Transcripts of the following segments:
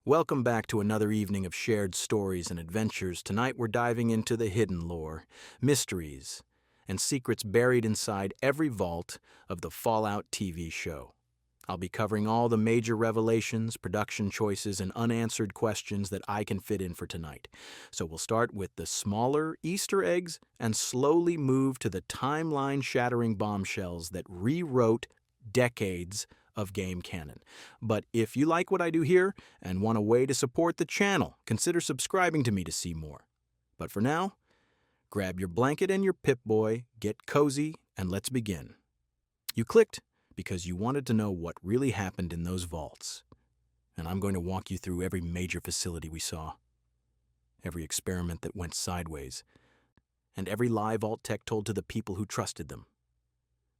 Welcome back to another evening of shared stories and adventures. Tonight we're diving into the hidden lore, mysteries, and secrets buried inside every vault of the Fallout TV show. I'll be covering all the major revelations, production choices, and unanswered questions that I can fit in for tonight. So we'll start with the smaller Easter eggs and slowly move to the timeline-shattering bombshells that rewrote decades of game canon. But if you like what I do here and want a way to support the channel, consider subscribing to me to see more. But for now, grab your blanket and your Pip-Boy, get cozy, and let's begin. You clicked because you wanted to know what really happened in those vaults. And I'm going to walk you through every major facility we saw, every experiment that went sideways, and every lie Vault-Tec told to the people who trusted them.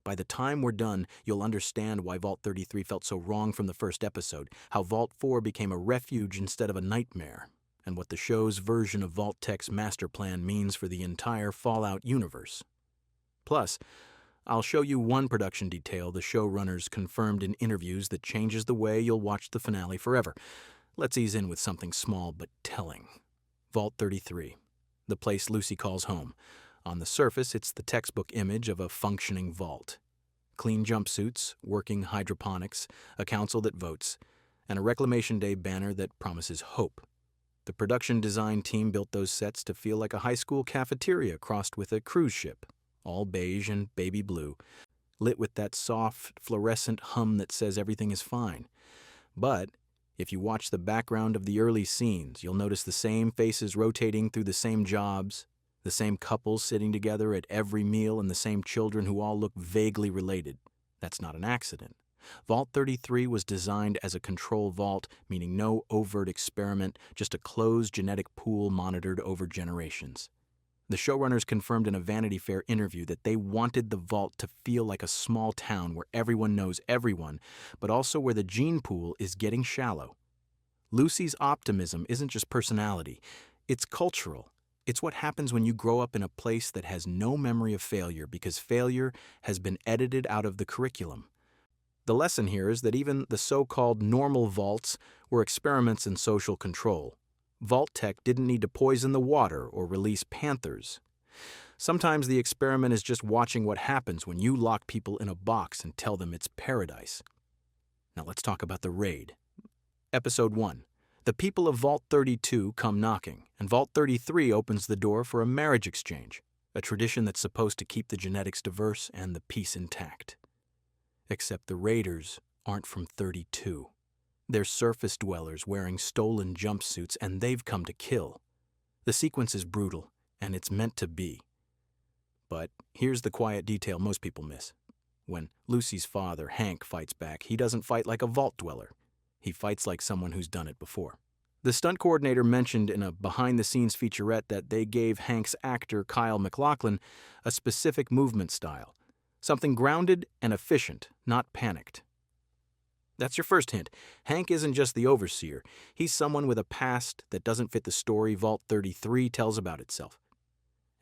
By the time we're done, you'll understand why Vault 33 felt so wrong from the first episode, how Vault 4 became a refuge instead of a nightmare, and what the show's version of Vault-Tec's master plan means for the entire Fallout universe. Plus, I'll show you one production detail the showrunners confirmed in interviews that changes the way you'll watch the finale forever. Let's ease in with something small but telling. Vault 33, the place Lucy calls home. On the surface, it's the textbook image of a functioning vault. Clean jumpsuits, working hydroponics, a council that votes, and a Reclamation Day banner that promises hope. The production design team built those sets to feel like a high school cafeteria crossed with a cruise ship, all beige and baby blue, lit with that soft, fluorescent hum that says everything is fine. But if you watch the background of the early scenes, you'll notice the same faces rotating through the same jobs, the same couples sitting together at every meal, and the same children who all look vaguely related. That's not an accident. Vault 33 was designed as a control vault, meaning no overt experiment, just a closed genetic pool monitored over generations. The showrunners confirmed in a Vanity Fair interview that they wanted the vault to feel like a small town where everyone knows everyone, but also where the gene pool is getting shallow. Lucy's optimism isn't just personality, it's cultural. It's what happens when you grow up in a place that has no memory of failure because failure has been edited out of the curriculum. The lesson here is that even the so-called normal vaults were experiments in social control. Vault-Tec didn't need to poison the water or release panthers. Sometimes the experiment is just watching what happens when you lock people in a box and tell them it's paradise. Now let's talk about the raid. Episode 1. The people of Vault 32 come knocking, and Vault 33 opens the door for a marriage exchange, a tradition that's supposed to keep the genetics diverse and the peace intact. Except the raiders aren't from 32. They're surface dwellers wearing stolen jumpsuits, and they've come to kill. The sequence is brutal, and it's meant to be. But here's the quiet detail most people miss. When Lucy's father, Hank, fights back, he doesn't fight like a vault dweller. He fights like someone who's done it before. The stunt coordinator mentioned in a behind-the-scenes featurette that they gave Hank's actor, Kyle MacLachlan, a specific movement style. Something grounded and efficient, not panicked. That's your first hint. Hank isn't just the overseer. He's someone with a past that doesn't fit the story Vault 33 tells about itself.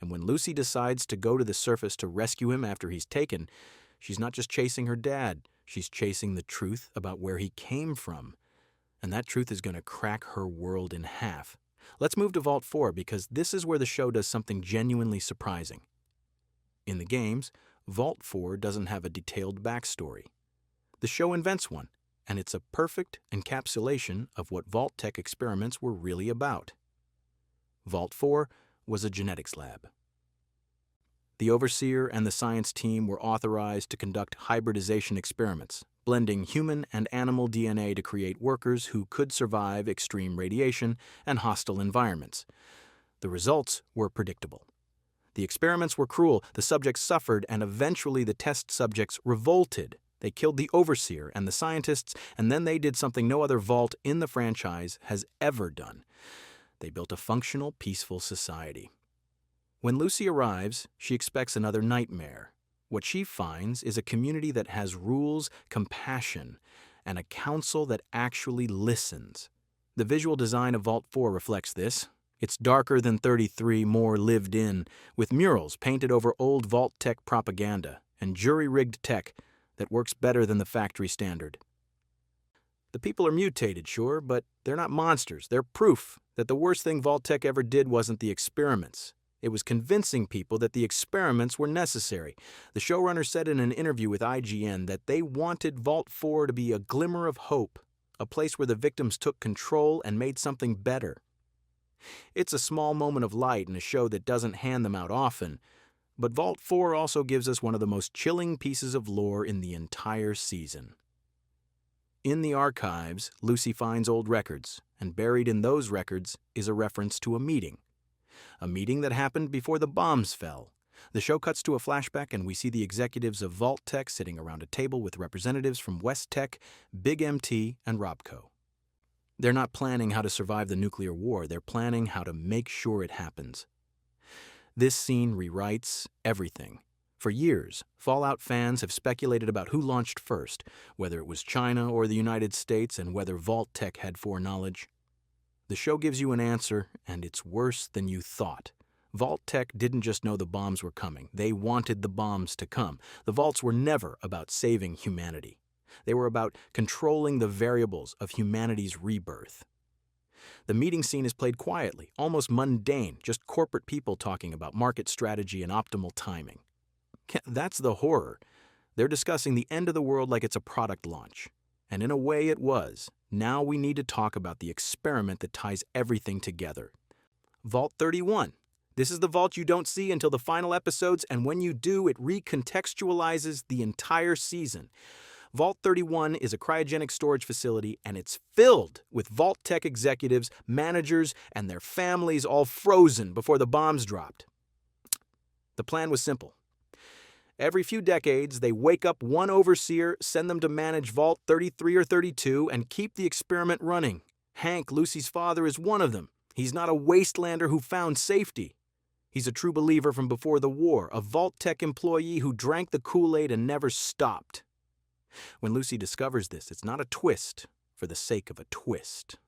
And when Lucy decides to go to the surface to rescue him after he's taken, she's not just chasing her dad. She's chasing the truth about where he came from. And that truth is going to crack her world in half. Let's move to Vault 4 because this is where the show does something genuinely surprising. In the games, Vault 4 doesn't have a detailed backstory. The show invents one, and it's a perfect encapsulation of what Vault-Tec experiments were really about. Vault 4 was a genetics lab. The overseer and the science team were authorized to conduct hybridization experiments, blending human and animal DNA to create workers who could survive extreme radiation and hostile environments. The results were predictable. The experiments were cruel, the subjects suffered, and eventually the test subjects revolted. They killed the overseer and the scientists, and then they did something no other vault in the franchise has ever done. They built a functional, peaceful society. When Lucy arrives, she expects another nightmare. What she finds is a community that has rules, compassion, and a council that actually listens. The visual design of Vault 4 reflects this. It's darker than 33, more lived in, with murals painted over old Vault-Tec propaganda and jury-rigged tech that works better than the factory standard. The people are mutated, sure, but they're not monsters. They're proof that the worst thing Vault-Tec ever did wasn't the experiments. It was convincing people that the experiments were necessary. The showrunner said in an interview with IGN that they wanted Vault 4 to be a glimmer of hope, a place where the victims took control and made something better. It's a small moment of light in a show that doesn't hand them out often, but Vault 4 also gives us one of the most chilling pieces of lore in the entire season. In the archives, Lucy finds old records, and buried in those records is a reference to a meeting that happened before the bombs fell. The show cuts to a flashback, and we see the executives of Vault-Tec sitting around a table with representatives from West-Tec, Big MT, and Robco. They're not planning how to survive the nuclear war, they're planning how to make sure it happens. This scene rewrites everything. For years, Fallout fans have speculated about who launched first, whether it was China or the United States, and whether Vault-Tec had foreknowledge. The show gives you an answer, and it's worse than you thought. Vault-Tec didn't just know the bombs were coming. They wanted the bombs to come. The Vaults were never about saving humanity. They were about controlling the variables of humanity's rebirth. The meeting scene is played quietly, almost mundane, just corporate people talking about market strategy and optimal timing. That's the horror. They're discussing the end of the world like it's a product launch. And in a way it was. Now we need to talk about the experiment that ties everything together. Vault 31. This is the vault you don't see until the final episodes, and when you do, it recontextualizes the entire season. Vault 31 is a cryogenic storage facility, and it's filled with Vault-Tec executives, managers, and their families all frozen before the bombs dropped. The plan was simple. Every few decades, they wake up one overseer, send them to manage Vault 33 or 32, and keep the experiment running. Hank, Lucy's father, is one of them. He's not a wastelander who found safety. He's a true believer from before the war, a Vault-Tec employee who drank the Kool-Aid and never stopped. When Lucy discovers this, it's not a twist for the sake of a twist.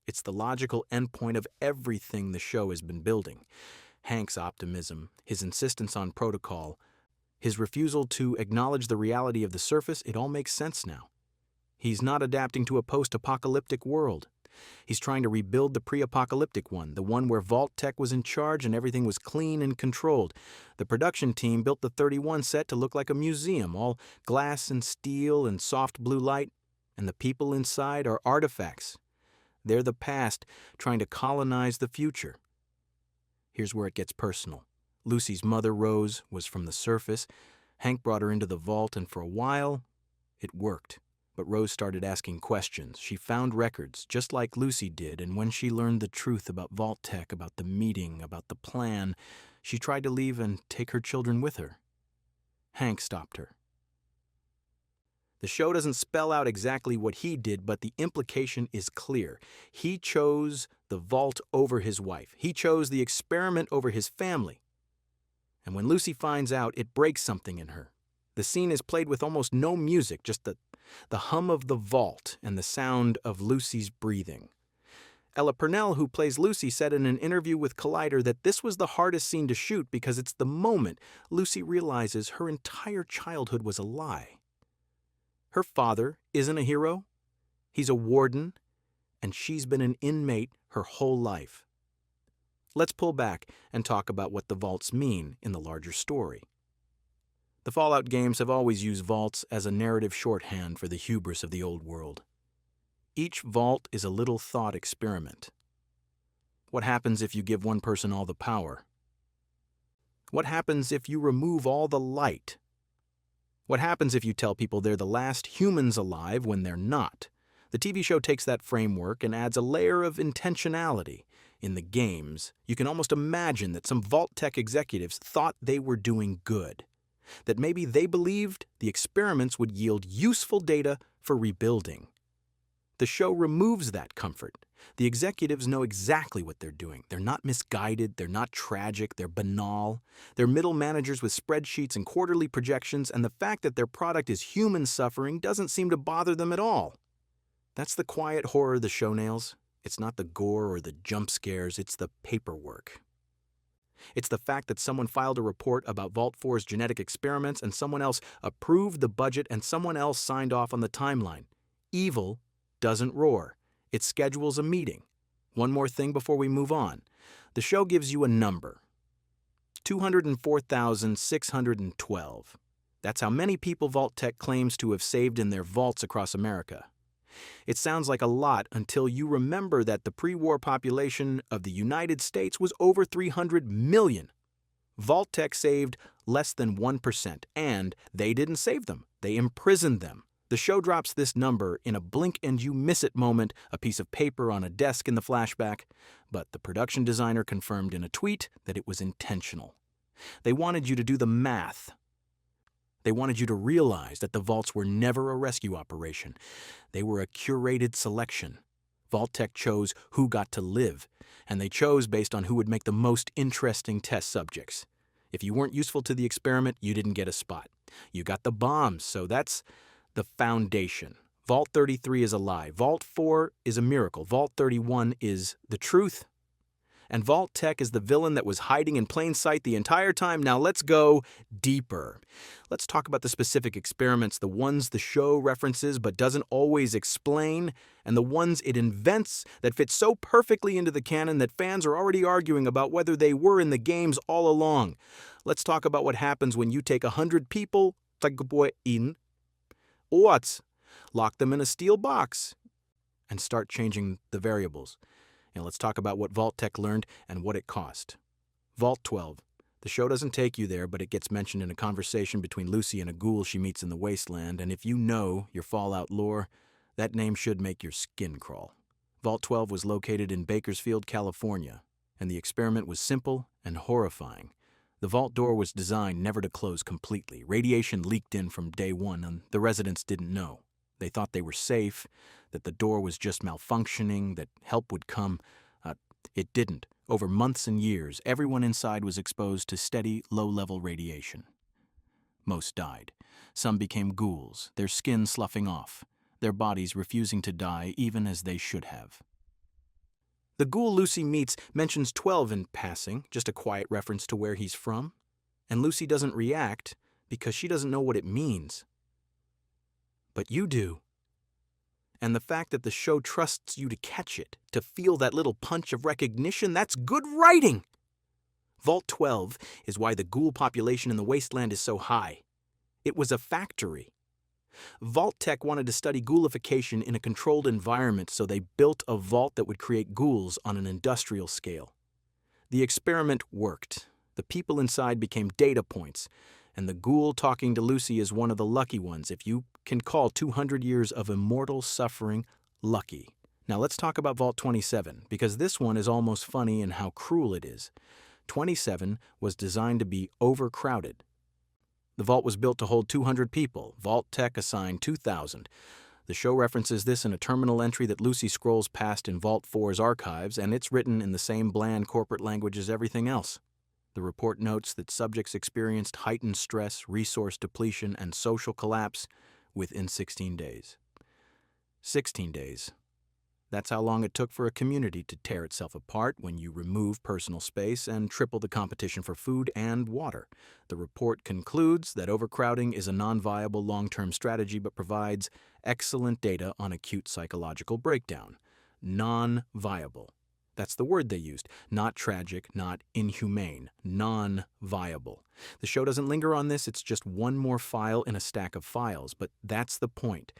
It's the logical endpoint of everything the show has been building. Hank's optimism, his insistence on protocol, his refusal to acknowledge the reality of the surface, it all makes sense now. He's not adapting to a post-apocalyptic world. He's trying to rebuild the pre-apocalyptic one, the one where Vault-Tec was in charge and everything was clean and controlled. The production team built the 31 set to look like a museum, all glass and steel and soft blue light, and the people inside are artifacts. They're the past trying to colonize the future. Here's where it gets personal. Lucy's mother, Rose, was from the surface. Hank brought her into the vault, and for a while, it worked. But Rose started asking questions. She found records, just like Lucy did, and when she learned the truth about Vault-Tec, about the meeting, about the plan, she tried to leave and take her children with her. Hank stopped her. The show doesn't spell out exactly what he did, but the implication is clear. He chose the vault over his wife. He chose the experiment over his family. And when Lucy finds out, it breaks something in her. The scene is played with almost no music, just the hum of the vault and the sound of Lucy's breathing. Ella Purnell, who plays Lucy, said in an interview with Collider that this was the hardest scene to shoot because it's the moment Lucy realizes her entire childhood was a lie. Her father isn't a hero. He's a warden, and she's been an inmate her whole life. Let's pull back and talk about what the vaults mean in the larger story. The Fallout games have always used vaults as a narrative shorthand for the hubris of the old world. Each vault is a little thought experiment. What happens if you give one person all the power? What happens if you remove all the light? What happens if you tell people they're the last humans alive when they're not? The TV show takes that framework and adds a layer of intentionality. In the games, you can almost imagine that some Vault-Tec executives thought they were doing good. That maybe they believed the experiments would yield useful data for rebuilding. The show removes that comfort. The executives know exactly what they're doing. They're not misguided, they're not tragic, they're banal. They're middle managers with spreadsheets and quarterly projections, and the fact that their product is human suffering doesn't seem to bother them at all. That's the quiet horror the show nails. It's not the gore or the jump scares, it's the paperwork. It's the fact that someone filed a report about Vault 4's genetic experiments and someone else approved the budget and someone else signed off on the timeline. Evil doesn't roar. It schedules a meeting. One more thing before we move on. The show gives you a number. 204,612. That's how many people Vault-Tec claims to have saved in their vaults across America. It sounds like a lot until you remember that the pre-war population of the United States was over 300 million. Vault-Tec saved less than 1%, and they didn't save them. They imprisoned them. The show drops this number in a blink-and-you-miss-it moment, a piece of paper on a desk in the flashback, but the production designer confirmed in a tweet that it was intentional. They wanted you to do the math. They wanted you to realize that the vaults were never a rescue operation. They were a curated selection. Vault-Tec chose who got to live, and they chose based on who would make the most interesting test subjects. If you weren't useful to the experiment, you didn't get a spot. You got the bombs, so that's the foundation. Vault 33 is a lie. Vault 4 is a miracle. Vault 31 is the truth. And Vault-Tec is the villain that was hiding in plain sight the entire time. Now let's go deeper. Let's talk about the specific experiments, the ones the show references but doesn't always explain, and the ones it invents that fit so perfectly into the canon that fans are already arguing about whether they were in the games all along. Let's talk about what happens when you take 100 people, lock them in a steel box, and start changing the variables. Now let's talk about what Vault-Tec learned and what it cost. Vault 12. The show doesn't take you there, but it gets mentioned in a conversation between Lucy and a ghoul she meets in the wasteland, and if you know your Fallout lore, that name should make your skin crawl. Vault 12 was located in Bakersfield, California, and the experiment was simple and horrifying. The vault door was designed never to close completely. Radiation leaked in from day one, and the residents didn't know. They thought they were safe, that the door was just malfunctioning, that help would come. It didn't. Over months and years, everyone inside was exposed to steady, low-level radiation. Most died. Some became ghouls, their skin sloughing off, their bodies refusing to die even as they should have. The ghoul Lucy meets mentions 12 in passing, just a quiet reference to where he's from, and Lucy doesn't react because she doesn't know what it means. But you do. And the fact that the show trusts you to catch it, to feel that little punch of recognition, that's good writing! Vault 12 is why the ghoul population in the wasteland is so high. It was a factory. Vault-Tec wanted to study ghoulification in a controlled environment, so they built a vault that would create ghouls on an industrial scale. The experiment worked. The people inside became data points, and the ghoul talking to Lucy is one of the lucky ones, if you can call 200 years of immortal suffering lucky. Now let's talk about Vault 27, because this one is almost funny in how cruel it is. 27 was designed to be overcrowded. The vault was built to hold 200 people. Vault-Tec assigned 2,000. The show references this in a terminal entry that Lucy scrolls past in Vault 4's archives, and it's written in the same bland corporate language as everything else. The report notes that subjects experienced heightened stress, resource depletion, and social collapse within 16 days. 16 days. That's how long it took for a community to tear itself apart when you remove personal space and triple the competition for food and water. The report concludes that overcrowding is a non-viable long-term strategy but provides excellent data on acute psychological breakdown. Non-viable. That's the word they used. Not tragic, not inhumane. Non-viable. The show doesn't linger on this, it's just one more file in a stack of files, but that's the point.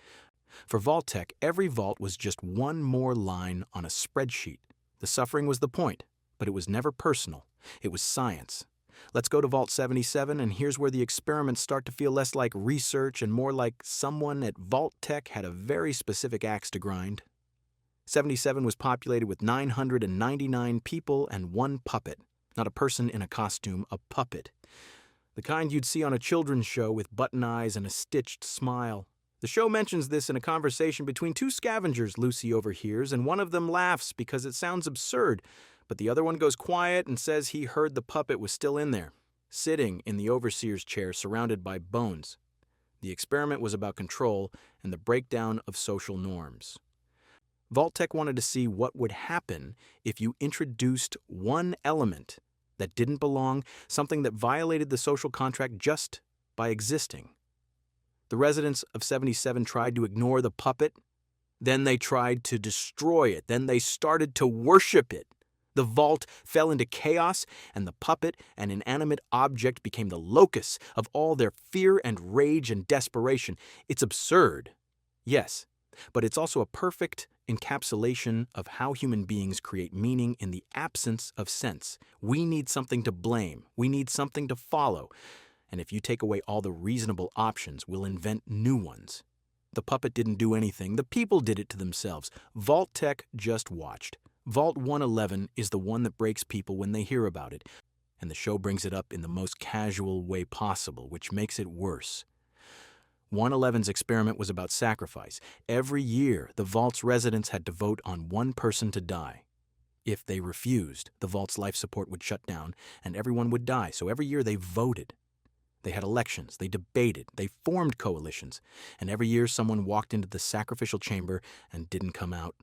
For Vault-Tec, every vault was just one more line on a spreadsheet. The suffering was the point, but it was never personal. It was science. Let's go to Vault 77, and here's where the experiments start to feel less like research and more like someone at Vault-Tec had a very specific axe to grind. 77 was populated with 999 people and one puppet. Not a person in a costume, a puppet. The kind you'd see on a children's show with button eyes and a stitched smile. The show mentions this in a conversation between two scavengers Lucy overhears, and one of them laughs because it sounds absurd, but the other one goes quiet and says he heard the puppet was still in there, sitting in the overseer's chair surrounded by bones. The experiment was about control and the breakdown of social norms. Vault-Tec wanted to see what would happen if you introduced one element that didn't belong, something that violated the social contract just by existing. The residents of 77 tried to ignore the puppet, Then they tried to destroy it. Then they started to worship it. The vault fell into chaos, and the puppet, an inanimate object, became the locus of all their fear and rage and desperation. It's absurd, yes, but it's also a perfect encapsulation of how human beings create meaning in the absence of sense. We need something to blame. We need something to follow. And if you take away all the reasonable options, we'll invent new ones. The puppet didn't do anything. The people did it to themselves. Vault-Tec just watched. Vault 111 is the one that breaks people when they hear about it, and the show brings it up in the most casual way possible, which makes it worse. 111's experiment was about sacrifice. Every year, the Vault's residents had to vote on one person to die. If they refused, the Vault's life support would shut down, and everyone would die, so every year they voted. They had elections, they debated, they formed coalitions, and every year someone walked into the sacrificial chamber and didn't come out.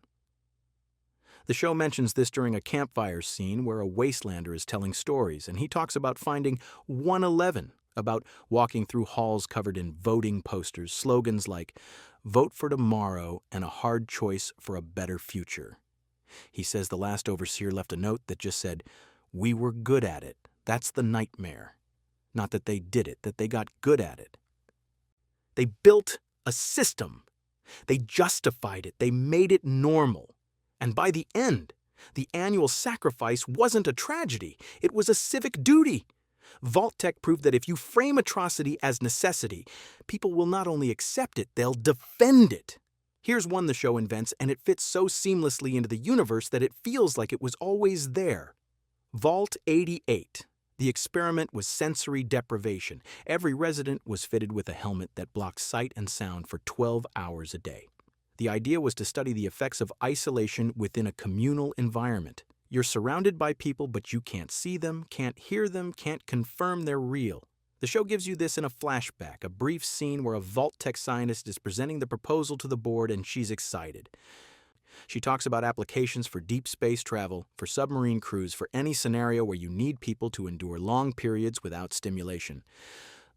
The show mentions this during a campfire scene where a wastelander is telling stories, and he talks about finding 111, about walking through halls covered in voting posters, slogans like, "Vote for tomorrow and a hard choice for a better future." He says the last overseer left a note that just said, "We were good at it. That's the nightmare." Not that they did it, that they got good at it. They built a system. They justified it. They made it normal. And by the end, the annual sacrifice wasn't a tragedy. It was a civic duty. Vault-Tec proved that if you frame atrocity as necessity, people will not only accept it, they'll defend it. Here's one the show invents, and it fits so seamlessly into the universe that it feels like it was always there. Vault 88. The experiment was sensory deprivation. Every resident was fitted with a helmet that blocked sight and sound for 12 hours a day. The idea was to study the effects of isolation within a communal environment. You're surrounded by people, but you can't see them, can't hear them, can't confirm they're real. The show gives you this in a flashback, a brief scene where a Vault-Tec scientist is presenting the proposal to the board and she's excited. She talks about applications for deep space travel, for submarine crews, for any scenario where you need people to endure long periods without stimulation.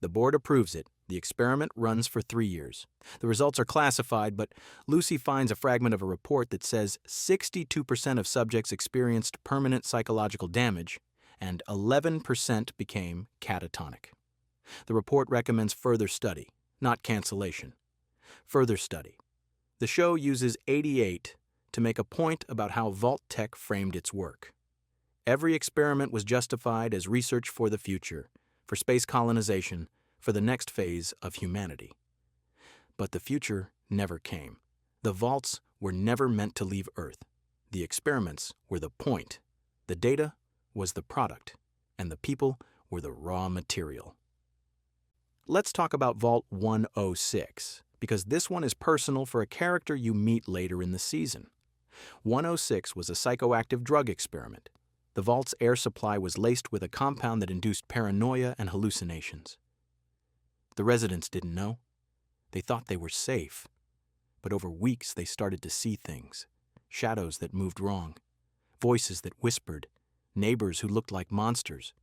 The board approves it. The experiment runs for 3 years. The results are classified, but Lucy finds a fragment of a report that says 62% of subjects experienced permanent psychological damage, and 11% became catatonic. The report recommends further study, not cancellation. Further study. The show uses 88 to make a point about how Vault-Tec framed its work. Every experiment was justified as research for the future, for space colonization, for the next phase of humanity. But the future never came. The vaults were never meant to leave Earth. The experiments were the point. The data was the product, and the people were the raw material. Let's talk about Vault 106, because this one is personal for a character you meet later in the season. 106 was a psychoactive drug experiment. The vault's air supply was laced with a compound that induced paranoia and hallucinations. The residents didn't know. They thought they were safe. But over weeks they started to see things. Shadows that moved wrong. Voices that whispered. Neighbors who looked like monsters.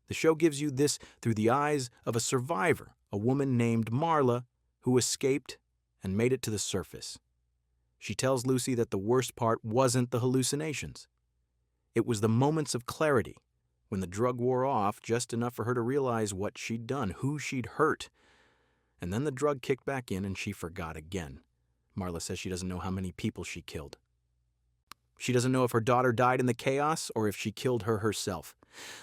The show gives you this through the eyes of a survivor, a woman named Marla, who escaped and made it to the surface. She tells Lucy that the worst part wasn't the hallucinations. It was the moments of clarity, when the drug wore off just enough for her to realize what she'd done, who she'd hurt. And then the drug kicked back in and she forgot again. Marla says she doesn't know how many people she killed. She doesn't know if her daughter died in the chaos or if she killed her herself.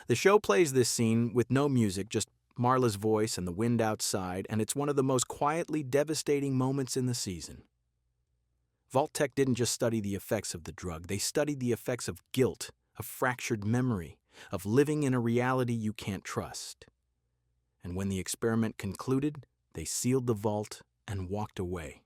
The show plays this scene with no music, just Marla's voice and the wind outside, and it's one of the most quietly devastating moments in the season. Vault-Tec didn't just study the effects of the drug, they studied the effects of guilt, of fractured memory, of living in a reality you can't trust. And when the experiment concluded, they sealed the vault and walked away.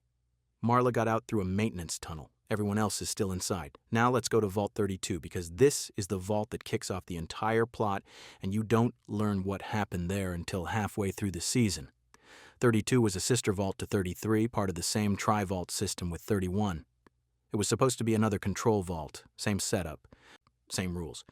Marla got out through a maintenance tunnel. Everyone else is still inside. Now let's go to Vault 32, because this is the vault that kicks off the entire plot, and you don't learn what happened there until halfway through the season. 32 was a sister vault to 33, part of the same tri-vault system with 31. It was supposed to be another control vault, same setup, same rules.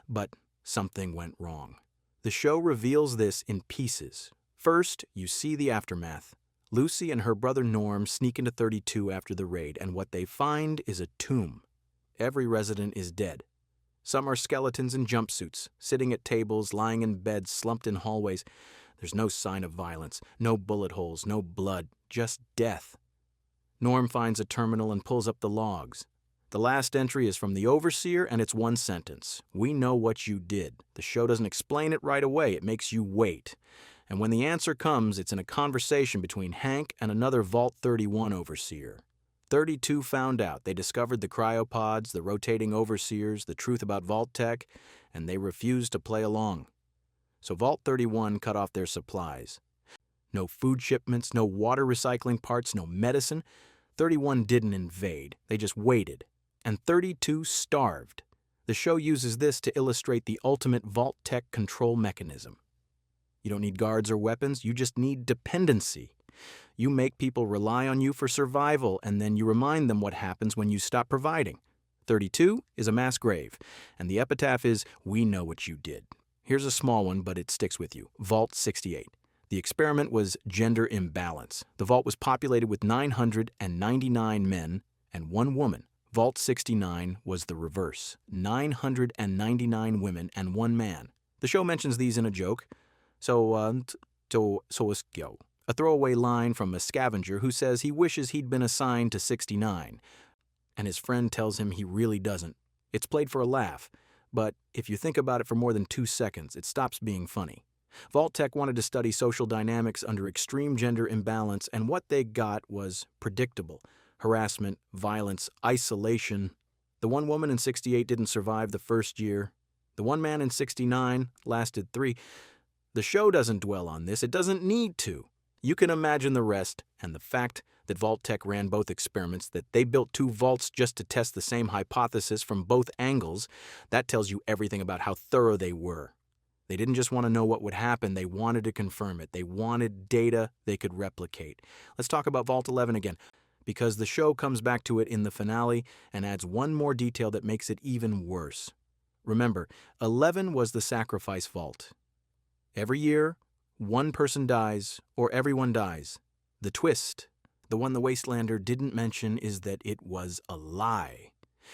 But something went wrong. The show reveals this in pieces. First, you see the aftermath. Lucy and her brother Norm sneak into 32 after the raid, and what they find is a tomb. Every resident is dead. Some are skeletons in jumpsuits, sitting at tables, lying in beds, slumped in hallways. There's no sign of violence, no bullet holes, no blood, just death. Norm finds a terminal and pulls up the logs. The last entry is from the overseer, and it's one sentence. "We know what you did." The show doesn't explain it right away. It makes you wait. And when the answer comes, it's in a conversation between Hank and another Vault 31 overseer. 32 found out. They discovered the cryopods, the rotating overseers, the truth about Vault-Tec, and they refused to play along. So Vault 31 cut off their supplies. No food shipments, no water recycling parts, no medicine. 31 didn't invade. They just waited. And 32 starved. The show uses this to illustrate the ultimate Vault-Tec control mechanism. You don't need guards or weapons, you just need dependency. You make people rely on you for survival, and then you remind them what happens when you stop providing. 32 is a mass grave, and the epitaph is, "We know what you did." Here's a small one, but it sticks with you. Vault 68. The experiment was gender imbalance. The vault was populated with 999 men and 1 woman. Vault 69 was the reverse. 999 women and 1 man. The show mentions these in a joke. A throwaway line from a scavenger who says he wishes he'd been assigned to 69, and his friend tells him he really doesn't. It's played for a laugh, but if you think about it for more than 2 seconds, it stops being funny. Vault-Tec wanted to study social dynamics under extreme gender imbalance, and what they got was predictable. Harassment, violence, isolation. The 1 woman in 68 didn't survive the first year. The 1 man in 69 lasted 3. The show doesn't dwell on this. It doesn't need to. You can imagine the rest, and the fact that Vault-Tec ran both experiments, that they built 2 vaults just to test the same hypothesis from both angles, that tells you everything about how thorough they were. They didn't just want to know what would happen, they wanted to confirm it. They wanted data they could replicate. Let's talk about Vault 11 again, because the show comes back to it in the finale and adds one more detail that makes it even worse. Remember, 11 was the sacrifice vault. Every year, 1 person dies, or everyone dies. The twist, the one the Wastelander didn't mention, is that it was a lie.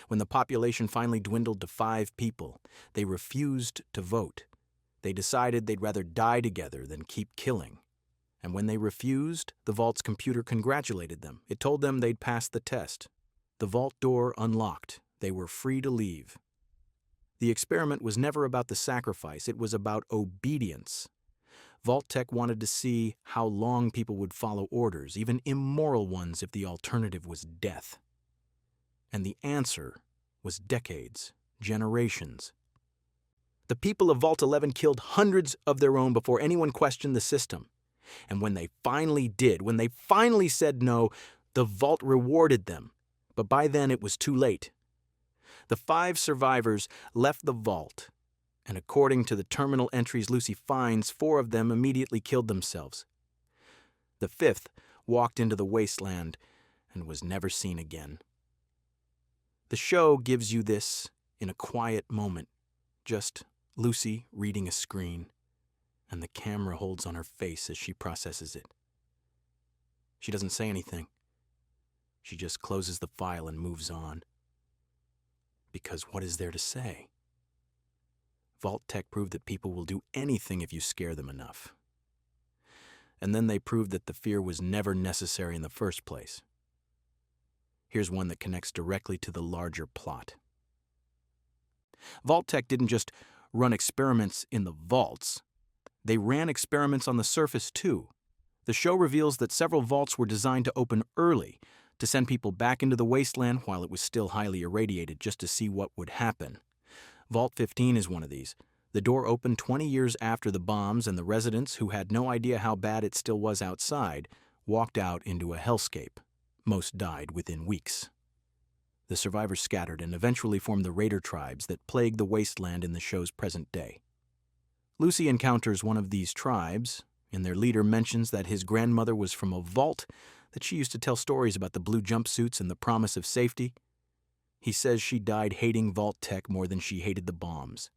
When the population finally dwindled to 5 people, they refused to vote. They decided they'd rather die together than keep killing. And when they refused, the vault's computer congratulated them. It told them they'd passed the test. The vault door unlocked. They were free to leave. The experiment was never about the sacrifice. It was about obedience. Vault-Tec wanted to see how long people would follow orders, even immoral ones, if the alternative was death. And the answer was decades, generations. The people of Vault 11 killed hundreds of their own before anyone questioned the system. And when they finally did, when they finally said no, the vault rewarded them. But by then it was too late. The 5 survivors left the vault, and according to the terminal entries Lucy finds, 4 of them immediately killed themselves. The 5th walked into the wasteland and was never seen again. The show gives you this in a quiet moment, just Lucy reading a screen, and the camera holds on her face as she processes it. She doesn't say anything. She just closes the file and moves on. Because what is there to say? Vault-Tec proved that people will do anything if you scare them enough. And then they proved that the fear was never necessary in the first place. Here's one that connects directly to the larger plot. Vault-Tec didn't just run experiments in the vaults. They ran experiments on the surface too. The show reveals that several vaults were designed to open early, to send people back into the wasteland while it was still highly irradiated, just to see what would happen. Vault 15 is one of these. The door opened 20 years after the bombs, and the residents, who had no idea how bad it still was outside, walked out into a hellscape. Most died within weeks. The survivors scattered and eventually formed the Raider tribes that plague the wasteland in the show's present day. Lucy encounters one of these tribes, and their leader mentions that his grandmother was from a vault, that she used to tell stories about the blue jumpsuits and the promise of safety. He says she died hating Vault-Tec more than she hated the bombs.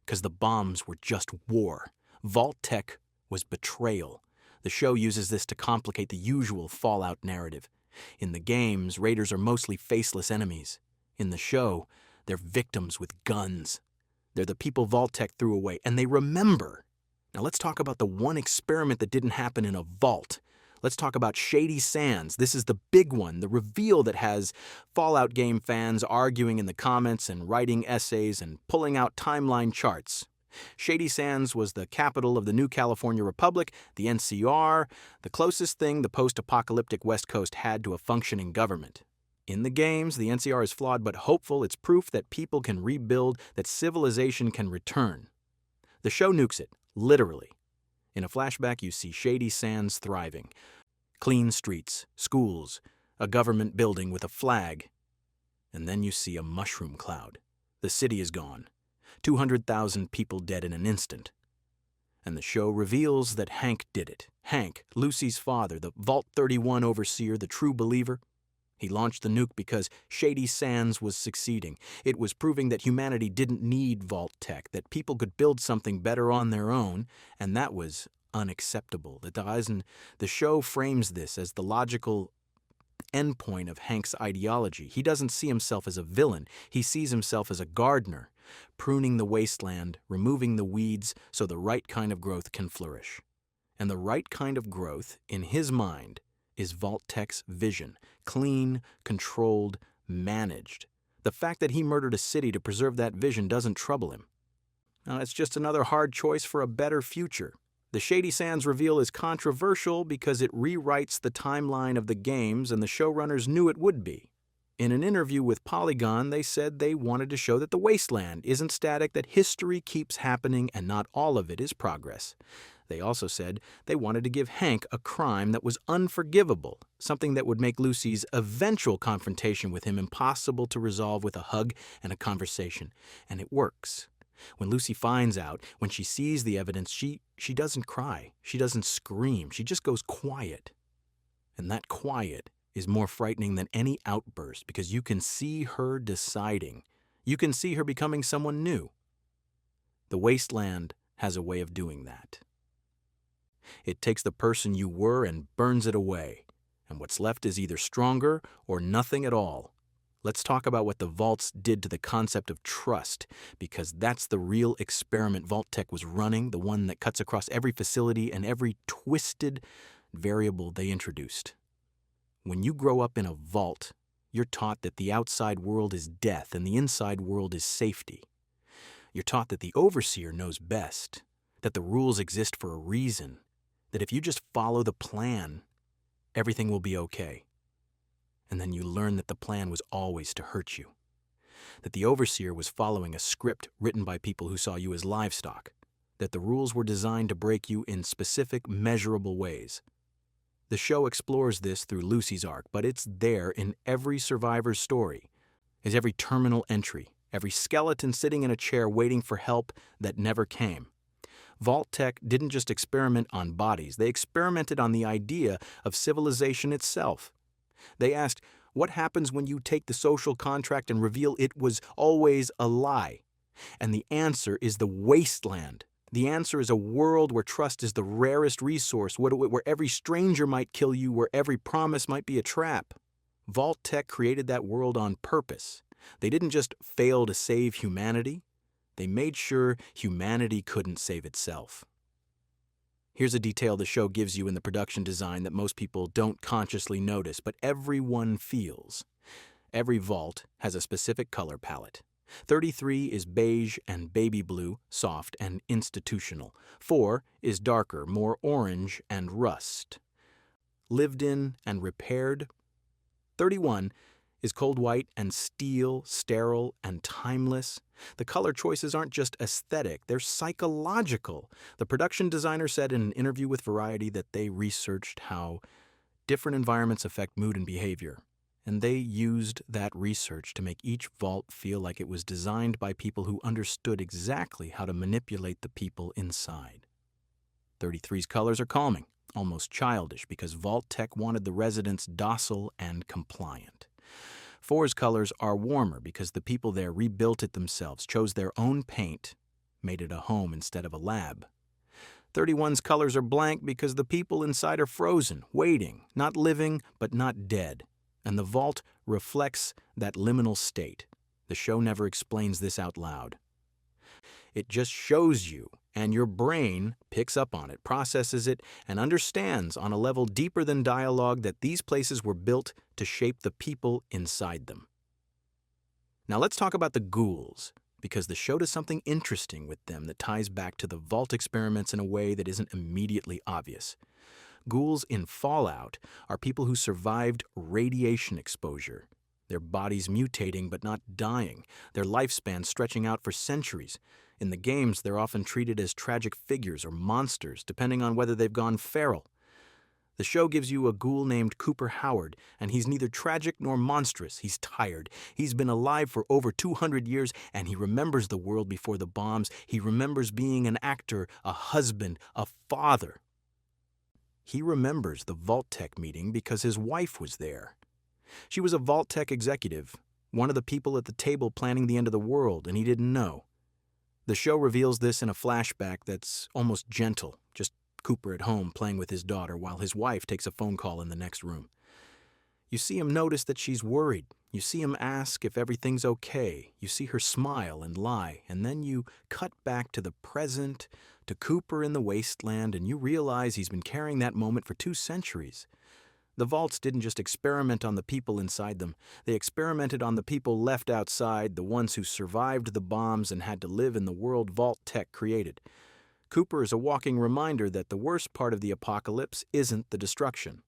Because the bombs were just war. Vault-Tec was betrayal. The show uses this to complicate the usual Fallout narrative. In the games, raiders are mostly faceless enemies. In the show, they're victims with guns. They're the people Vault-Tec threw away, and they remember. Now let's talk about the one experiment that didn't happen in a vault. Let's talk about Shady Sands. This is the big one, the reveal that has Fallout game fans arguing in the comments and writing essays and pulling out timeline charts. Shady Sands was the capital of the New California Republic, the NCR, the closest thing the post-apocalyptic West Coast had to a functioning government. In the games, the NCR is flawed but hopeful. It's proof that people can rebuild, that civilization can return. The show nukes it, literally. In a flashback, you see Shady Sands thriving. Clean streets, schools, a government building with a flag. And then you see a mushroom cloud. The city is gone. 200,000 people dead in an instant. And the show reveals that Hank did it. Hank, Lucy's father, the Vault 31 overseer, the true believer. He launched the nuke because Shady Sands was succeeding. It was proving that humanity didn't need Vault-Tec, that people could build something better on their own, and that was unacceptable. The show frames this as the logical endpoint of Hank's ideology. He doesn't see himself as a villain. He sees himself as a gardener, pruning the wasteland, removing the weeds so the right kind of growth can flourish. And the right kind of growth, in his mind, is Vault-Tec's vision. Clean, controlled, managed. The fact that he murdered a city to preserve that vision doesn't trouble him. Now, it's just another hard choice for a better future. The Shady Sands reveal is controversial because it rewrites the timeline of the games, and the showrunners knew it would be. In an interview with Polygon, they said they wanted to show that the wasteland isn't static, that history keeps happening, and not all of it is progress. They also said they wanted to give Hank a crime that was unforgivable, something that would make Lucy's eventual confrontation with him impossible to resolve with a hug and a conversation. And it works. When Lucy finds out, when she sees the evidence, she doesn't cry. She doesn't scream. She just goes quiet. And that quiet is more frightening than any outburst because you can see her deciding. You can see her becoming someone new. The wasteland has a way of doing that. It takes the person you were and burns it away, and what's left is either stronger or nothing at all. Let's talk about what the Vaults did to the concept of trust, because that's the real experiment Vault-Tec was running, the one that cuts across every facility and every twisted variable they introduced. When you grow up in a vault, you're taught that the outside world is death and the inside world is safety. You're taught that the overseer knows best, that the rules exist for a reason, that if you just follow the plan, everything will be okay. And then you learn that the plan was always to hurt you, that the overseer was following a script written by people who saw you as livestock, that the rules were designed to break you in specific, measurable ways. The show explores this through Lucy's arc, but it's there in every survivor's story, is every terminal entry, every skeleton sitting in a chair waiting for help that never came. Vault-Tec didn't just experiment on bodies, they experimented on the idea of civilization itself. They asked, what happens when you take the social contract and reveal it was always a lie? And the answer is the wasteland. The answer is a world where trust is the rarest resource, where every stranger might kill you, where every promise might be a trap. Vault-Tec created that world on purpose. They didn't just fail to save humanity, they made sure humanity couldn't save itself. Here's a detail the show gives you in the production design that most people don't consciously notice, but everyone feels. Every vault has a specific color palette. 33 is beige and baby blue, soft and institutional. 4 is darker, more orange and rust. Lived in and repaired. 31 is cold white and steel, sterile and timeless. The color choices aren't just aesthetic, they're psychological. The production designer said in an interview with Variety that they researched how different environments affect mood and behavior, and they used that research to make each vault feel like it was designed by people who understood exactly how to manipulate the people inside. 33's colors are calming, almost childish, because Vault-Tec wanted the residents docile and compliant. 4's colors are warmer because the people there rebuilt it themselves, chose their own paint, made it a home instead of a lab. 31's colors are blank because the people inside are frozen, waiting, not living, but not dead. And the vault reflects that liminal state. The show never explains this out loud. It just shows you, and your brain picks up on it, processes it, and understands on a level deeper than dialogue that these places were built to shape the people inside them. Now let's talk about the ghouls, because the show does something interesting with them that ties back to the vault experiments in a way that isn't immediately obvious. Ghouls in Fallout are people who survived radiation exposure, their bodies mutating but not dying, their lifespan stretching out for centuries. In the games, they're often treated as tragic figures or monsters, depending on whether they've gone feral. The show gives you a ghoul named Cooper Howard, and he's neither tragic nor monstrous. He's tired. He's been alive for over 200 years, and he remembers the world before the bombs. He remembers being an actor, a husband, a father. He remembers the Vault-Tec meeting because his wife was there. She was a Vault-Tec executive, one of the people at the table planning the end of the world, and he didn't know. The show reveals this in a flashback that's almost gentle, just Cooper at home playing with his daughter while his wife takes a phone call in the next room. You see him notice that she's worried. You see him ask if everything's okay. You see her smile and lie, and then you cut back to the present, to Cooper in the wasteland, and you realize he's been carrying that moment for 2 centuries. The vaults didn't just experiment on the people inside them. They experimented on the people left outside, the ones who survived the bombs and had to live in the world Vault-Tec created. Cooper is a walking reminder that the worst part of the apocalypse isn't the destruction.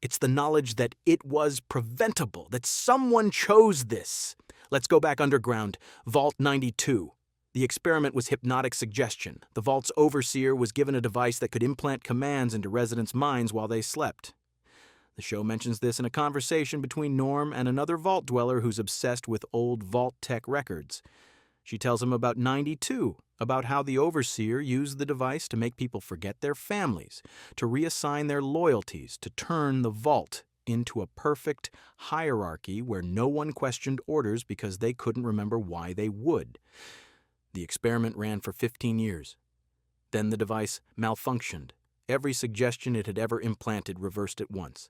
It's the knowledge that it was preventable, that someone chose this. Let's go back underground. Vault 92. The experiment was hypnotic suggestion. The vault's overseer was given a device that could implant commands into residents' minds while they slept. The show mentions this in a conversation between Norm and another vault dweller who's obsessed with old Vault-Tec records. She tells him about 92, about how the overseer used the device to make people forget their families, to reassign their loyalties, to turn the vault into a perfect hierarchy where no one questioned orders because they couldn't remember why they would. The experiment ran for 15 years. Then the device malfunctioned. Every suggestion it had ever implanted reversed at once.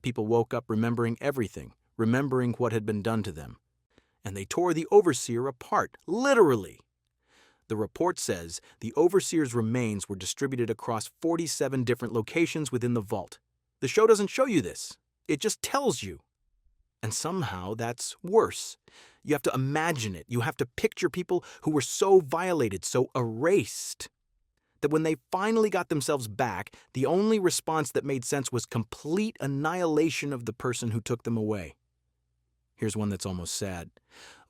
People woke up remembering everything, remembering what had been done to them. And they tore the overseer apart, literally. The report says the overseer's remains were distributed across 47 different locations within the vault. The show doesn't show you this. It just tells you. And somehow that's worse. You have to imagine it. You have to picture people who were so violated, so erased, that when they finally got themselves back, the only response that made sense was complete annihilation of the person who took them away. Here's one that's almost sad.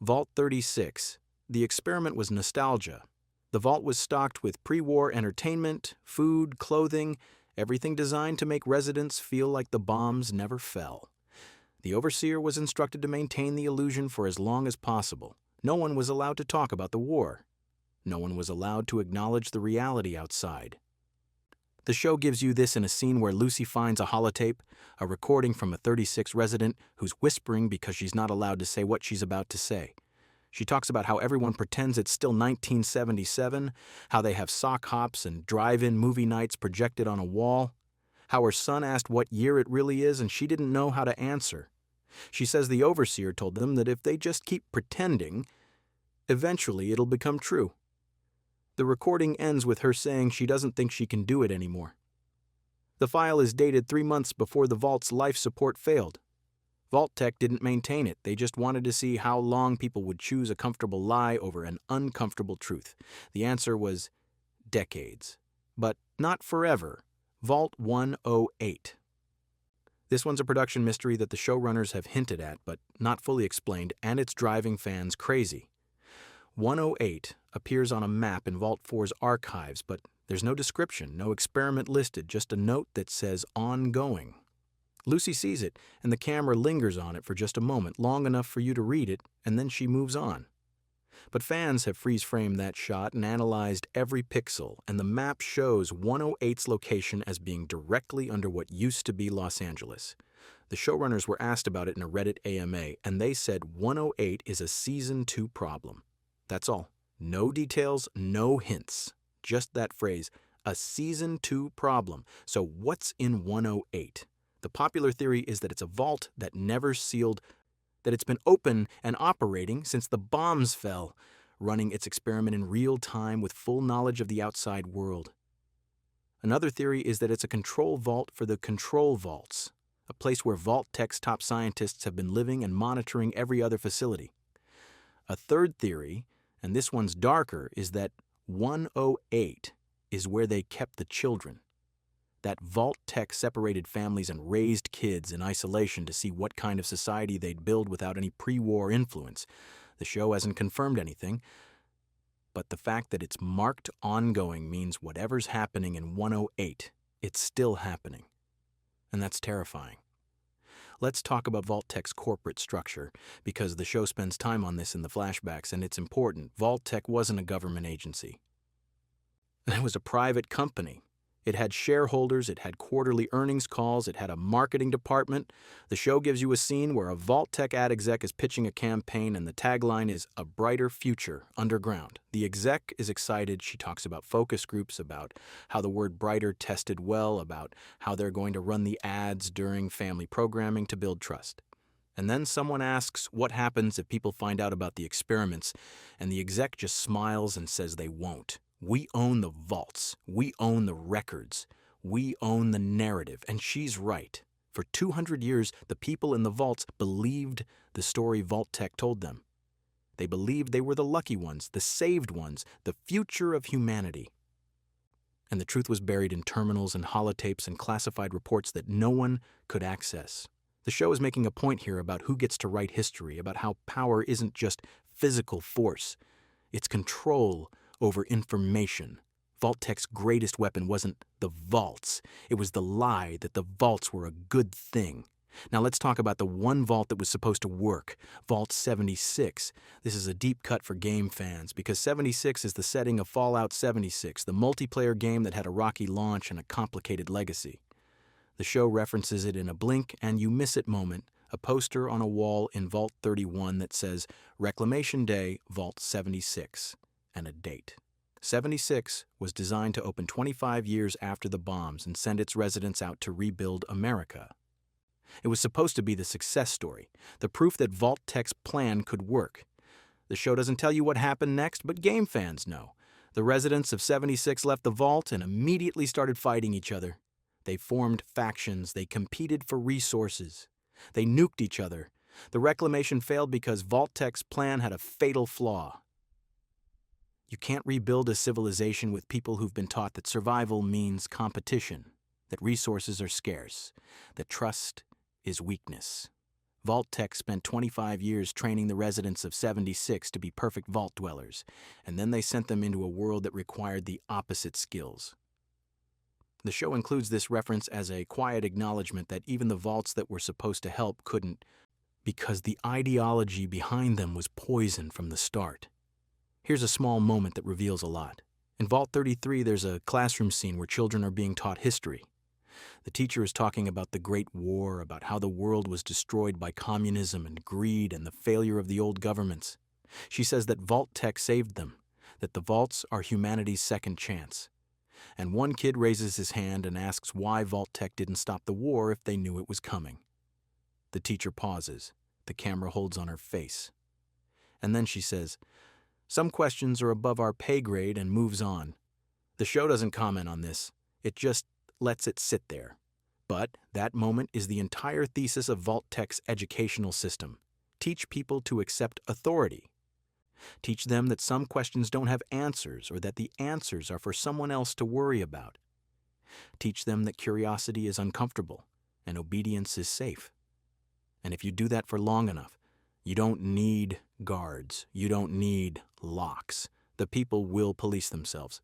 Vault 36. The experiment was nostalgia. The vault was stocked with pre-war entertainment, food, clothing, everything designed to make residents feel like the bombs never fell. The overseer was instructed to maintain the illusion for as long as possible. No one was allowed to talk about the war. No one was allowed to acknowledge the reality outside. The show gives you this in a scene where Lucy finds a holotape, a recording from a 36 resident who's whispering because she's not allowed to say what she's about to say. She talks about how everyone pretends it's still 1977, how they have sock hops and drive-in movie nights projected on a wall, how her son asked what year it really is and she didn't know how to answer. She says the overseer told them that if they just keep pretending, eventually it'll become true. The recording ends with her saying she doesn't think she can do it anymore. The file is dated 3 months before the vault's life support failed. Vault-Tec didn't maintain it. They just wanted to see how long people would choose a comfortable lie over an uncomfortable truth. The answer was decades. But not forever. Vault 108. This one's a production mystery that the showrunners have hinted at, but not fully explained, and it's driving fans crazy. 108 appears on a map in Vault 4's archives, but there's no description, no experiment listed, just a note that says ongoing. Lucy sees it, and the camera lingers on it for just a moment, long enough for you to read it, and then she moves on. But fans have freeze-framed that shot and analyzed every pixel, and the map shows 108's location as being directly under what used to be Los Angeles. The showrunners were asked about it in a Reddit AMA, and they said 108 is a Season 2 problem. That's all. No details, no hints. Just that phrase, A Season 2 problem. So what's in 108? The popular theory is that it's a vault that never sealed, that it's been open and operating since the bombs fell, running its experiment in real time with full knowledge of the outside world. Another theory is that it's a control vault for the control vaults, a place where Vault-Tec's top scientists have been living and monitoring every other facility. A third theory, and this one's darker, is that 108 is where they kept the children. That Vault-Tec separated families and raised kids in isolation to see what kind of society they'd build without any pre-war influence. The show hasn't confirmed anything, but the fact that it's marked ongoing means whatever's happening in 108, it's still happening. And that's terrifying. Let's talk about Vault-Tec's corporate structure, because the show spends time on this in the flashbacks, and it's important. Vault-Tec wasn't a government agency. It was a private company. It had shareholders, it had quarterly earnings calls, it had a marketing department. The show gives you a scene where a Vault-Tec ad exec is pitching a campaign, and the tagline is "A Brighter Future Underground." The exec is excited. She talks about focus groups, about how the word brighter tested well, about how they're going to run the ads during family programming to build trust. And then someone asks what happens if people find out about the experiments, and the exec just smiles and says they won't. We own the vaults. We own the records. We own the narrative. And she's right. For 200 years, the people in the vaults believed the story Vault-Tec told them. They believed they were the lucky ones, the saved ones, the future of humanity. And the truth was buried in terminals and holotapes and classified reports that no one could access. The show is making a point here about who gets to write history, about how power isn't just physical force. It's control over information. Vault-Tec's greatest weapon wasn't the vaults. It was the lie that the vaults were a good thing. Now let's talk about the one vault that was supposed to work, Vault 76. This is a deep cut for game fans, because 76 is the setting of Fallout 76, the multiplayer game that had a rocky launch and a complicated legacy. The show references it in a blink and you miss it moment, a poster on a wall in Vault 31 that says Reclamation Day, Vault 76. And a date. 76 was designed to open 25 years after the bombs and send its residents out to rebuild America. It was supposed to be the success story, the proof that Vault-Tec's plan could work. The show doesn't tell you what happened next, but game fans know. The residents of 76 left the vault and immediately started fighting each other. They formed factions, they competed for resources. They nuked each other. The reclamation failed because Vault-Tec's plan had a fatal flaw. You can't rebuild a civilization with people who've been taught that survival means competition, that resources are scarce, that trust is weakness. Vault-Tec spent 25 years training the residents of 76 to be perfect vault dwellers, and then they sent them into a world that required the opposite skills. The show includes this reference as a quiet acknowledgement that even the vaults that were supposed to help couldn't, because the ideology behind them was poison from the start. Here's a small moment that reveals a lot. In Vault 33, there's a classroom scene where children are being taught history. The teacher is talking about the Great War, about how the world was destroyed by communism and greed and the failure of the old governments. She says that Vault-Tec saved them, that the vaults are humanity's second chance. And one kid raises his hand and asks why Vault-Tec didn't stop the war if they knew it was coming. The teacher pauses. The camera holds on her face. And then she says, "Some questions are above our pay grade," and moves on. The show doesn't comment on this. It just lets it sit there. But that moment is the entire thesis of Vault-Tec's educational system. Teach people to accept authority. Teach them that some questions don't have answers, or that the answers are for someone else to worry about. Teach them that curiosity is uncomfortable and obedience is safe. And if you do that for long enough, you don't need guards. You don't need locks. The people will police themselves.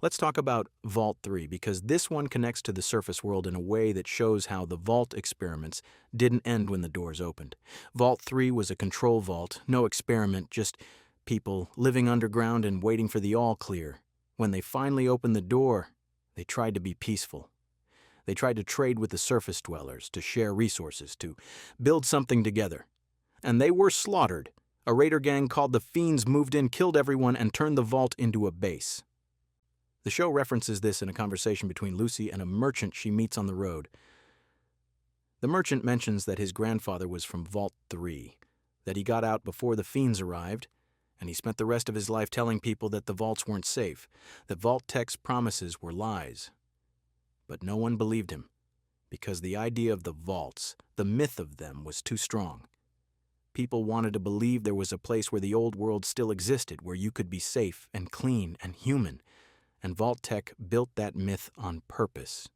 Let's talk about Vault 3, because this one connects to the surface world in a way that shows how the vault experiments didn't end when the doors opened. Vault 3 was a control vault, no experiment, just people living underground and waiting for the all clear. When they finally opened the door, they tried to be peaceful. They tried to trade with the surface dwellers, to share resources, to build something together. And they were slaughtered. A raider gang called the Fiends moved in, killed everyone, and turned the vault into a base. The show references this in a conversation between Lucy and a merchant she meets on the road. The merchant mentions that his grandfather was from Vault 3, that he got out before the fiends arrived, and he spent the rest of his life telling people that the vaults weren't safe, that Vault-Tec's promises were lies. But no one believed him, because the idea of the vaults, the myth of them, was too strong. People wanted to believe there was a place where the old world still existed, where you could be safe and clean and human, and Vault-Tec built that myth on purpose.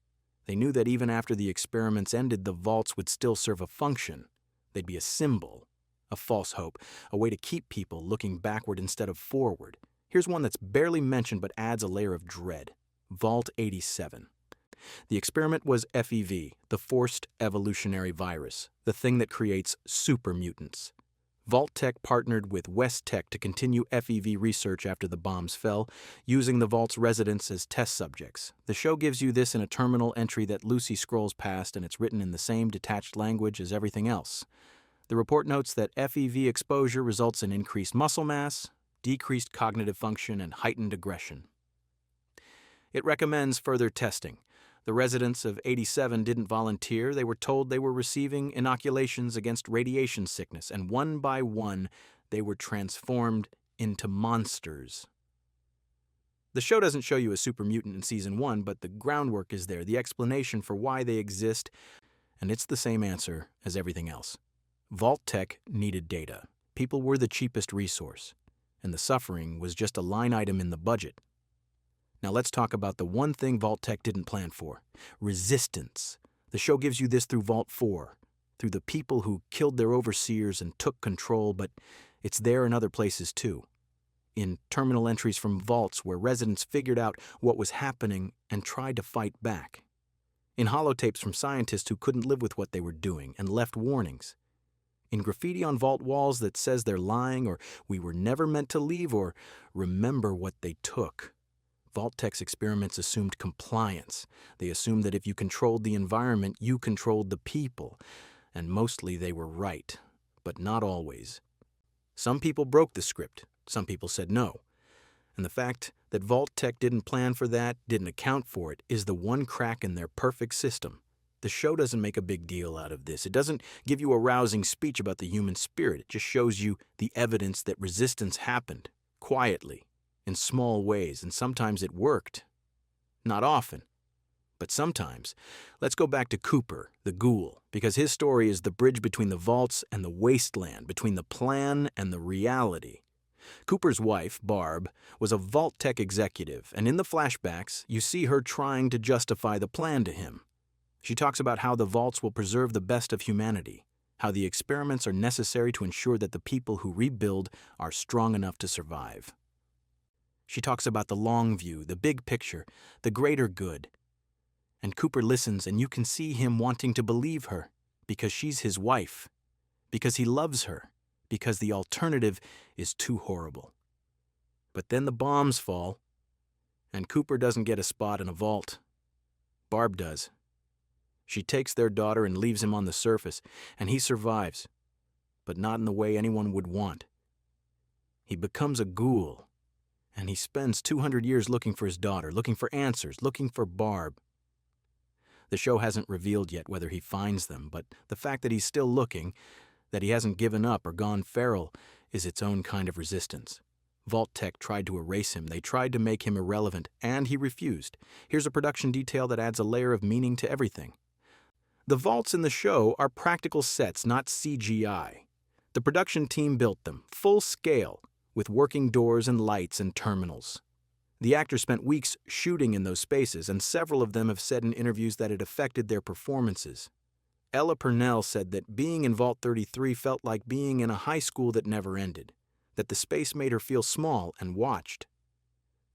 They knew that even after the experiments ended, the vaults would still serve a function. They'd be a symbol, a false hope, a way to keep people looking backward instead of forward. Here's one that's barely mentioned but adds a layer of dread. Vault 87. The experiment was FEV, the forced evolutionary virus, the thing that creates super mutants. Vault-Tec partnered with West Tech to continue FEV research after the bombs fell, using the Vault's residents as test subjects. The show gives you this in a terminal entry that Lucy scrolls past, and it's written in the same detached language as everything else. The report notes that FEV exposure results in increased muscle mass, decreased cognitive function, and heightened aggression. It recommends further testing. The residents of 87 didn't volunteer. They were told they were receiving inoculations against radiation sickness, and one by one, they were transformed into monsters. The show doesn't show you a super mutant in Season 1, but the groundwork is there, the explanation for why they exist, and it's the same answer as everything else. Vault-Tec needed data. People were the cheapest resource, and the suffering was just a line item in the budget. Now let's talk about the one thing Vault-Tec didn't plan for: resistance. The show gives you this through Vault 4, through the people who killed their overseers and took control, but it's there in other places too. In terminal entries from vaults where residents figured out what was happening and tried to fight back. In holotapes from scientists who couldn't live with what they were doing and left warnings. In graffiti on vault walls that says they're lying, or we were never meant to leave, or remember what they took. Vault-Tec's experiments assumed compliance. They assumed that if you controlled the environment, you controlled the people. And mostly they were right, but not always. Some people broke the script. Some people said no. And the fact that Vault-Tec didn't plan for that, didn't account for it, is the one crack in their perfect system. The show doesn't make a big deal out of this. It doesn't give you a rousing speech about the human spirit. It just shows you the evidence that resistance happened, quietly, in small ways, and sometimes it worked. Not often, but sometimes. Let's go back to Cooper, the ghoul, because his story is the bridge between the vaults and the wasteland, between the plan and the reality. Cooper's wife, Barb, was a Vault-Tec executive, and in the flashbacks, you see her trying to justify the plan to him. She talks about how the vaults will preserve the best of humanity, how the experiments are necessary to ensure that the people who rebuild are strong enough to survive. She talks about the long view, the big picture, the greater good. And Cooper listens, and you can see him wanting to believe her, because she's his wife, because he loves her, because the alternative is too horrible. But then the bombs fall, and Cooper doesn't get a spot in a vault. Barb does. She takes their daughter and leaves him on the surface, and he survives, but not in the way anyone would want. He becomes a ghoul, and he spends 200 years looking for his daughter, looking for answers, looking for Barb. The show hasn't revealed yet whether he finds them, but the fact that he's still looking, that he hasn't given up or gone feral, is its own kind of resistance. Vault-Tec tried to erase him. They tried to make him irrelevant, and he refused. Here's a production detail that adds a layer of meaning to everything. The vaults in the show are practical sets, not CGI. The production team built them, full scale, with working doors and lights and terminals. The actors spent weeks shooting in those spaces, and several of them have said in interviews that it affected their performances. Ella Purnell said that being in Vault 33 felt like being in a high school that never ended, that the space made her feel small and watched.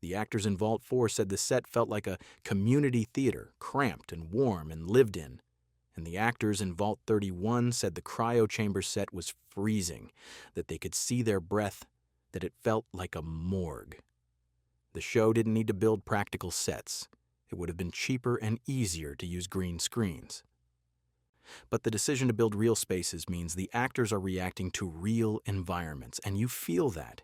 The actors in Vault 4 said the set felt like a community theater, cramped and warm and lived in. And the actors in Vault 31 said the cryo chamber set was freezing, that they could see their breath, that it felt like a morgue. The show didn't need to build practical sets. It would have been cheaper and easier to use green screens. But the decision to build real spaces means the actors are reacting to real environments, and you feel that.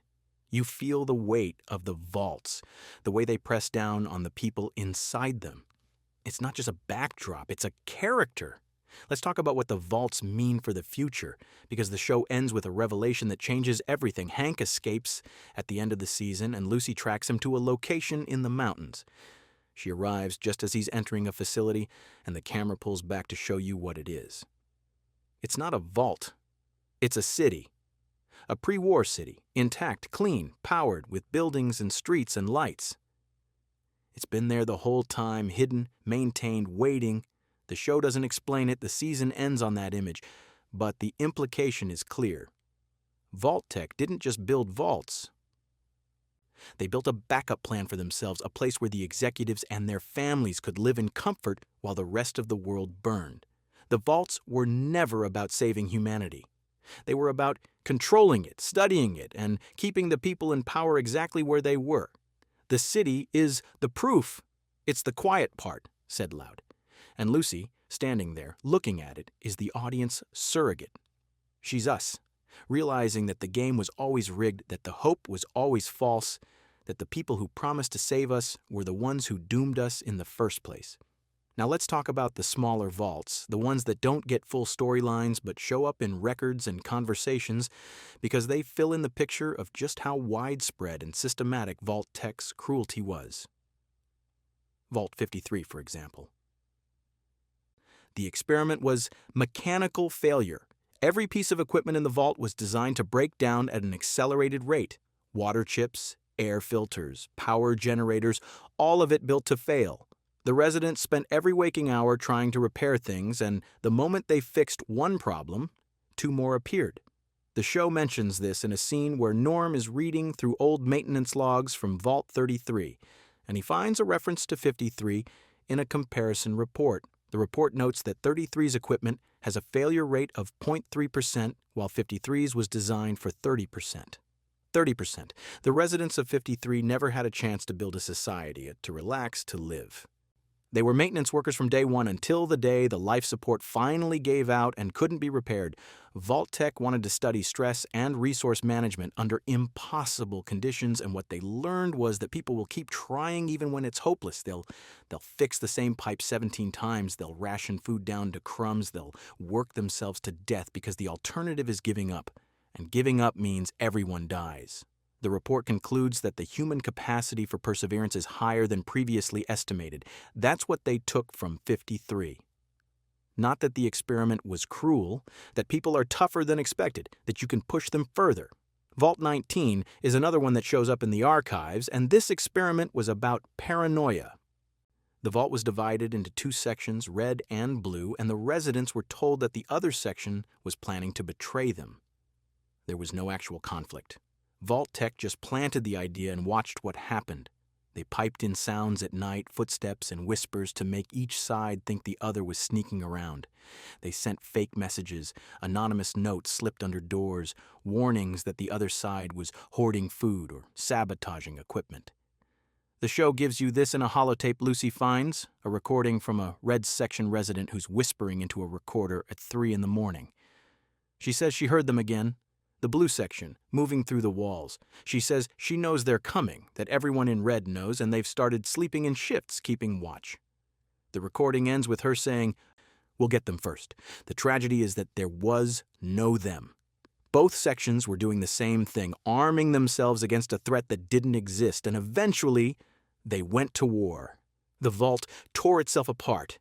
You feel the weight of the vaults, the way they press down on the people inside them. It's not just a backdrop, it's a character. Let's talk about what the vaults mean for the future, because the show ends with a revelation that changes everything. Hank escapes at the end of the season, and Lucy tracks him to a location in the mountains. She arrives just as he's entering a facility, and the camera pulls back to show you what it is. It's not a vault. It's a city. A pre-war city, intact, clean, powered, with buildings and streets and lights. It's been there the whole time, hidden, maintained, waiting. The show doesn't explain it, the season ends on that image, but the implication is clear. Vault-Tec didn't just build vaults. They built a backup plan for themselves, a place where the executives and their families could live in comfort while the rest of the world burned. The vaults were never about saving humanity. They were about controlling it, studying it, and keeping the people in power exactly where they were. The city is the proof. It's the quiet part, said Loud. And Lucy, standing there, looking at it, is the audience surrogate. She's us, realizing that the game was always rigged, that the hope was always false, that the people who promised to save us were the ones who doomed us in the first place. Now let's talk about the smaller vaults, the ones that don't get full storylines but show up in records and conversations because they fill in the picture of just how widespread and systematic Vault-Tec's cruelty was. Vault 53, for example. The experiment was mechanical failure. Every piece of equipment in the vault was designed to break down at an accelerated rate. Water chips, air filters, power generators, all of it built to fail. The residents spent every waking hour trying to repair things, and the moment they fixed one problem, two more appeared. The show mentions this in a scene where Norm is reading through old maintenance logs from Vault 33, and he finds a reference to 53 in a comparison report. The report notes that 33's equipment has a failure rate of 0.3%, while 53's was designed for 30%. 30%. The residents of 53 never had a chance to build a society, to relax, to live. They were maintenance workers from day one until the day the life support finally gave out and couldn't be repaired. Vault-Tec wanted to study stress and resource management under impossible conditions, and what they learned was that people will keep trying even when it's hopeless. They'll fix the same pipe 17 times. They'll ration food down to crumbs. They'll work themselves to death because the alternative is giving up, and giving up means everyone dies. The report concludes that the human capacity for perseverance is higher than previously estimated. That's what they took from 53. Not that the experiment was cruel, that people are tougher than expected, that you can push them further. Vault 19 is another one that shows up in the archives, and this experiment was about paranoia. The vault was divided into two sections, red and blue, and the residents were told that the other section was planning to betray them. There was no actual conflict. Vault-Tec just planted the idea and watched what happened. They piped in sounds at night, footsteps and whispers to make each side think the other was sneaking around. They sent fake messages, anonymous notes slipped under doors, warnings that the other side was hoarding food or sabotaging equipment. The show gives you this in a holotape Lucy finds, a recording from a Red Section resident who's whispering into a recorder at 3 a.m. She says she heard them again. The blue section, moving through the walls. She says she knows they're coming, that everyone in red knows, and they've started sleeping in shifts, keeping watch. The recording ends with her saying, "We'll get them first. The tragedy is that there was no them." Both sections were doing the same thing, arming themselves against a threat that didn't exist, and eventually, they went to war. The vault tore itself apart.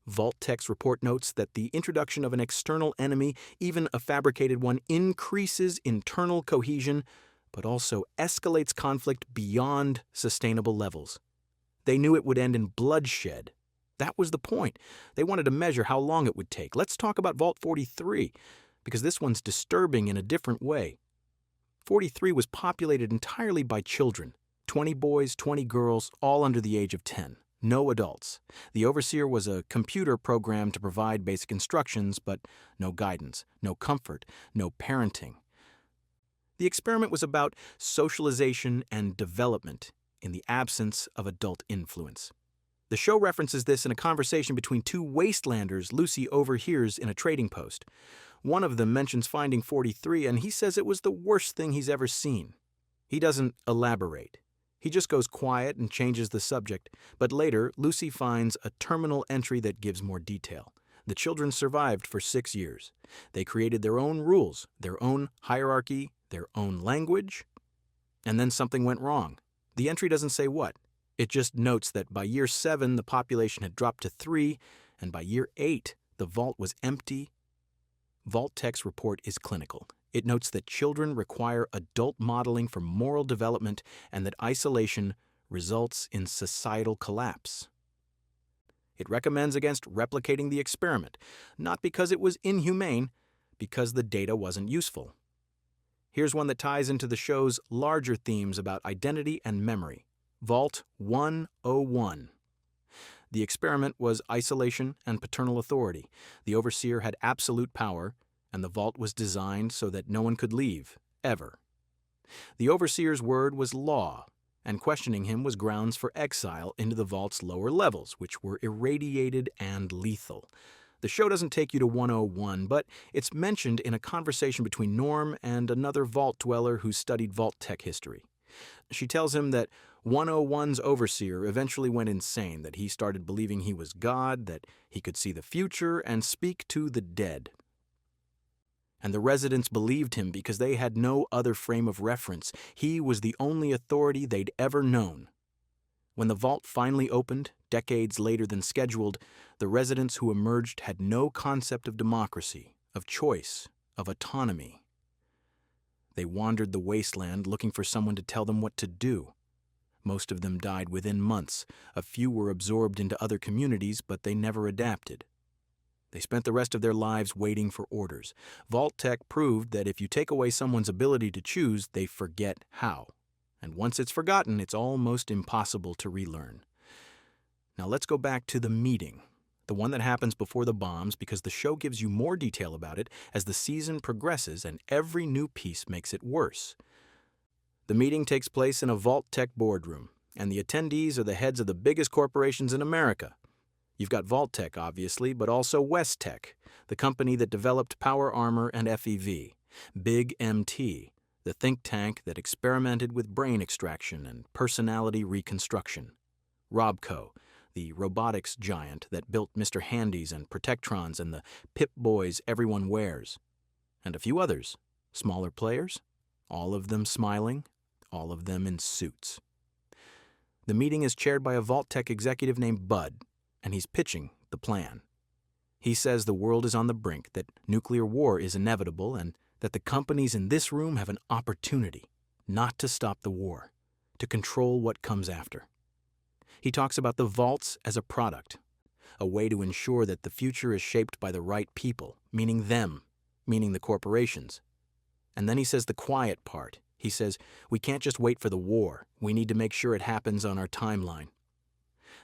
Vault-Tec's report notes that the introduction of an external enemy, even a fabricated one, increases internal cohesion, but also escalates conflict beyond sustainable levels. They knew it would end in bloodshed. That was the point. They wanted to measure how long it would take. Let's talk about Vault 43, because this one's disturbing in a different way. 43 was populated entirely by children, 20 boys, 20 girls, all under the age of 10. No adults. The overseer was a computer program to provide basic instructions, but no guidance, no comfort, no parenting. The experiment was about socialization and development in the absence of adult influence. The show references this in a conversation between two wastelanders Lucy overhears in a trading post. One of them mentions finding 43, and he says it was the worst thing he's ever seen. He doesn't elaborate. He just goes quiet and changes the subject, but later Lucy finds a terminal entry that gives more detail. The children survived for 6 years. They created their own rules, their own hierarchy, their own language, and then something went wrong. The entry doesn't say what. It just notes that by year 7, the population had dropped to 3, and by year 8, the vault was empty. Vault-Tec's report is clinical. It notes that children require adult modeling for moral development and that isolation results in societal collapse. It recommends against replicating the experiment, not because it was inhumane, because the data wasn't useful. Here's one that ties into the show's larger themes about identity and memory. Vault 101. The experiment was isolation and paternal authority. The overseer had absolute power, and the vault was designed so that no one could leave, ever. The overseer's word was law, and questioning him was grounds for exile into the vault's lower levels, which were irradiated and lethal. The show doesn't take you to 101, but it's mentioned in a conversation between Norm and another vault dweller who studied Vault-Tec history. She tells him that 101's overseer eventually went insane, that he started believing he was God, that he could see the future and speak to the dead. And the residents believed him because they had no other frame of reference. He was the only authority they'd ever known. When the vault finally opened, decades later than scheduled, the residents who emerged had no concept of democracy, of choice, of autonomy. They wandered the wasteland looking for someone to tell them what to do. Most of them died within months. A few were absorbed into other communities, but they never adapted. They spent the rest of their lives waiting for orders. Vault-Tec proved that if you take away someone's ability to choose, they forget how. And once it's forgotten, it's almost impossible to relearn. Now let's go back to the meeting, the one that happens before the bombs, because the show gives you more detail about it as the season progresses and every new piece makes it worse. The meeting takes place in a Vault-Tec boardroom, and the attendees are the heads of the biggest corporations in America. You've got Vault-Tec, obviously, but also Westech, the company that developed Power Armor and FEV, Big MT, the think tank that experimented with brain extraction and personality reconstruction, Robco, the robotics giant that built Mr. Handys and Protectrons and the Pip-Boys everyone wears, and a few others, smaller players, all of them smiling, all of them in suits. The meeting is chaired by a Vault-Tec executive named Bud, and he's pitching the plan. He says the world is on the brink, that nuclear war is inevitable, and that the companies in this room have an opportunity not to stop the war, to control what comes after. He talks about the vaults as a product, a way to ensure that the future is shaped by the right people, meaning them, meaning the corporations. And then he says the quiet part. He says, we can't just wait for the war. We need to make sure it happens on our timeline.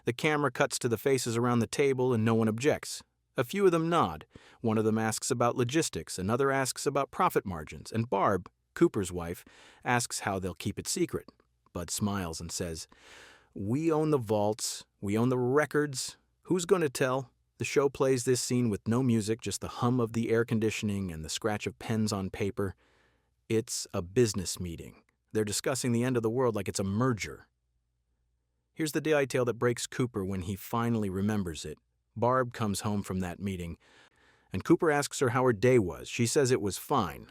The camera cuts to the faces around the table and no one objects. A few of them nod. One of them asks about logistics, another asks about profit margins, and Barb, Cooper's wife, asks how they'll keep it secret. Bud smiles and says, we own the vaults, we own the records. Who's going to tell? The show plays this scene with no music, just the hum of the air conditioning and the scratch of pens on paper. It's a business meeting. They're discussing the end of the world like it's a merger. Here's the detail that breaks Cooper when he finally remembers it. Barb comes home from that meeting, and Cooper asks her how her day was. She says it was fine.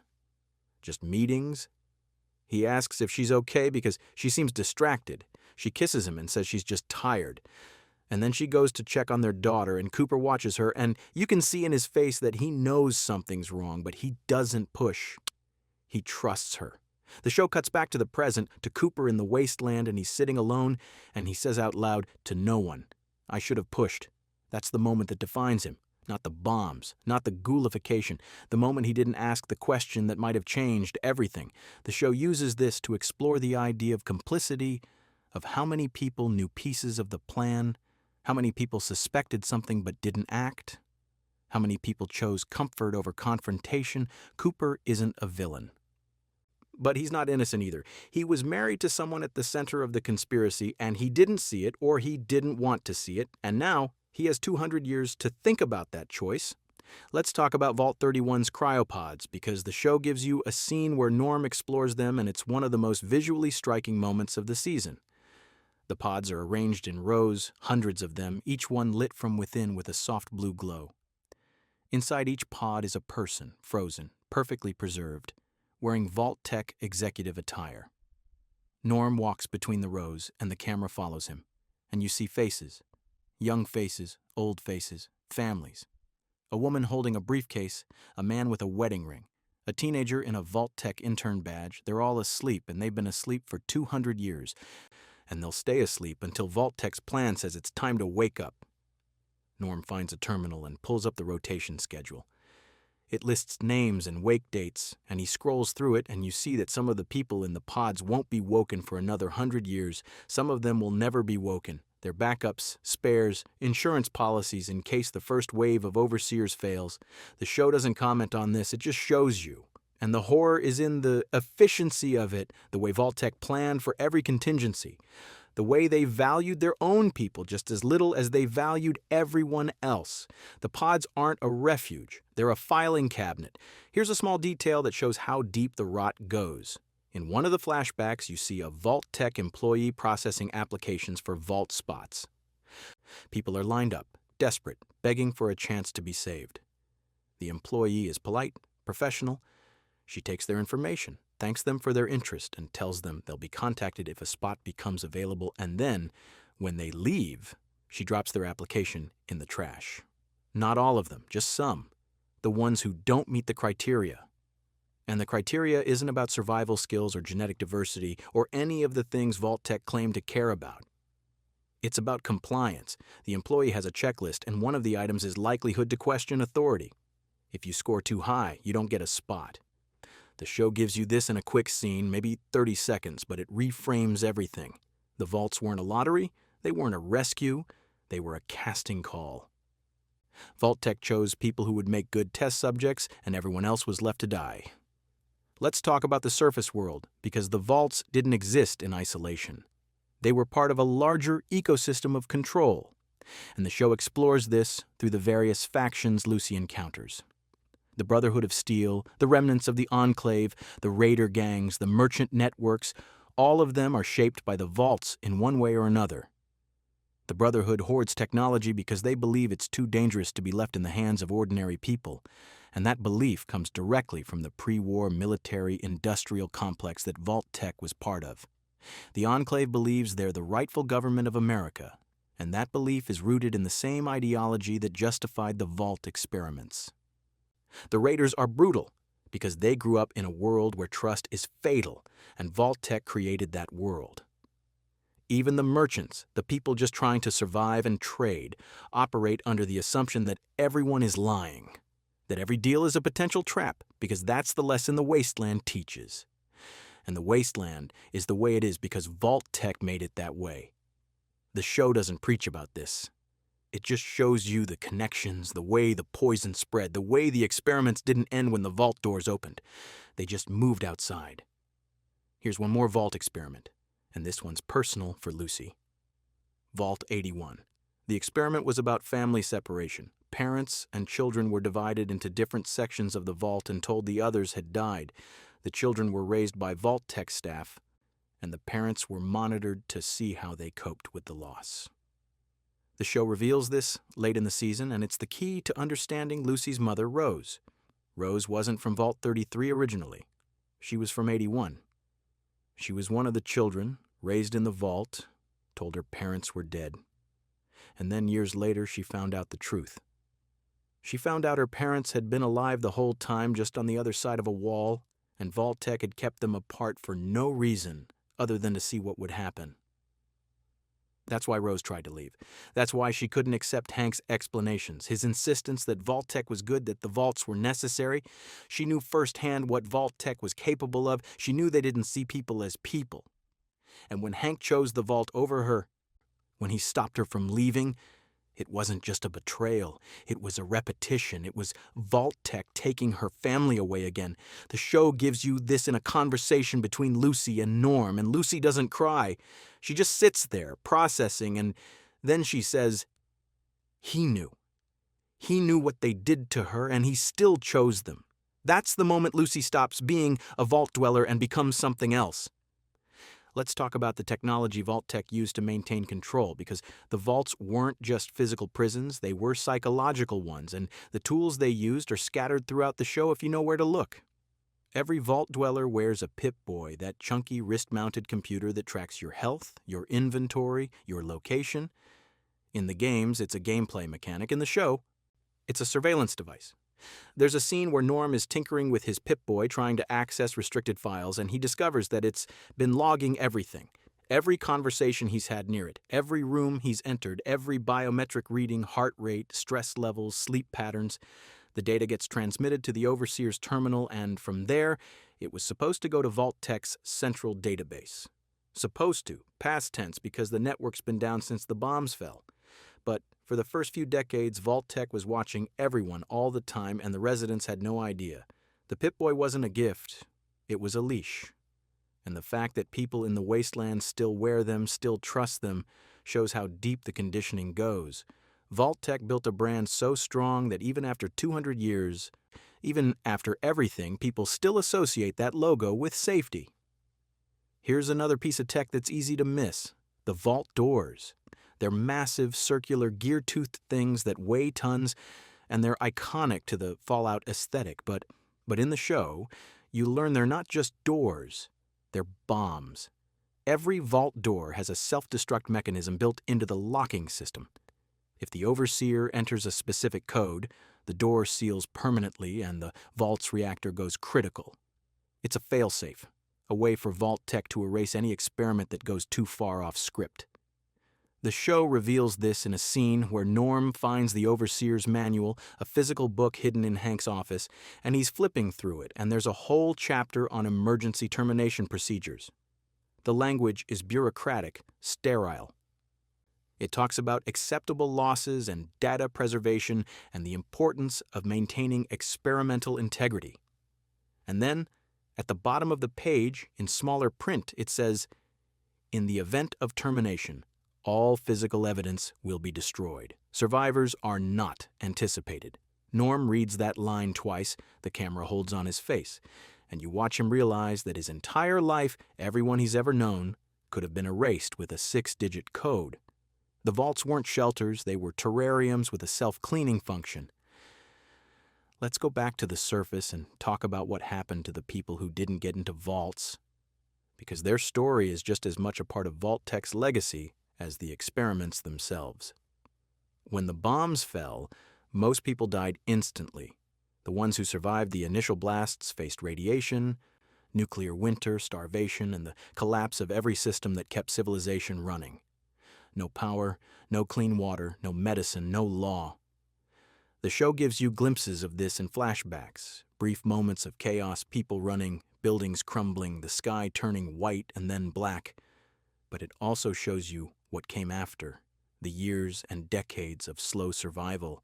Just meetings? He asks if she's okay because she seems distracted. She kisses him and says she's just tired. And then she goes to check on their daughter, and Cooper watches her, and you can see in his face that he knows something's wrong, but he doesn't push. He trusts her. The show cuts back to the present, to Cooper in the wasteland, and he's sitting alone, and he says out loud to no one, I should have pushed. That's the moment that defines him, not the bombs, not the ghoulification, the moment he didn't ask the question that might have changed everything. The show uses this to explore the idea of complicity, of how many people knew pieces of the plan, how many people suspected something but didn't act, how many people chose comfort over confrontation. Cooper isn't a villain. But he's not innocent either. He was married to someone at the center of the conspiracy, and he didn't see it, or he didn't want to see it, and now he has 200 years to think about that choice. Let's talk about Vault 31's cryopods, because the show gives you a scene where Norm explores them, and it's one of the most visually striking moments of the season. The pods are arranged in rows, hundreds of them, each one lit from within with a soft blue glow. Inside each pod is a person, frozen, perfectly preserved, wearing Vault-Tec executive attire. Norm walks between the rows, and the camera follows him, and you see faces. Young faces, old faces, families. A woman holding a briefcase, a man with a wedding ring, a teenager in a Vault-Tec intern badge. They're all asleep, and they've been asleep for 200 years. And they'll stay asleep until Vault-Tec's plan says it's time to wake up. Norm finds a terminal and pulls up the rotation schedule. It lists names and wake dates, and he scrolls through it, and you see that some of the people in the pods won't be woken for another 100 years. Some of them will never be woken. They're backups, spares, insurance policies in case the first wave of overseers fails. The show doesn't comment on this, it just shows you. And the horror is in the efficiency of it, the way Vault-Tec planned for every contingency, the way they valued their own people just as little as they valued everyone else. The pods aren't a refuge, they're a filing cabinet. Here's a small detail that shows how deep the rot goes. In one of the flashbacks, you see a Vault-Tec employee processing applications for vault spots. People are lined up, desperate, begging for a chance to be saved. The employee is polite, professional. She takes their information, thanks them for their interest, and tells them they'll be contacted if a spot becomes available, and then, when they leave, she drops their application in the trash. Not all of them, just some. The ones who don't meet the criteria. And the criteria isn't about survival skills or genetic diversity or any of the things Vault-Tec claimed to care about. It's about compliance. The employee has a checklist, and one of the items is likelihood to question authority. If you score too high, you don't get a spot. The show gives you this in a quick scene, maybe 30 seconds, but it reframes everything. The vaults weren't a lottery, they weren't a rescue, they were a casting call. Vault-Tec chose people who would make good test subjects, and everyone else was left to die. Let's talk about the surface world, because the vaults didn't exist in isolation. They were part of a larger ecosystem of control, and the show explores this through the various factions Lucy encounters. The Brotherhood of Steel, the remnants of the Enclave, the raider gangs, the merchant networks, all of them are shaped by the vaults in one way or another. The Brotherhood hoards technology because they believe it's too dangerous to be left in the hands of ordinary people, and that belief comes directly from the pre-war military-industrial complex that Vault-Tec was part of. The Enclave believes they're the rightful government of America, and that belief is rooted in the same ideology that justified the Vault experiments. The Raiders are brutal because they grew up in a world where trust is fatal, and Vault-Tec created that world. Even the merchants, the people just trying to survive and trade, operate under the assumption that everyone is lying, that every deal is a potential trap, because that's the lesson the Wasteland teaches. And the Wasteland is the way it is because Vault-Tec made it that way. The show doesn't preach about this. It just shows you the connections, the way the poison spread, the way the experiments didn't end when the vault doors opened. They just moved outside. Here's one more vault experiment, and this one's personal for Lucy. Vault 81. The experiment was about family separation. Parents and children were divided into different sections of the vault and told the others had died. The children were raised by Vault-Tec staff, and the parents were monitored to see how they coped with the loss. The show reveals this late in the season, and it's the key to understanding Lucy's mother, Rose. Rose wasn't from Vault 33 originally. She was from 81. She was one of the children, raised in the vault, told her parents were dead. And then years later, she found out the truth. She found out her parents had been alive the whole time, just on the other side of a wall, and Vault-Tec had kept them apart for no reason other than to see what would happen. That's why Rose tried to leave. That's why she couldn't accept Hank's explanations, his insistence that Vault-Tec was good, that the vaults were necessary. She knew firsthand what Vault-Tec was capable of. She knew they didn't see people as people. And when Hank chose the vault over her, when he stopped her from leaving, it wasn't just a betrayal. It was a repetition. It was Vault-Tec taking her family away again. The show gives you this in a conversation between Lucy and Norm, and Lucy doesn't cry. She just sits there, processing, and then she says, "He knew. He knew what they did to her, and he still chose them. That's the moment Lucy stops being a vault dweller and becomes something else. Let's talk about the technology Vault-Tec used to maintain control, because the vaults weren't just physical prisons, they were psychological ones, and the tools they used are scattered throughout the show if you know where to look. Every vault dweller wears a Pip-Boy, that chunky wrist-mounted computer that tracks your health, your inventory, your location. In the games, it's a gameplay mechanic. In the show, it's a surveillance device. There's a scene where Norm is tinkering with his Pip-Boy trying to access restricted files, and he discovers that it's been logging everything. Every conversation he's had near it, every room he's entered, every biometric reading, heart rate, stress levels, sleep patterns. The data gets transmitted to the Overseer's terminal, and from there, it was supposed to go to Vault-Tec's central database. Supposed to, past tense, because the network's been down since the bombs fell. But for the first few decades, Vault-Tec was watching everyone all the time, and the residents had no idea. The Pip-Boy wasn't a gift, it was a leash. And the fact that people in the wasteland still wear them, still trust them, shows how deep the conditioning goes. Vault-Tec built a brand so strong that even after 200 years, even after everything, people still associate that logo with safety. Here's another piece of tech that's easy to miss: the vault doors. They're massive, circular, gear-toothed things that weigh tons, and they're iconic to the Fallout aesthetic. But in the show, you learn they're not just doors, they're bombs. Every vault door has a self-destruct mechanism built into the locking system. If the Overseer enters a specific code, the door seals permanently and the vault's reactor goes critical. It's a failsafe, a way for Vault-Tec to erase any experiment that goes too far off script. The show reveals this in a scene where Norm finds the Overseer's manual, a physical book hidden in Hank's office, and he's flipping through it, and there's a whole chapter on emergency termination procedures. The language is bureaucratic, sterile. It talks about acceptable losses and data preservation and the importance of maintaining experimental integrity. And then, at the bottom of the page, in smaller print, it says, "In the event of termination, all physical evidence will be destroyed. Survivors are not anticipated." Norm reads that line twice, the camera holds on his face, and you watch him realize that his entire life, everyone he's ever known, could have been erased with a 6-digit code. The vaults weren't shelters, they were terrariums with a self-cleaning function. Let's go back to the surface and talk about what happened to the people who didn't get into vaults, because their story is just as much a part of Vault-Tec's legacy as the experiments themselves. When the bombs fell, most people died instantly. The ones who survived the initial blasts faced radiation, nuclear winter, starvation, and the collapse of every system that kept civilization running. No power, no clean water, no medicine, no law. The show gives you glimpses of this in flashbacks, brief moments of chaos, people running, buildings crumbling, the sky turning white and then black. But it also shows you what came after, the years and decades of slow survival,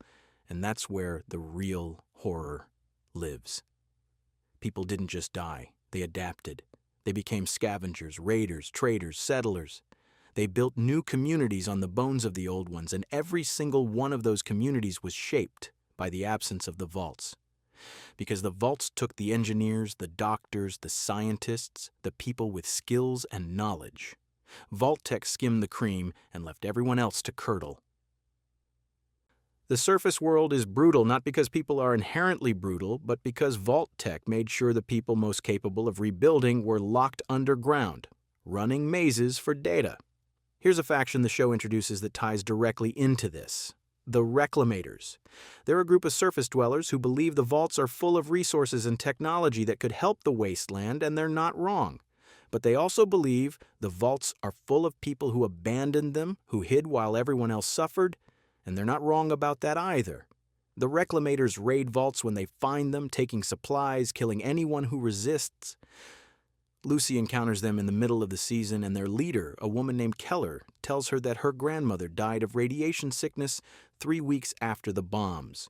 and that's where the real horror lives. People didn't just die, they adapted. They became scavengers, raiders, traders, settlers. They built new communities on the bones of the old ones, and every single one of those communities was shaped by the absence of the vaults. Because the vaults took the engineers, the doctors, the scientists, the people with skills and knowledge. Vault-Tec skimmed the cream and left everyone else to curdle. The surface world is brutal not because people are inherently brutal, but because Vault-Tec made sure the people most capable of rebuilding were locked underground, running mazes for data. Here's a faction the show introduces that ties directly into this: the Reclamators. They're a group of surface dwellers who believe the vaults are full of resources and technology that could help the wasteland, and they're not wrong. But they also believe the vaults are full of people who abandoned them, who hid while everyone else suffered, and they're not wrong about that either. The Reclamators raid vaults when they find them, taking supplies, killing anyone who resists. Lucy encounters them in the middle of the season, and their leader, a woman named Keller, tells her that her grandmother died of radiation sickness 3 weeks after the bombs,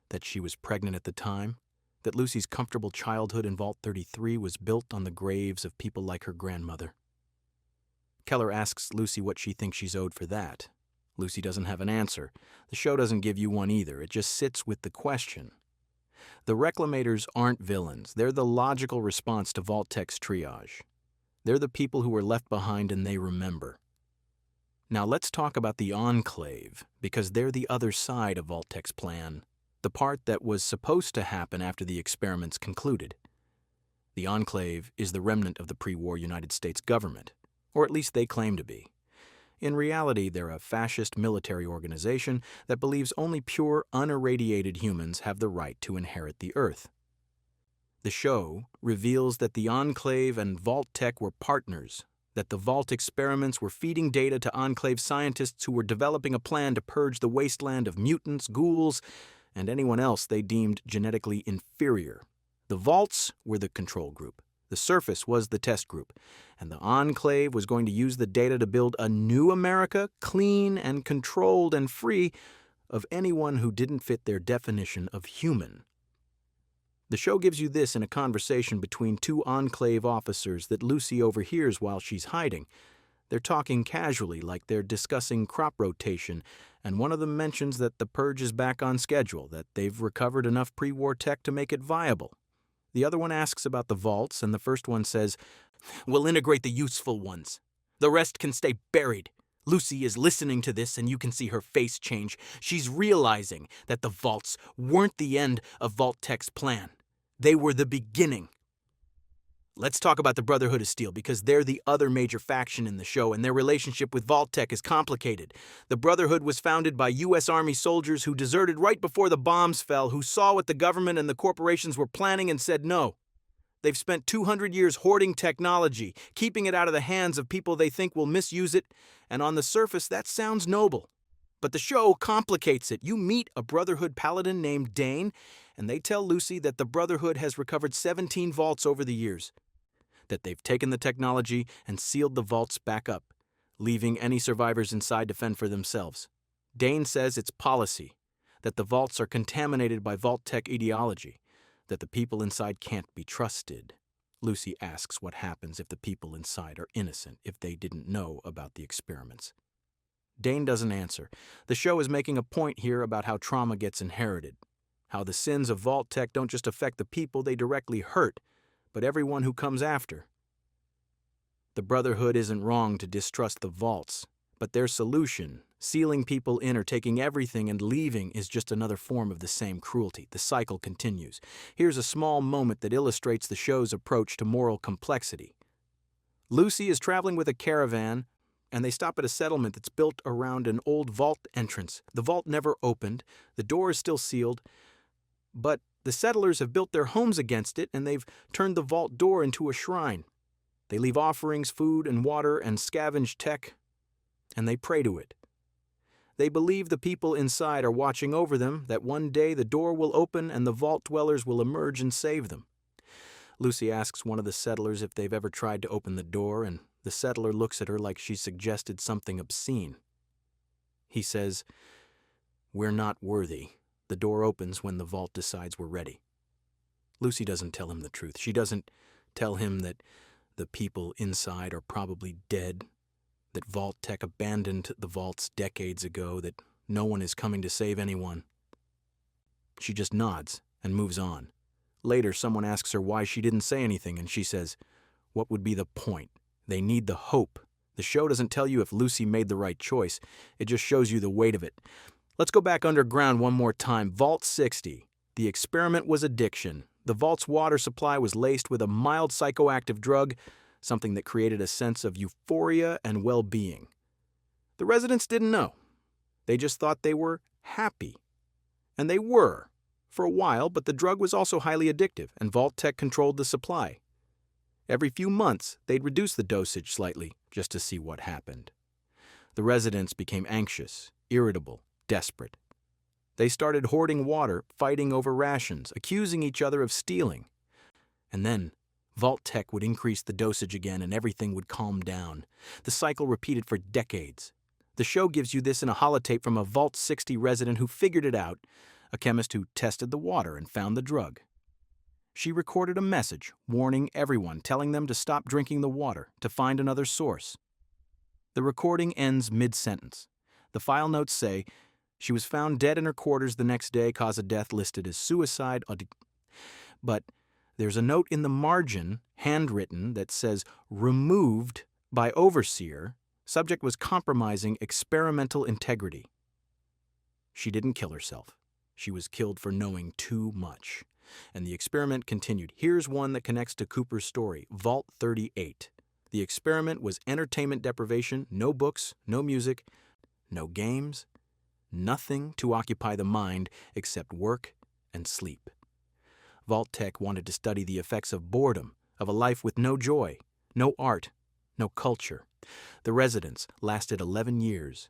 that she was pregnant at the time, that Lucy's comfortable childhood in Vault 33 was built on the graves of people like her grandmother. Keller asks Lucy what she thinks she's owed for that. Lucy doesn't have an answer. The show doesn't give you one either. It just sits with the question. The Reclamators aren't villains. They're the logical response to Vault-Tec's triage. They're the people who were left behind and they remember. Now let's talk about the Enclave, because they're the other side of Vault-Tec's plan, the part that was supposed to happen after the experiments concluded. The Enclave is the remnant of the pre-war United States government, or at least they claim to be. In reality, they're a fascist military organization that believes only pure, unirradiated humans have the right to inherit the Earth. The show reveals that the Enclave and Vault-Tec were partners, that the Vault experiments were feeding data to Enclave scientists who were developing a plan to purge the wasteland of mutants, ghouls, and anyone else they deemed genetically inferior. The Vaults were the control group. The Surface was the test group, and the Enclave was going to use the data to build a new America, clean and controlled and free of anyone who didn't fit their definition of human. The show gives you this in a conversation between two Enclave officers that Lucy overhears while she's hiding. They're talking casually, like they're discussing crop rotation, and one of them mentions that the purge is back on schedule, that they've recovered enough pre-war tech to make it viable. The other one asks about the vaults, and the first one says, "We'll integrate the useful ones. The rest can stay buried." Lucy is listening to this, and you can see her face change. She's realizing that the vaults weren't the end of Vault-Tec's plan. They were the beginning. Let's talk about the Brotherhood of Steel, because they're the other major faction in the show, and their relationship with Vault-Tec is complicated. The Brotherhood was founded by U.S. Army soldiers who deserted right before the bombs fell, who saw what the government and the corporations were planning and said no. They've spent 200 years hoarding technology, keeping it out of the hands of people they think will misuse it, and on the surface that sounds noble. But the show complicates it. You meet a Brotherhood paladin named Dane, and they tell Lucy that the Brotherhood has recovered 17 vaults over the years, that they've taken the technology and sealed the vaults back up, leaving any survivors inside to fend for themselves. Dane says it's policy, that the vaults are contaminated by Vault-Tec ideology, that the people inside can't be trusted. Lucy asks what happens if the people inside are innocent, if they didn't know about the experiments. Dane doesn't answer. The show is making a point here about how trauma gets inherited, how the sins of Vault-Tec don't just affect the people they directly hurt, but everyone who comes after. The Brotherhood isn't wrong to distrust the vaults, but their solution, sealing people in or taking everything and leaving, is just another form of the same cruelty. The cycle continues. Here's a small moment that illustrates the show's approach to moral complexity. Lucy is traveling with a caravan, and they stop at a settlement that's built around an old vault entrance. The vault never opened, the door is still sealed, but the settlers have built their homes against it, and they've turned the vault door into a shrine. They leave offerings, food and water, and scavenge tech, and they pray to it. They believe the people inside are watching over them, that one day the door will open and the vault dwellers will emerge and save them. Lucy asks one of the settlers if they've ever tried to open the door, and the settler looks at her like she suggested something obscene. He says, "We're not worthy. The door opens when the vault decides we're ready." Lucy doesn't tell him the truth. She doesn't tell him that the people inside are probably dead, that Vault-Tec abandoned the vaults decades ago, that no one is coming to save anyone. She just nods and moves on. Later, someone asks her why she didn't say anything, and she says, "What would be the point? They need the hope." The show doesn't tell you if Lucy made the right choice. It just shows you the weight of it. Let's go back underground one more time. Vault 60. The experiment was addiction. The vault's water supply was laced with a mild psychoactive drug, something that created a sense of euphoria and well-being. The residents didn't know. They just thought they were happy. And they were, for a while, but the drug was also highly addictive, and Vault-Tec controlled the supply. Every few months, they'd reduce the dosage slightly, just to see what happened. The residents became anxious, irritable, desperate. They started hoarding water, fighting over rations, accusing each other of stealing. And then, Vault-Tec would increase the dosage again and everything would calm down. The cycle repeated for decades. The show gives you this in a holotape from a Vault 60 resident who figured it out, a chemist who tested the water and found the drug. She recorded a message warning everyone, telling them to stop drinking the water, to find another source. The recording ends mid-sentence. The file notes say she was found dead in her quarters the next day, cause of death listed as suicide. But there's a note in the margin, handwritten, that says removed by overseer. Subject was compromising experimental integrity. She didn't kill herself. She was killed for knowing too much. And the experiment continued. Here's one that connects to Cooper's story, Vault 38. The experiment was entertainment deprivation, no books, no music, no games, nothing to occupy the mind except work and sleep. Vault-Tec wanted to study the effects of boredom, of a life with no joy, no art, no culture. The residents lasted 11 years.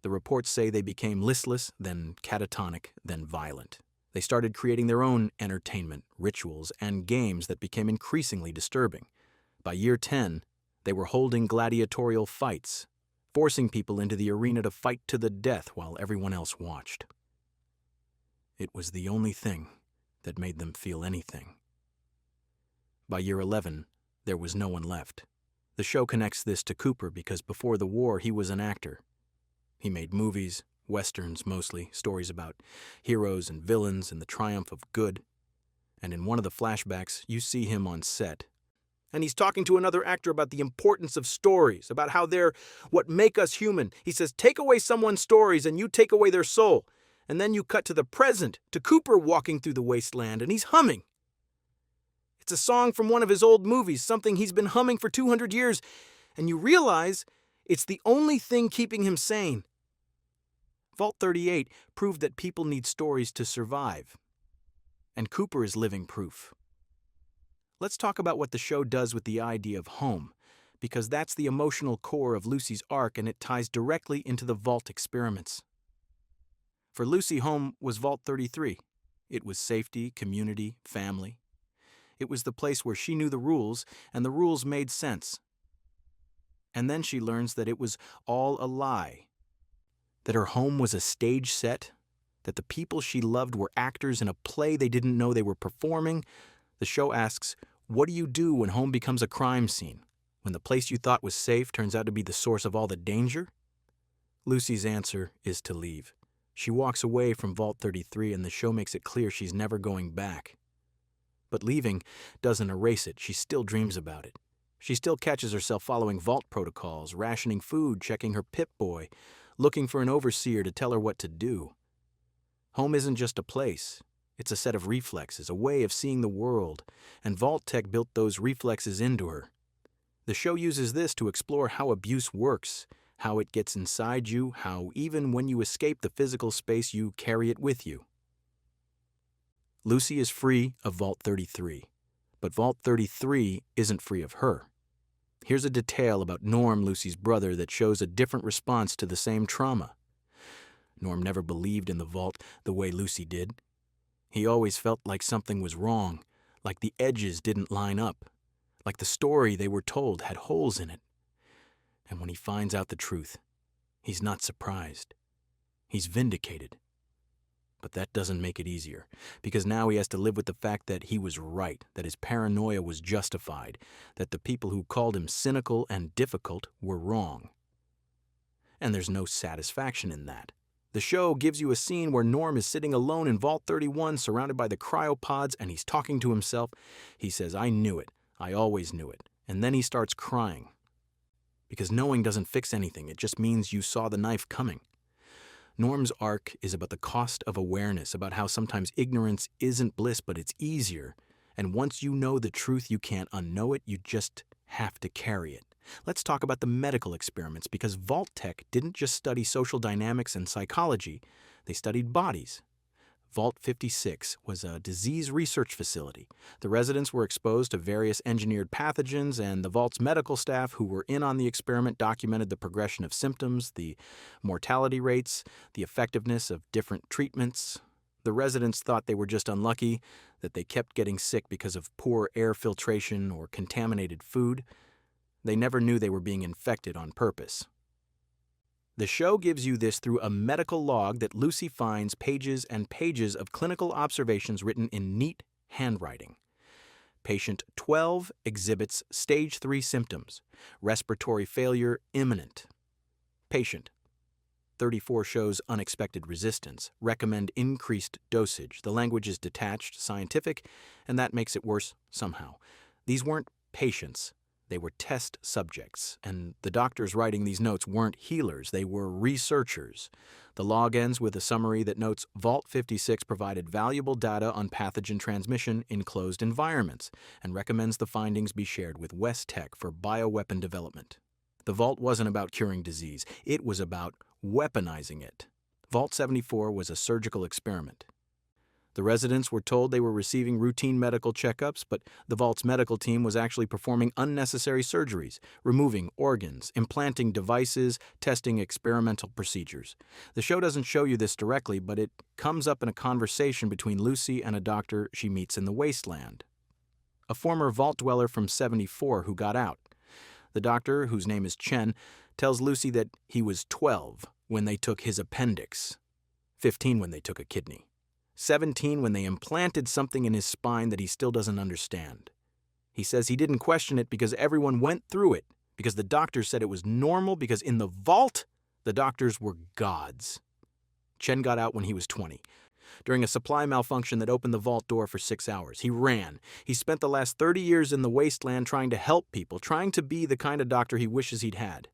The reports say they became listless, then catatonic, then violent. They started creating their own entertainment, rituals, and games that became increasingly disturbing. By year 10, they were holding gladiatorial fights, forcing people into the arena to fight to the death while everyone else watched. It was the only thing that made them feel anything. By year 11, there was no one left. The show connects this to Cooper because before the war, he was an actor. He made movies, westerns mostly, stories about heroes and villains and the triumph of good. And in one of the flashbacks, you see him on set. And he's talking to another actor about the importance of stories, about how they're what make us human. He says, take away someone's stories and you take away their soul. And then you cut to the present, to Cooper walking through the wasteland, and he's humming. It's a song from one of his old movies, something he's been humming for 200 years, and you realize it's the only thing keeping him sane. Vault 38 proved that people need stories to survive, and Cooper is living proof. Let's talk about what the show does with the idea of home, because that's the emotional core of Lucy's arc and it ties directly into the Vault experiments. For Lucy, home was Vault 33. It was safety, community, family. It was the place where she knew the rules, and the rules made sense. And then she learns that it was all a lie, that her home was a stage set, that the people she loved were actors in a play they didn't know they were performing. The show asks, what do you do when home becomes a crime scene? When the place you thought was safe turns out to be the source of all the danger? Lucy's answer is to leave. She walks away from Vault 33 and the show makes it clear she's never going back. But leaving doesn't erase it. She still dreams about it. She still catches herself following Vault protocols, rationing food, checking her Pip-Boy, looking for an overseer to tell her what to do. Home isn't just a place. It's a set of reflexes, a way of seeing the world, and Vault-Tec built those reflexes into her. The show uses this to explore how abuse works, how it gets inside you, how even when you escape the physical space, you carry it with you. Lucy is free of Vault 33, but Vault 33 isn't free of her. Here's a detail about Norm, Lucy's brother, that shows a different response to the same trauma. Norm never believed in the Vault the way Lucy did. He always felt like something was wrong, like the edges didn't line up, like the story they were told had holes in it. And when he finds out the truth, he's not surprised. He's vindicated. But that doesn't make it easier, because now he has to live with the fact that he was right, that his paranoia was justified, that the people who called him cynical and difficult were wrong. And there's no satisfaction in that. The show gives you a scene where Norm is sitting alone in Vault 31, surrounded by the cryopods, and he's talking to himself. He says, I knew it. I always knew it. And then he starts crying. Because knowing doesn't fix anything. It just means you saw the knife coming. Norm's arc is about the cost of awareness, about how sometimes ignorance isn't bliss, but it's easier. And once you know the truth, you can't unknow it. You just have to carry it. Let's talk about the medical experiments, because Vault-Tec didn't just study social dynamics and psychology. They studied bodies. Vault 56 was a disease research facility. The residents were exposed to various engineered pathogens, and the Vault's medical staff who were in on the experiment documented the progression of symptoms, the mortality rates, the effectiveness of different treatments. The residents thought they were just unlucky, that they kept getting sick because of poor air filtration or contaminated food. They never knew they were being infected on purpose. The show gives you this through a medical log that Lucy finds pages and pages of clinical observations written in neat handwriting. Patient 12 exhibits stage 3 symptoms. Respiratory failure imminent. Patient: 34 shows unexpected resistance, recommend increased dosage. The language is detached, scientific, and that makes it worse somehow. These weren't patients. They were test subjects, and the doctors writing these notes weren't healers, they were researchers. The log ends with a summary that notes Vault 56 provided valuable data on pathogen transmission in closed environments and recommends the findings be shared with West Tech for bioweapon development. The Vault wasn't about curing disease, it was about weaponizing it. Vault 74 was a surgical experiment. The residents were told they were receiving routine medical checkups, but the Vault's medical team was actually performing unnecessary surgeries, removing organs, implanting devices, testing experimental procedures. The show doesn't show you this directly, but it comes up in a conversation between Lucy and a doctor she meets in the wasteland. A former Vault dweller from 74 who got out. The doctor, whose name is Chen, tells Lucy that he was 12 when they took his appendix, 15 when they took a kidney, 17 when they implanted something in his spine that he still doesn't understand. He says he didn't question it because everyone went through it, because the doctors said it was normal, because in the Vault, the doctors were gods. Chen got out when he was 20. During a supply malfunction that opened the Vault door for 6 hours. He ran. He spent the last 30 years in the wasteland trying to help people, trying to be the kind of doctor he wishes he'd had.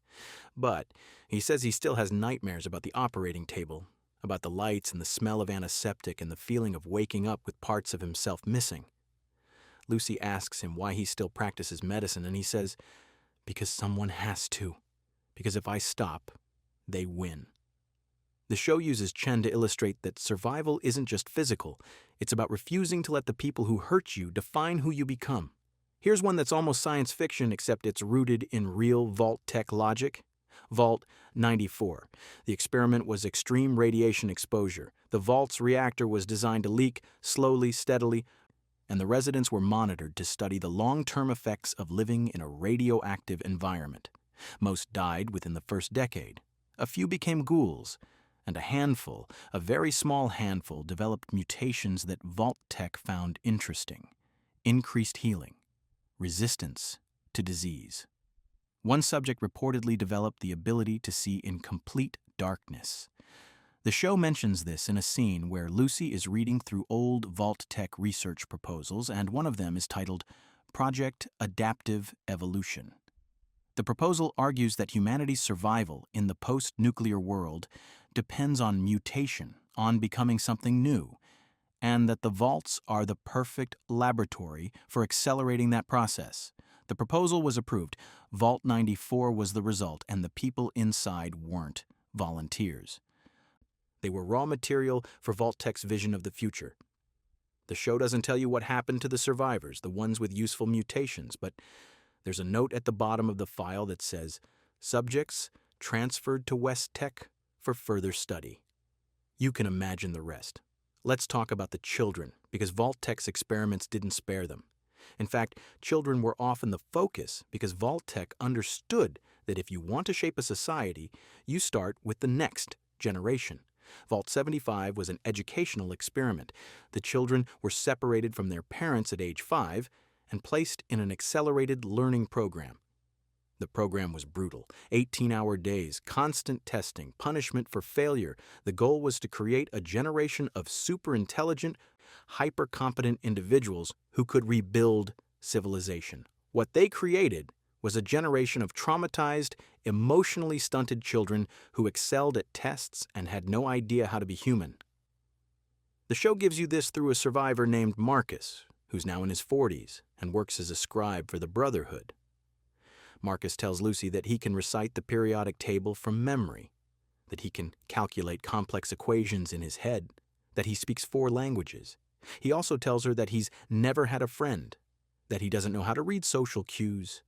But he says he still has nightmares about the operating table, about the lights and the smell of antiseptic and the feeling of waking up with parts of himself missing. Lucy asks him why he still practices medicine, and he says, because someone has to. Because if I stop, they win. The show uses Chen to illustrate that survival isn't just physical. It's about refusing to let the people who hurt you define who you become. Here's one that's almost science fiction, except it's rooted in real Vault Tech logic. Vault 94. The experiment was extreme radiation exposure. The Vault's reactor was designed to leak slowly, steadily, and the residents were monitored to study the long-term effects of living in a radioactive environment. Most died within the first decade. A few became ghouls, and a handful, a very small handful, developed mutations that Vault Tech found interesting. Increased healing, resistance to disease. One subject reportedly developed the ability to see in complete darkness. The show mentions this in a scene where Lucy is reading through old Vault Tech research proposals, and one of them is titled Project Adaptive Evolution. The proposal argues that humanity's survival in the post-nuclear world depends on mutation, on becoming something new, and that the Vaults are the perfect laboratory for accelerating that process. The proposal was approved. Vault 94 was the result, and the people inside weren't volunteers. They were raw material for Vault Tech's vision of the future. The show doesn't tell you what happened to the survivors, the ones with useful mutations, but there's a note at the bottom of the file that says, subjects transferred to West Tech for further study. You can imagine the rest. Let's talk about the children, because Vault Tech's experiments didn't spare them. In fact, children were often the focus because Vault Tech understood that if you want to shape a society, you start with the next generation. Vault 75 was an educational experiment. The children were separated from their parents at age 5 and placed in an accelerated learning program. The program was brutal. 18-hour days, constant testing, punishment for failure. The goal was to create a generation of super-intelligent, hyper-competent individuals who could rebuild civilization. What they created was a generation of traumatized, emotionally stunted children who excelled at tests and had no idea how to be human. The show gives you this through a survivor named Marcus, who's now in his 40s and works as a scribe for the Brotherhood. Marcus tells Lucy that he can recite the periodic table from memory, that he can calculate complex equations in his head, that he speaks 4 languages. He also tells her that he's never had a friend, that he doesn't know how to read social cues,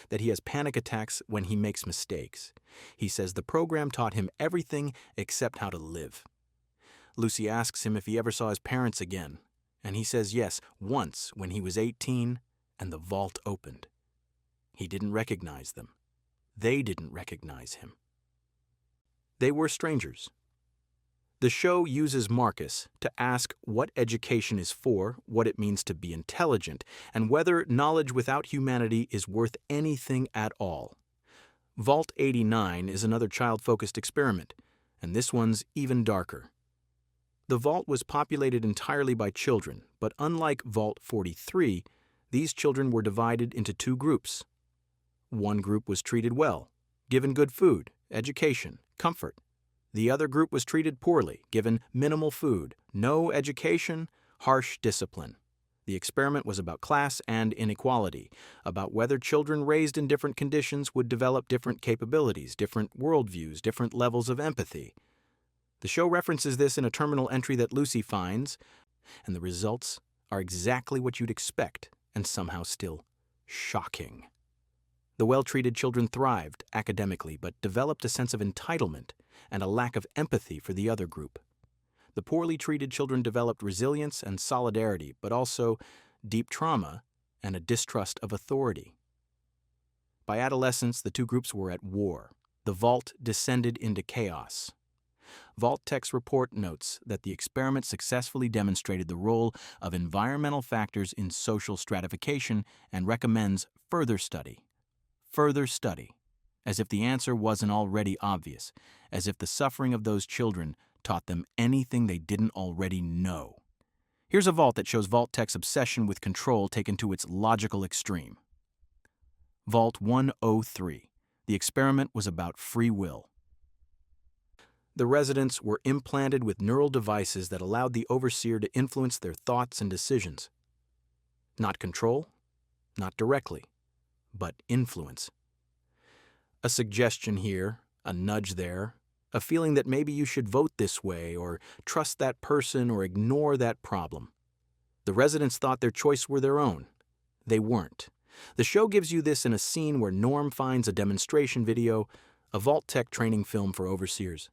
that he has panic attacks when he makes mistakes. He says the program taught him everything except how to live. Lucy asks him if he ever saw his parents again, and he says yes, once when he was 18 and the vault opened. He didn't recognize them. They didn't recognize him. They were strangers. The show uses Marcus to ask what education is for, what it means to be intelligent, and whether knowledge without humanity is worth anything at all. Vault 89 is another child-focused experiment, And this one's even darker. The vault was populated entirely by children, but unlike Vault 43, these children were divided into two groups. One group was treated well, given good food, education, comfort. The other group was treated poorly, given minimal food, no education, harsh discipline. The experiment was about class and inequality, about whether children raised in different conditions would develop different capabilities, different worldviews, different levels of empathy. The show references this in a terminal entry that Lucy finds, and the results are exactly what you'd expect, and somehow still shocking. The well-treated children thrived academically, but developed a sense of entitlement and a lack of empathy for the other group. The poorly treated children developed resilience and solidarity, but also deep trauma and a distrust of authority. By adolescence, the two groups were at war. The vault descended into chaos. Vault-Tech's report notes that the experiment successfully demonstrated the role of environmental factors in social stratification and recommends further study. Further study, as if the answer wasn't already obvious, as if the suffering of those children taught them anything they didn't already know. Here's a vault that shows Vault-Tech's obsession with control taken to its logical extreme. Vault 103. The experiment was about free will. The residents were implanted with neural devices that allowed the overseer to influence their thoughts and decisions. Not control, not directly, but influence. A suggestion here, a nudge there, a feeling that maybe you should vote this way or trust that person or ignore that problem. The residents thought their choice were their own. They weren't. The show gives you this in a scene where Norm finds a demonstration video, a Vault-Tech training film for overseers.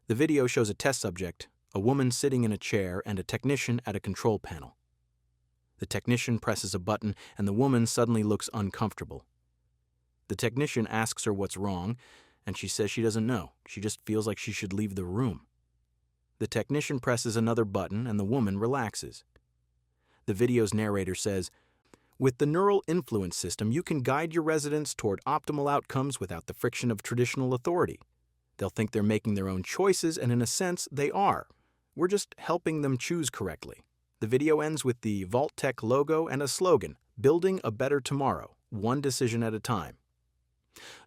The video shows a test subject, a woman sitting in a chair, and a technician at a control panel. The technician presses a button, and the woman suddenly looks uncomfortable. The technician asks her what's wrong, and she says she doesn't know. She just feels like she should leave the room. The technician presses another button, and the woman relaxes. The video's narrator says, "With the neural influence system, you can guide your residents toward optimal outcomes without the friction of traditional authority. They'll think they're making their own choices, and in a sense, they are. We're just helping them choose correctly." The video ends with the Vault-Tech logo and a slogan, "Building a better tomorrow, one decision at a time."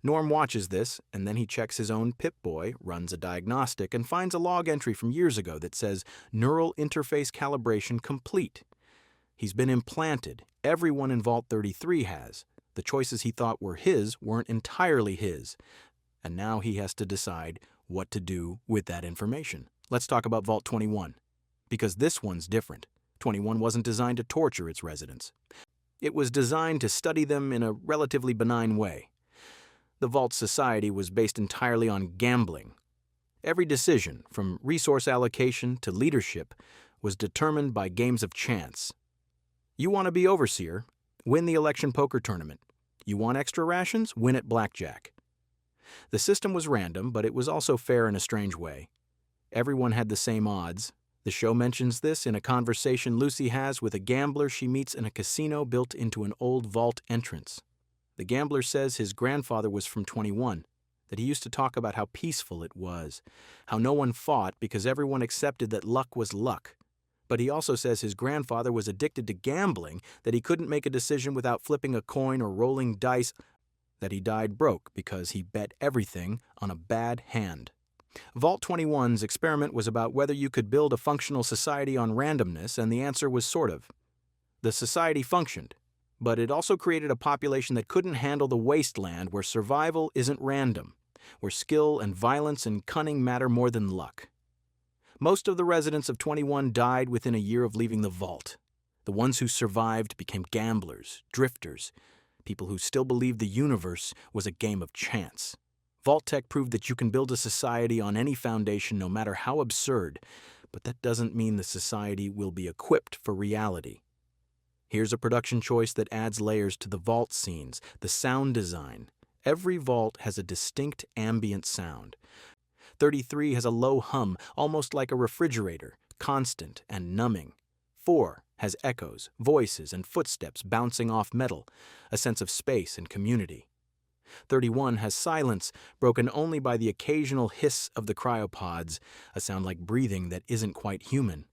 Norm watches this, and then he checks his own Pip-Boy, runs a diagnostic, and finds a log entry from years ago that says, "Neural interface calibration complete." He's been implanted. Everyone in Vault 33 has. The choices he thought were his weren't entirely his. And now he has to decide what to do with that information. Let's talk about Vault 21, because this one's different. 21 wasn't designed to torture its residents. It was designed to study them in a relatively benign way. The Vault Society was based entirely on gambling. Every decision, from resource allocation to leadership, was determined by games of chance. You want to be overseer? Win the election poker tournament. You want extra rations? Win at blackjack. The system was random, but it was also fair in a strange way. Everyone had the same odds. The show mentions this in a conversation Lucy has with a gambler she meets in a casino built into an old vault entrance. The gambler says his grandfather was from 21, that he used to talk about how peaceful it was, how no one fought because everyone accepted that luck was luck. But he also says his grandfather was addicted to gambling, that he couldn't make a decision without flipping a coin or rolling dice, that he died broke because he bet everything on a bad hand. Vault 21's experiment was about whether you could build a functional society on randomness, and the answer was sort of. The society functioned, but it also created a population that couldn't handle the wasteland where survival isn't random, where skill and violence and cunning matter more than luck. Most of the residents of 21 died within a year of leaving the vault. The ones who survived became gamblers, drifters, people who still believed the universe was a game of chance. Vault-Tech proved that you can build a society on any foundation, no matter how absurd, but that doesn't mean the society will be equipped for reality. Here's a production choice that adds layers to the vault scenes, the sound design. Every vault has a distinct ambient sound. 33 has a low hum, almost like a refrigerator, constant and numbing. 4 has echoes, voices, and footsteps bouncing off metal, a sense of space and community. 31 has silence, broken only by the occasional hiss of the cryopods, a sound like breathing that isn't quite human.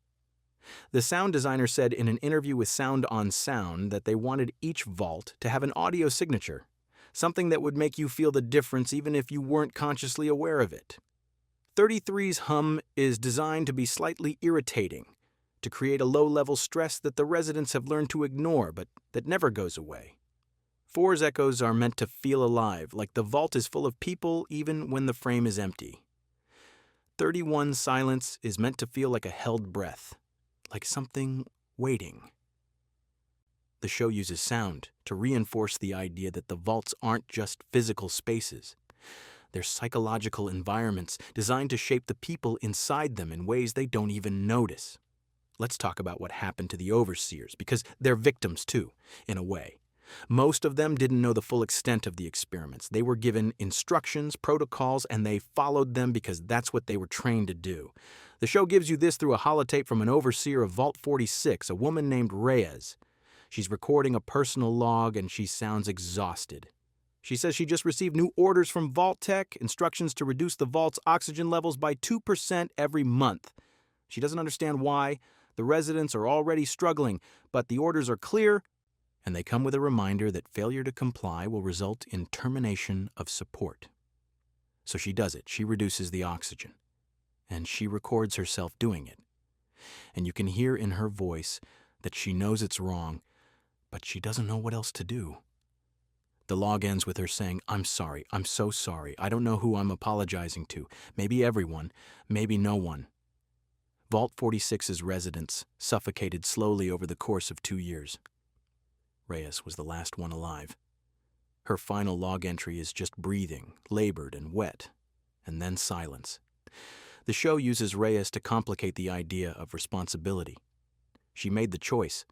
The sound designer said in an interview with Sound on Sound that they wanted each vault to have an audio signature, something that would make you feel the difference even if you weren't consciously aware of it. 33's hum is designed to be slightly irritating, to create a low-level stress that the residents have learned to ignore but that never goes away. 4's echoes are meant to feel alive, like the vault is full of people even when the frame is empty. 31's silence is meant to feel like a held breath, like something waiting. The show uses sound to reinforce the idea that the vaults aren't just physical spaces. They're psychological environments designed to shape the people inside them in ways they don't even notice. Let's talk about what happened to the overseers, because they're victims too, in a way. Most of them didn't know the full extent of the experiments. They were given instructions, protocols, and they followed them because that's what they were trained to do. The show gives you this through a holotape from an overseer of Vault 46, a woman named Reyes. She's recording a personal log and she sounds exhausted. She says she just received new orders from Vault Tech, instructions to reduce the vault's oxygen levels by 2% every month. She doesn't understand why. The residents are already struggling, but the orders are clear, and they come with a reminder that failure to comply will result in termination of support. So she does it. She reduces the oxygen, and she records herself doing it. And you can hear in her voice that she knows it's wrong, but she doesn't know what else to do. The log ends with her saying, "I'm sorry, I'm so sorry. I don't know who I'm apologizing to. Maybe everyone, maybe no one." Vault 46's residents suffocated slowly over the course of 2 years. Reyes was the last one alive. Her final log entry is just breathing, labored and wet, and then silence. The show uses Reyes to complicate the idea of responsibility. She made the choice.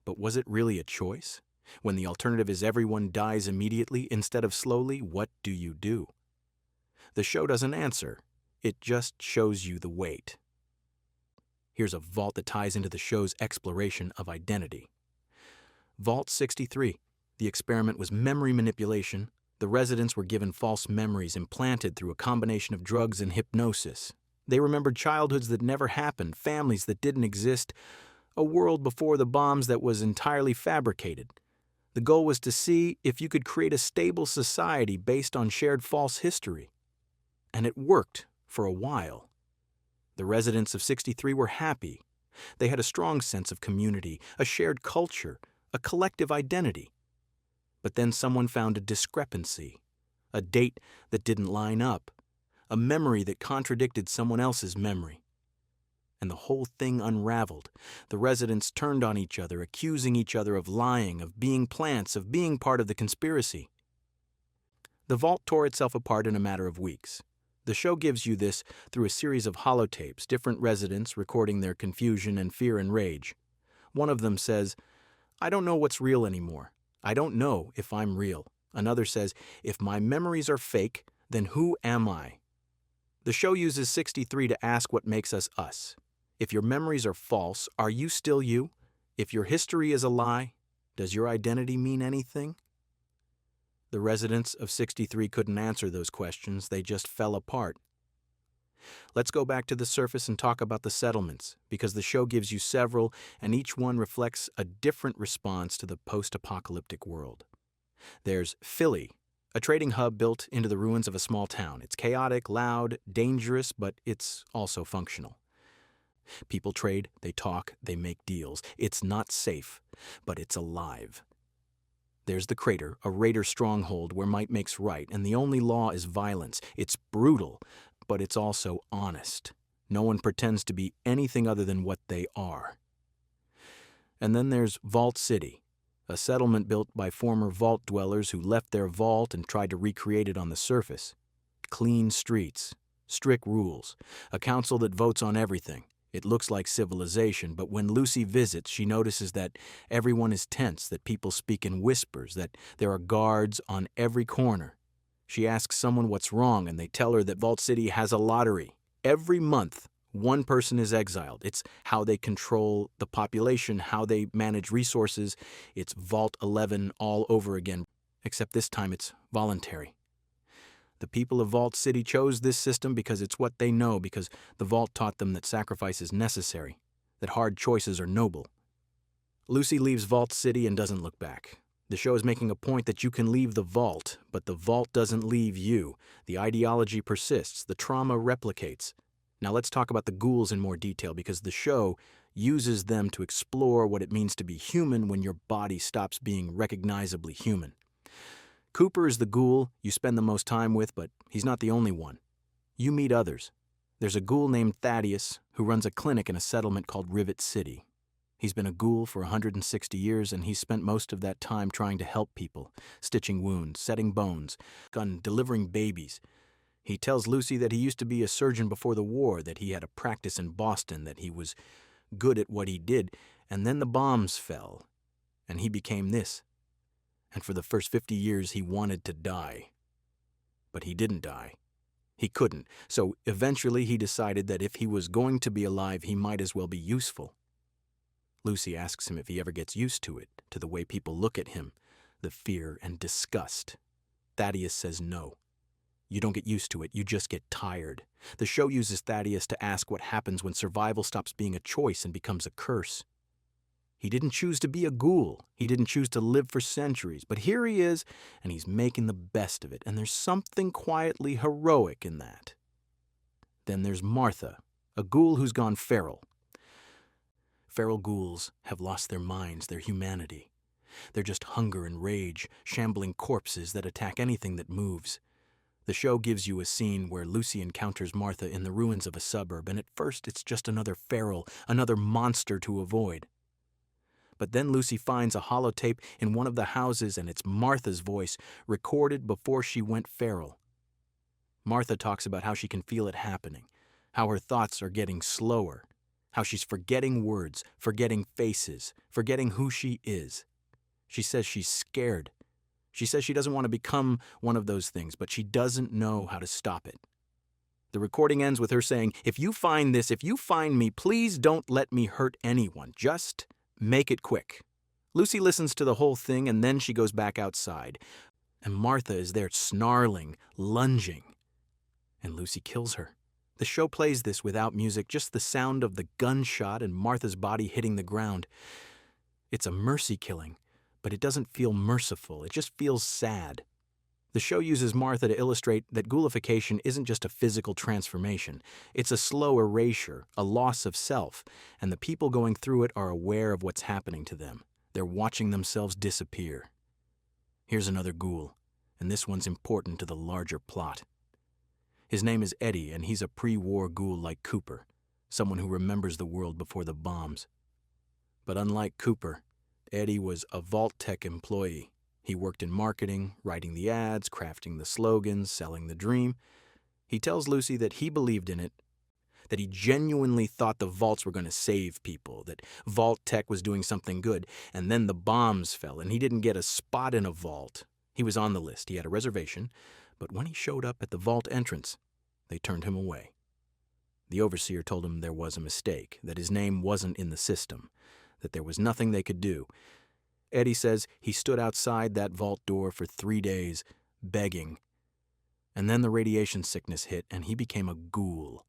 But was it really a choice? When the alternative is everyone dies immediately instead of slowly, what do you do? The show doesn't answer. It just shows you the weight. Here's a vault that ties into the show's exploration of identity. Vault 63. The experiment was memory manipulation. The residents were given false memories implanted through a combination of drugs and hypnosis. They remembered childhoods that never happened, families that didn't exist, a world before the bombs that was entirely fabricated. The goal was to see if you could create a stable society based on shared false history. And it worked for a while. The residents of 63 were happy. They had a strong sense of community, a shared culture, a collective identity. But then someone found a discrepancy, a date that didn't line up, a memory that contradicted someone else's memory. And the whole thing unraveled. The residents turned on each other, accusing each other of lying, of being plants, of being part of the conspiracy. The vault tore itself apart in a matter of weeks. The show gives you this through a series of holotapes, different residents recording their confusion and fear and rage. One of them says, "I don't know what's real anymore. I don't know if I'm real." Another says, "If my memories are fake, then who am I?" The show uses 63 to ask what makes us us. If your memories are false, are you still you? If your history is a lie, does your identity mean anything? The residents of 63 couldn't answer those questions. They just fell apart. Let's go back to the surface and talk about the settlements, because the show gives you several, and each one reflects a different response to the post-apocalyptic world. There's Philly, a trading hub built into the ruins of a small town. It's chaotic, loud, dangerous, but it's also functional. People trade, they talk, they make deals. It's not safe, but it's alive. There's the Crater, a raider stronghold where might makes right, and the only law is violence. It's brutal, but it's also honest. No one pretends to be anything other than what they are. And then there's Vault City, a settlement built by former vault dwellers who left their vault and tried to recreate it on the surface. Clean streets, strict rules, a council that votes on everything. It looks like civilization, but when Lucy visits, she notices that everyone is tense, that people speak in whispers, that there are guards on every corner. She asks someone what's wrong, and they tell her that Vault City has a lottery. Every month, one person is exiled. It's how they control the population, how they manage resources. It's Vault 11 all over again. Except this time it's voluntary. The people of Vault City chose this system because it's what they know, because the Vault taught them that sacrifice is necessary, that hard choices are noble. Lucy leaves Vault City and doesn't look back. The show is making a point that you can leave the Vault, but the Vault doesn't leave you. The ideology persists, the trauma replicates. Now let's talk about the ghouls in more detail, because the show uses them to explore what it means to be human when your body stops being recognizably human. Cooper is the ghoul you spend the most time with, but he's not the only one. You meet others. There's a ghoul named Thaddeus who runs a clinic in a settlement called Rivet City. He's been a ghoul for 160 years, and he's spent most of that time trying to help people, stitching wounds, setting bones, delivering babies. He tells Lucy that he used to be a surgeon before the war, that he had a practice in Boston, that he was good at what he did, and then the bombs fell, and he became this. And for the first 50 years, he wanted to die. But he didn't die. He couldn't. So eventually he decided that if he was going to be alive, he might as well be useful. Lucy asks him if he ever gets used to it, to the way people look at him, the fear and disgust. Thaddeus says no. You don't get used to it, you just get tired. The show uses Thaddeus to ask what happens when survival stops being a choice and becomes a curse. He didn't choose to be a ghoul. He didn't choose to live for centuries. But here he is, and he's making the best of it. And there's something quietly heroic in that. Then there's Martha, a ghoul who's gone feral. Feral ghouls have lost their minds, their humanity. They're just hunger and rage, shambling corpses that attack anything that moves. The show gives you a scene where Lucy encounters Martha in the ruins of a suburb, and at first it's just another feral, another monster to avoid. But then Lucy finds a holotape in one of the houses, and it's Martha's voice, recorded before she went feral. Martha talks about how she can feel it happening, how her thoughts are getting slower, how she's forgetting words, forgetting faces, forgetting who she is. She says she's scared. She says she doesn't want to become one of those things, but she doesn't know how to stop it. The recording ends with her saying, "If you find this, if you find me, please don't let me hurt anyone. Just make it quick." Lucy listens to the whole thing, and then she goes back outside. And Martha is there snarling, lunging. And Lucy kills her. The show plays this without music, just the sound of the gunshot and Martha's body hitting the ground. It's a mercy killing, but it doesn't feel merciful. It just feels sad. The show uses Martha to illustrate that ghoulification isn't just a physical transformation. It's a slow erasure, a loss of self, and the people going through it are aware of what's happening to them. They're watching themselves disappear. Here's another ghoul, and this one's important to the larger plot. His name is Eddie, and he's a pre-war ghoul like Cooper, someone who remembers the world before the bombs. But unlike Cooper, Eddie was a Vault-Tec employee. He worked in marketing, writing the ads, crafting the slogans, selling the dream. He tells Lucy that he believed in it, that he genuinely thought the vaults were going to save people, that Vault-Tec was doing something good, and then the bombs fell, and he didn't get a spot in a vault. He was on the list, he had a reservation, but when he showed up at the vault entrance, they turned him away. The overseer told him there was a mistake, that his name wasn't in the system, that there was nothing they could do. Eddie says he stood outside that vault door for 3 days, begging. And then the radiation sickness hit, and he became a ghoul.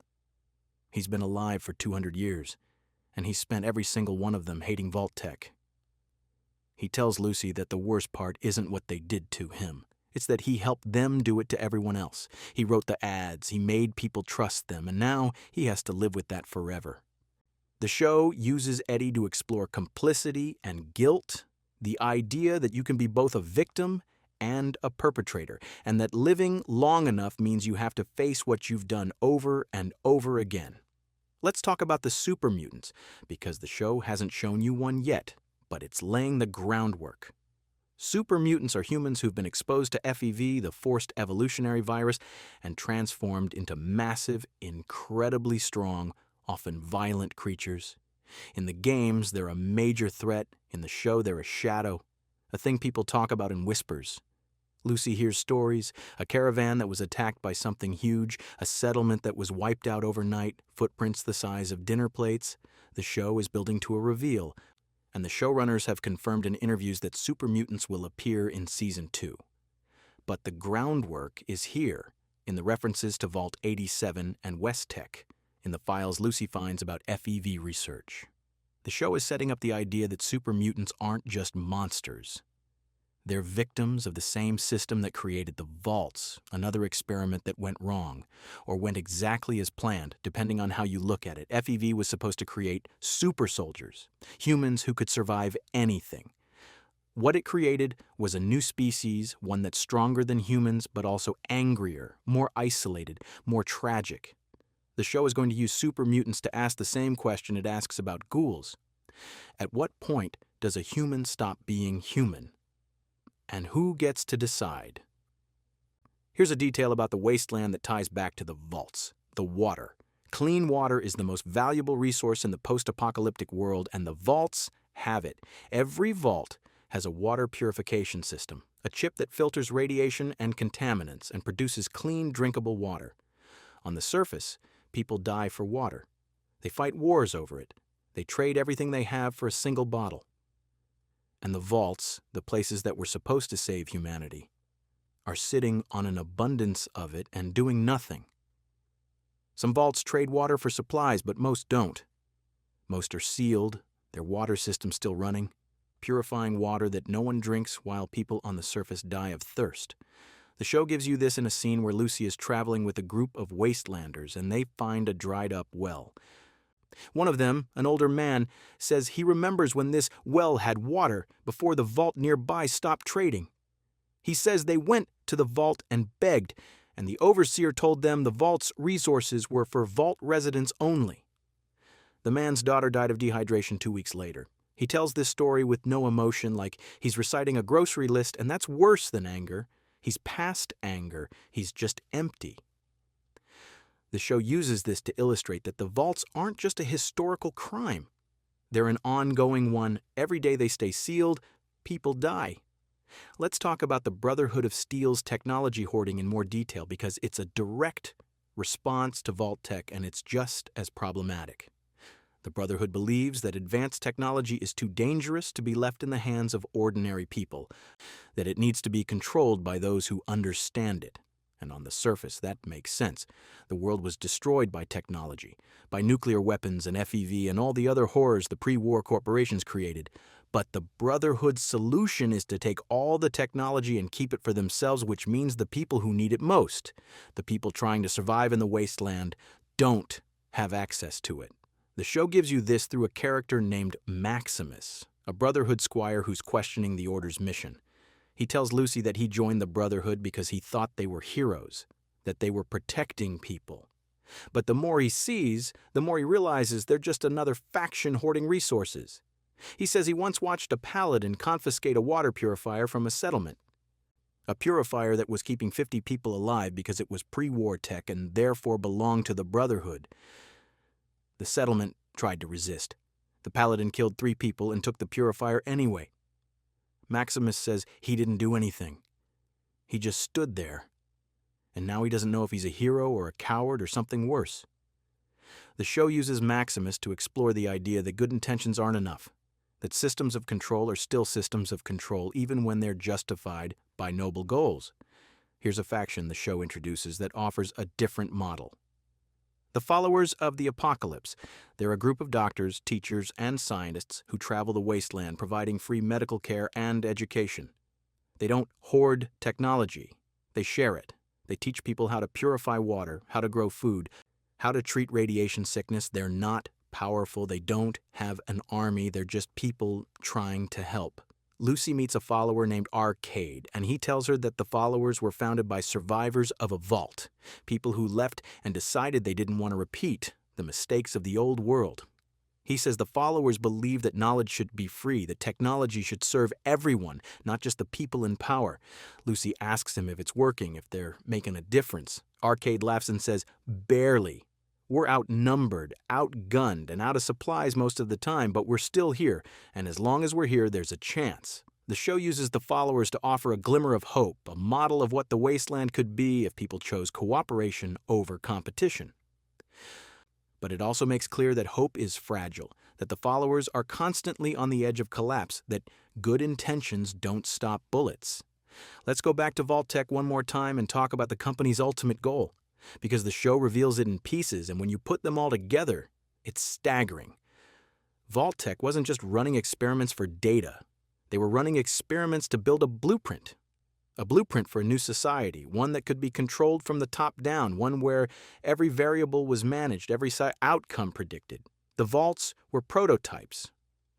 He's been alive for 200 years, and he's spent every single one of them hating Vault-Tec. He tells Lucy that the worst part isn't what they did to him. It's that he helped them do it to everyone else. He wrote the ads, he made people trust them, and now he has to live with that forever. The show uses Eddie to explore complicity and guilt, the idea that you can be both a victim and a perpetrator, and that living long enough means you have to face what you've done over and over again. Let's talk about the super mutants, because the show hasn't shown you one yet, but it's laying the groundwork. Super mutants are humans who've been exposed to FEV, the forced evolutionary virus, and transformed into massive, incredibly strong, often violent creatures. In the games, they're a major threat. In the show, they're a shadow, a thing people talk about in whispers. Lucy hears stories, a caravan that was attacked by something huge, a settlement that was wiped out overnight, footprints the size of dinner plates. The show is building to a reveal, and the showrunners have confirmed in interviews that super mutants will appear in Season 2. But the groundwork is here, in the references to Vault 87 and WestTech, in the files Lucy finds about FEV research. The show is setting up the idea that super mutants aren't just monsters. They're victims of the same system that created the Vaults, another experiment that went wrong, or went exactly as planned, depending on how you look at it. FEV was supposed to create super soldiers, humans who could survive anything. What it created was a new species, one that's stronger than humans, but also angrier, more isolated, more tragic. The show is going to use super mutants to ask the same question it asks about ghouls. At what point does a human stop being human? And who gets to decide? Here's a detail about the wasteland that ties back to the Vaults: the water. Clean water is the most valuable resource in the post-apocalyptic world, and the Vaults have it. Every Vault has a water purification system, a chip that filters radiation and contaminants and produces clean, drinkable water. On the surface, people die for water. They fight wars over it. They trade everything they have for a single bottle. And the Vaults, the places that were supposed to save humanity, are sitting on an abundance of it and doing nothing. Some Vaults trade water for supplies, but most don't. Most are sealed, their water system still running, purifying water that no one drinks while people on the surface die of thirst. The show gives you this in a scene where Lucy is traveling with a group of wastelanders and they find a dried-up well. One of them, an older man, says he remembers when this well had water before the Vault nearby stopped trading. He says they went to the Vault and begged, and the overseer told them the Vault's resources were for Vault residents only. The man's daughter died of dehydration 2 weeks later. He tells this story with no emotion, like he's reciting a grocery list, and that's worse than anger. He's past anger. He's just empty. The show uses this to illustrate that the Vaults aren't just a historical crime. They're an ongoing one. Every day they stay sealed, people die. Let's talk about the Brotherhood of Steel's technology hoarding in more detail, because it's a direct response to Vault Tech, and it's just as problematic. The Brotherhood believes that advanced technology is too dangerous to be left in the hands of ordinary people, that it needs to be controlled by those who understand it. And on the surface, that makes sense. The world was destroyed by technology, by nuclear weapons and FEV and all the other horrors the pre-war corporations created. But the Brotherhood's solution is to take all the technology and keep it for themselves, which means the people who need it most, the people trying to survive in the wasteland, don't have access to it. The show gives you this through a character named Maximus, a Brotherhood squire who's questioning the Order's mission. He tells Lucy that he joined the Brotherhood because he thought they were heroes, that they were protecting people. But the more he sees, the more he realizes they're just another faction hoarding resources. He says he once watched a paladin confiscate a water purifier from a settlement. A purifier that was keeping 50 people alive because it was pre-war tech and therefore belonged to the Brotherhood. The settlement tried to resist. The paladin killed 3 people and took the purifier anyway. Maximus says he didn't do anything. He just stood there. And now he doesn't know if he's a hero or a coward or something worse. The show uses Maximus to explore the idea that good intentions aren't enough, that systems of control are still systems of control even when they're justified by noble goals. Here's a faction the show introduces that offers a different model. The Followers of the Apocalypse. They're a group of doctors, teachers, and scientists who travel the wasteland providing free medical care and education. They don't hoard technology. They share it. They teach people how to purify water, how to grow food, how to treat radiation sickness. They're not powerful. They don't have an army. They're just people trying to help. Lucy meets a follower named Arcade, and he tells her that the Followers were founded by survivors of a vault, people who left and decided they didn't want to repeat the mistakes of the old world. He says the Followers believe that knowledge should be free, that technology should serve everyone, not just the people in power. Lucy asks him if it's working, if they're making a difference. Arcade laughs and says, "Barely. We're outnumbered, outgunned, and out of supplies most of the time, but we're still here, and as long as we're here, there's a chance." The show uses the Followers to offer a glimmer of hope, a model of what the wasteland could be if people chose cooperation over competition. But it also makes clear that hope is fragile, that the followers are constantly on the edge of collapse, that good intentions don't stop bullets. Let's go back to Vault-Tec one more time and talk about the company's ultimate goal, because the show reveals it in pieces, and when you put them all together, it's staggering. Vault-Tec wasn't just running experiments for data. They were running experiments to build a blueprint for a new society, one that could be controlled from the top down, one where every variable was managed, every outcome predicted. The vaults were prototypes.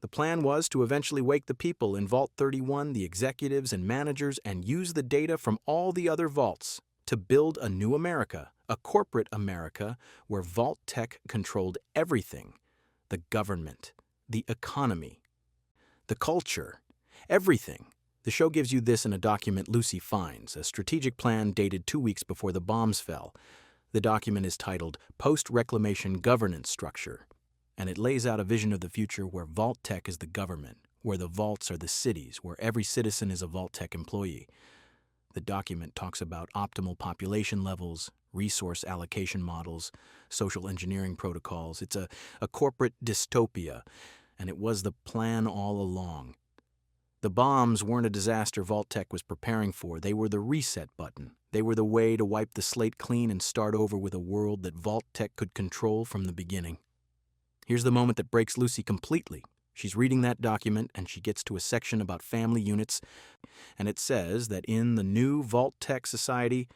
The plan was to eventually wake the people in Vault 31, the executives and managers, and use the data from all the other vaults to build a new America, a corporate America where Vault-Tec controlled everything: the government, the economy, the culture, everything. The show gives you this in a document Lucy finds, a strategic plan dated 2 weeks before the bombs fell. The document is titled Post-Reclamation Governance Structure, and it lays out a vision of the future where Vault-Tec is the government, where the vaults are the cities, where every citizen is a Vault-Tec employee. The document talks about optimal population levels, resource allocation models, social engineering protocols. It's a corporate dystopia, and it was the plan all along. The bombs weren't a disaster Vault-Tec was preparing for. They were the reset button. They were the way to wipe the slate clean and start over with a world that Vault-Tec could control from the beginning. Here's the moment that breaks Lucy completely. She's reading that document, and she gets to a section about family units, and it says that in the new Vault-Tec society,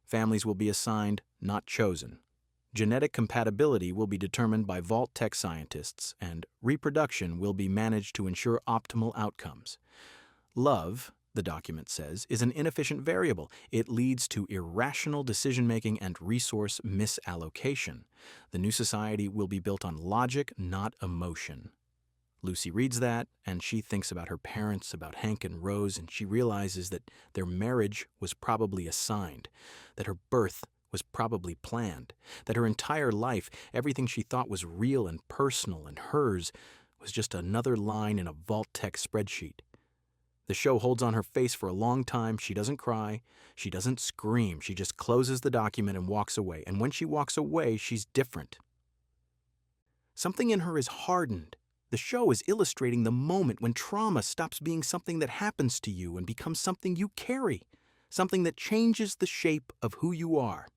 families will be assigned, not chosen. Genetic compatibility will be determined by Vault-Tec scientists, and reproduction will be managed to ensure optimal outcomes. Love, the document says, is an inefficient variable. It leads to irrational decision-making and resource misallocation. The new society will be built on logic, not emotion. Lucy reads that, and she thinks about her parents, about Hank and Rose, and she realizes that their marriage was probably assigned, that her birth was probably planned, that her entire life, everything she thought was real and personal and hers, was just another line in a Vault-Tec spreadsheet. The show holds on her face for a long time. She doesn't cry. She doesn't scream. She just closes the document and walks away. And when she walks away, she's different. Something in her is hardened. The show is illustrating the moment when trauma stops being something that happens to you and becomes something you carry, something that changes the shape of who you are.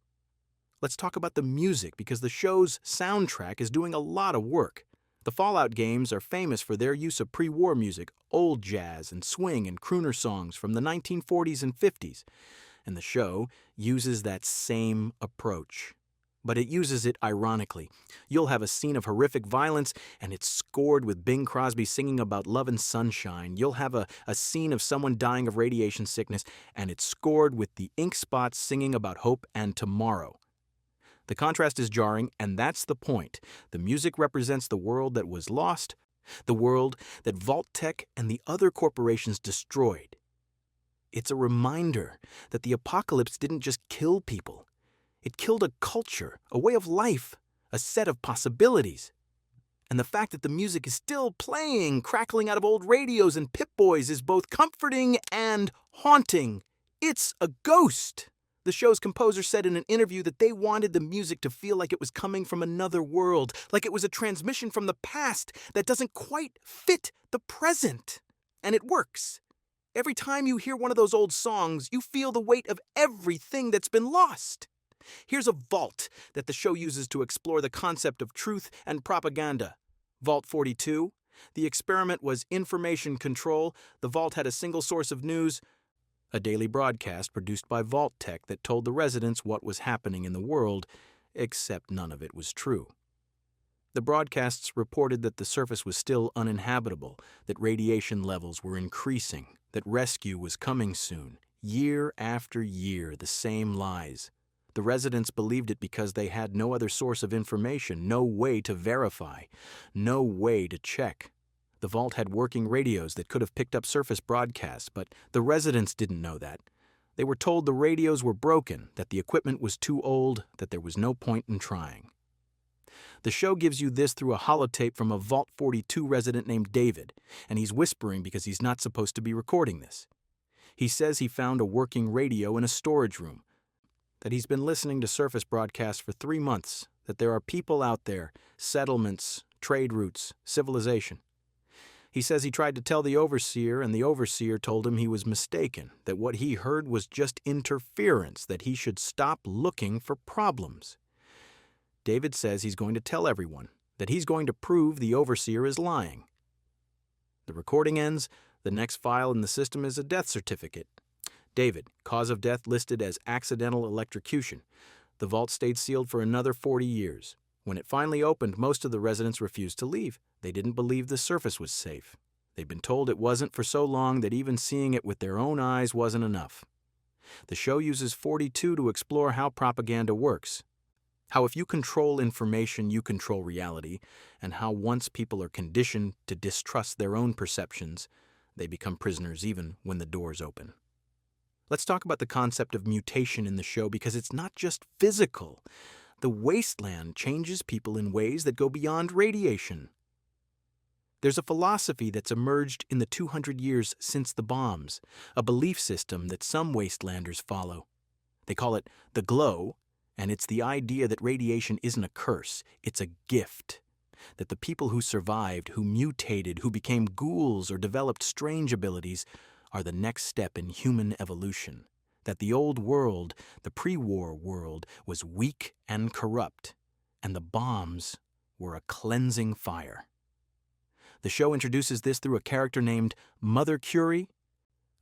Let's talk about the music, because the show's soundtrack is doing a lot of work. The Fallout games are famous for their use of pre-war music, old jazz and swing and crooner songs from the 1940s and 50s. And the show uses that same approach. But it uses it ironically. You'll have a scene of horrific violence, and it's scored with Bing Crosby singing about love and sunshine. You'll have a scene of someone dying of radiation sickness, and it's scored with the Ink Spots singing about hope and tomorrow. The contrast is jarring, and that's the point. The music represents the world that was lost, the world that Vault-Tec and the other corporations destroyed. It's a reminder that the apocalypse didn't just kill people. It killed a culture, a way of life, a set of possibilities. And the fact that the music is still playing, crackling out of old radios and Pip-Boys, is both comforting and haunting. It's a ghost. The show's composer said in an interview that they wanted the music to feel like it was coming from another world, like it was a transmission from the past that doesn't quite fit the present. And it works. Every time you hear one of those old songs, you feel the weight of everything that's been lost. Here's a vault that the show uses to explore the concept of truth and propaganda. Vault 42. The experiment was information control. The vault had a single source of news, a daily broadcast produced by Vault-Tec that told the residents what was happening in the world, except none of it was true. The broadcasts reported that the surface was still uninhabitable, that radiation levels were increasing, that rescue was coming soon. Year after year, the same lies. The residents believed it because they had no other source of information, no way to verify, no way to check. The vault had working radios that could have picked up surface broadcasts, but the residents didn't know that. They were told the radios were broken, that the equipment was too old, that there was no point in trying. The show gives you this through a holotape from a Vault 42 resident named David, and he's whispering because he's not supposed to be recording this. He says he found a working radio in a storage room, that he's been listening to surface broadcasts for 3 months, that there are people out there, settlements, trade routes, civilization. He says he tried to tell the overseer, and the overseer told him he was mistaken, that what he heard was just interference, that he should stop looking for problems. David says he's going to tell everyone, that he's going to prove the overseer is lying. The recording ends. The next file in the system is a death certificate. David, cause of death listed as accidental electrocution. The vault stayed sealed for another 40 years. When it finally opened, most of the residents refused to leave. They didn't believe the surface was safe. They'd been told it wasn't for so long that even seeing it with their own eyes wasn't enough. The show uses 42 to explore how propaganda works. How if you control information, you control reality, and how once people are conditioned to distrust their own perceptions, they become prisoners even when the doors open. Let's talk about the concept of mutation in the show because it's not just physical. The wasteland changes people in ways that go beyond radiation. There's a philosophy that's emerged in the 200 years since the bombs, a belief system that some wastelanders follow. They call it the glow, and it's the idea that radiation isn't a curse, it's a gift. That the people who survived, who mutated, who became ghouls or developed strange abilities are the next step in human evolution. That the old world, the pre-war world, was weak and corrupt, and the bombs were a cleansing fire. The show introduces this through a character named Mother Curie,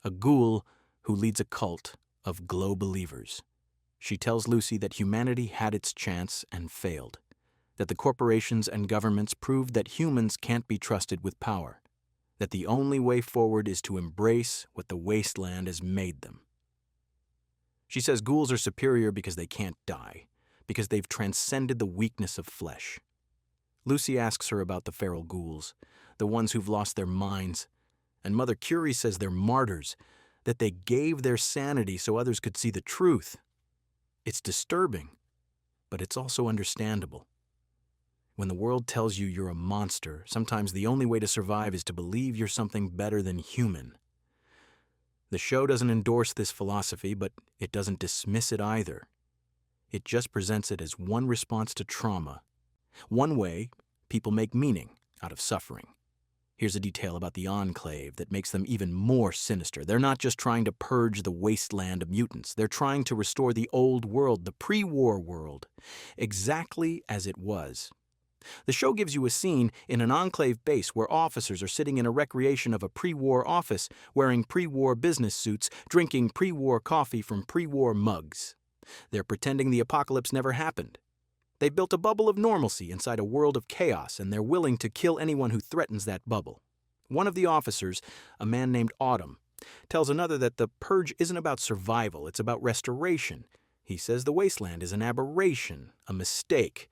a ghoul who leads a cult of glow believers. She tells Lucy that humanity had its chance and failed, that the corporations and governments proved that humans can't be trusted with power, that the only way forward is to embrace what the wasteland has made them. She says ghouls are superior because they can't die, because they've transcended the weakness of flesh. Lucy asks her about the feral ghouls, the ones who've lost their minds, and Mother Curie says they're martyrs, that they gave their sanity so others could see the truth. It's disturbing, but it's also understandable. When the world tells you you're a monster, sometimes the only way to survive is to believe you're something better than human. The show doesn't endorse this philosophy, but it doesn't dismiss it either. It just presents it as one response to trauma, one way people make meaning out of suffering. Here's a detail about the Enclave that makes them even more sinister. They're not just trying to purge the wasteland of mutants. They're trying to restore the old world, the pre-war world, exactly as it was. The show gives you a scene in an Enclave base where officers are sitting in a recreation of a pre-war office, wearing pre-war business suits, drinking pre-war coffee from pre-war mugs. They're pretending the apocalypse never happened. They've built a bubble of normalcy inside a world of chaos, and they're willing to kill anyone who threatens that bubble. One of the officers, a man named Autumn, tells another that the purge isn't about survival, it's about restoration. He says the wasteland is an aberration, a mistake,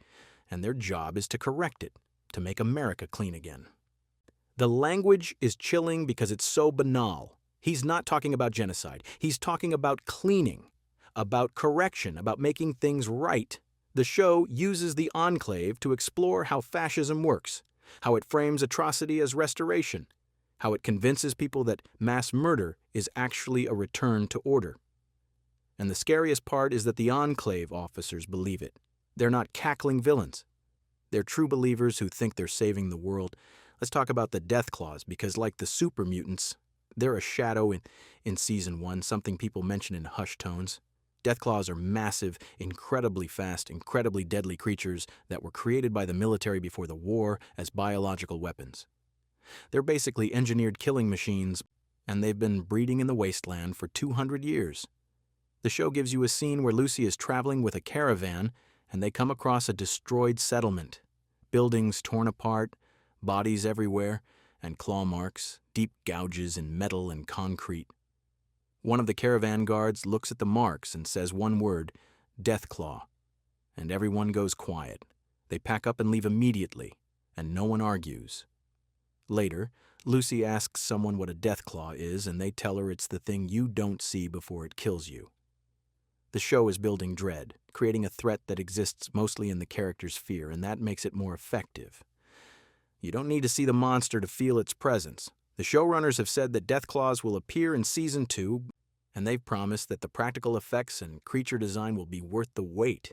and their job is to correct it, to make America clean again. The language is chilling because it's so banal. He's not talking about genocide. He's talking about cleaning, about correction, about making things right. The show uses the Enclave to explore how fascism works, how it frames atrocity as restoration, how it convinces people that mass murder is actually a return to order. And the scariest part is that the Enclave officers believe it. They're not cackling villains. They're true believers who think they're saving the world. Let's talk about the Deathclaws, because like the super mutants, they're a shadow in Season 1, something people mention in hushed tones. Deathclaws are massive, incredibly fast, incredibly deadly creatures that were created by the military before the war as biological weapons. They're basically engineered killing machines, and they've been breeding in the wasteland for 200 years. The show gives you a scene where Lucy is traveling with a caravan, and they come across a destroyed settlement. Buildings torn apart, bodies everywhere, and claw marks, deep gouges in metal and concrete. One of the caravan guards looks at the marks and says one word, Deathclaw, and everyone goes quiet. They pack up and leave immediately, and no one argues. Later, Lucy asks someone what a Deathclaw is, and they tell her it's the thing you don't see before it kills you. The show is building dread, creating a threat that exists mostly in the character's fear, and that makes it more effective. You don't need to see the monster to feel its presence. The showrunners have said that Deathclaws will appear in Season 2, and they've promised that the practical effects and creature design will be worth the wait.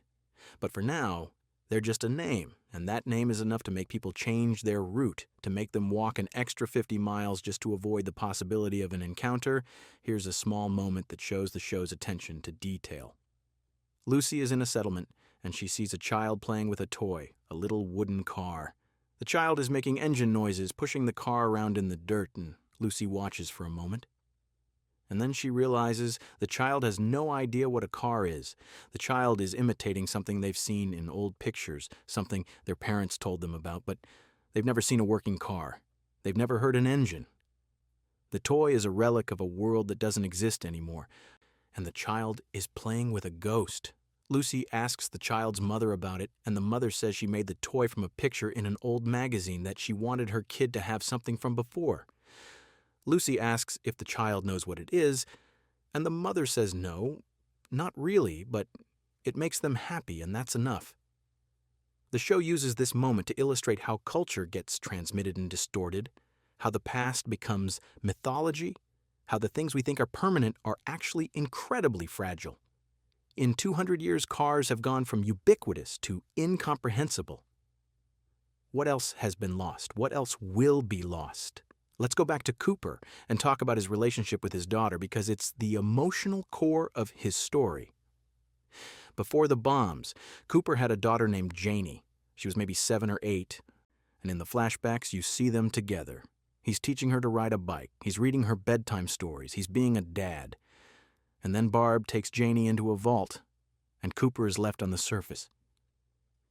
But for now, They're just a name, and that name is enough to make people change their route, to make them walk an extra 50 miles just to avoid the possibility of an encounter. Here's a small moment that shows the show's attention to detail. Lucy is in a settlement, and she sees a child playing with a toy, a little wooden car. The child is making engine noises, pushing the car around in the dirt, and Lucy watches for a moment. And then she realizes the child has no idea what a car is. The child is imitating something they've seen in old pictures, something their parents told them about, but they've never seen a working car. They've never heard an engine. The toy is a relic of a world that doesn't exist anymore, and the child is playing with a ghost. Lucy asks the child's mother about it, and the mother says she made the toy from a picture in an old magazine that she wanted her kid to have something from before. Lucy asks if the child knows what it is, and the mother says no, not really, but it makes them happy, and that's enough. The show uses this moment to illustrate how culture gets transmitted and distorted, how the past becomes mythology, how the things we think are permanent are actually incredibly fragile. In 200 years, cars have gone from ubiquitous to incomprehensible. What else has been lost? What else will be lost? Let's go back to Cooper and talk about his relationship with his daughter, because it's the emotional core of his story. Before the bombs, Cooper had a daughter named Janie. She was maybe 7 or 8, and in the flashbacks you see them together. He's teaching her to ride a bike. He's reading her bedtime stories. He's being a dad. And then Barb takes Janie into a vault, and Cooper is left on the surface.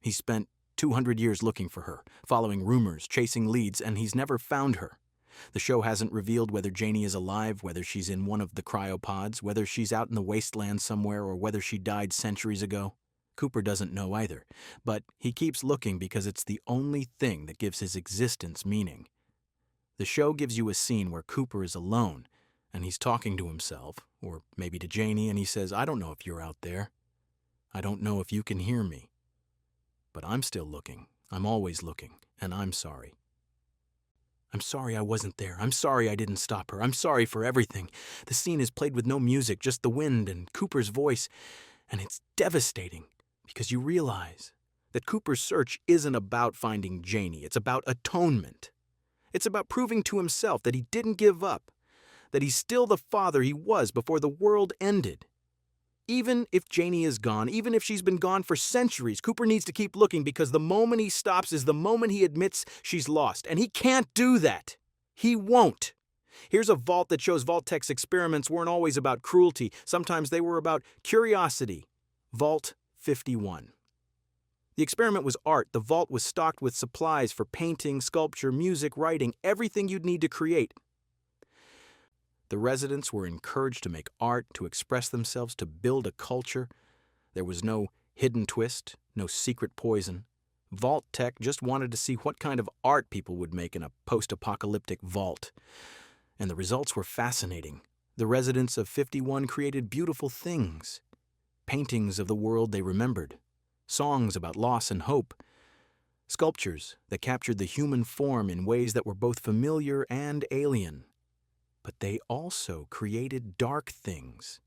He spent 200 years looking for her, following rumors, chasing leads, and he's never found her. The show hasn't revealed whether Janie is alive, whether she's in one of the cryopods, whether she's out in the wasteland somewhere, or whether she died centuries ago. Cooper doesn't know either, but he keeps looking because it's the only thing that gives his existence meaning. The show gives you a scene where Cooper is alone, and he's talking to himself, or maybe to Janie, and he says, "I don't know if you're out there. I don't know if you can hear me. But I'm still looking. I'm always looking, and I'm sorry. I'm sorry I wasn't there. I'm sorry I didn't stop her. I'm sorry for everything." The scene is played with no music, just the wind and Cooper's voice, and it's devastating because you realize that Cooper's search isn't about finding Janie. It's about atonement. It's about proving to himself that he didn't give up, that he's still the father he was before the world ended. Even if Janie is gone, even if she's been gone for centuries, Cooper needs to keep looking, because the moment he stops is the moment he admits she's lost. And he can't do that. He won't. Here's a vault that shows Vault-Tec's experiments weren't always about cruelty. Sometimes they were about curiosity. Vault 51. The experiment was art. The vault was stocked with supplies for painting, sculpture, music, writing, everything you'd need to create. The residents were encouraged to make art, to express themselves, to build a culture. There was no hidden twist, no secret poison. Vault-Tec just wanted to see what kind of art people would make in a post-apocalyptic vault. And the results were fascinating. The residents of 51 created beautiful things. Paintings of the world they remembered. Songs about loss and hope. Sculptures that captured the human form in ways that were both familiar and alien. But they also created dark things.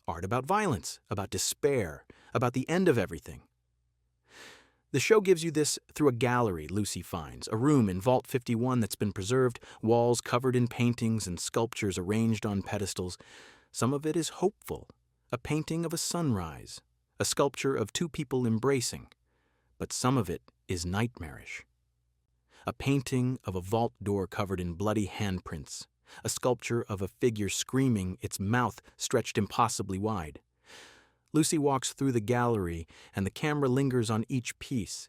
Art about violence, about despair, about the end of everything. The show gives you this through a gallery Lucy finds, a room in Vault 51 that's been preserved, walls covered in paintings and sculptures arranged on pedestals. Some of it is hopeful, a painting of a sunrise, a sculpture of two people embracing. But some of it is nightmarish. A painting of a vault door covered in bloody handprints. A sculpture of a figure screaming, its mouth stretched impossibly wide. Lucy walks through the gallery, and the camera lingers on each piece,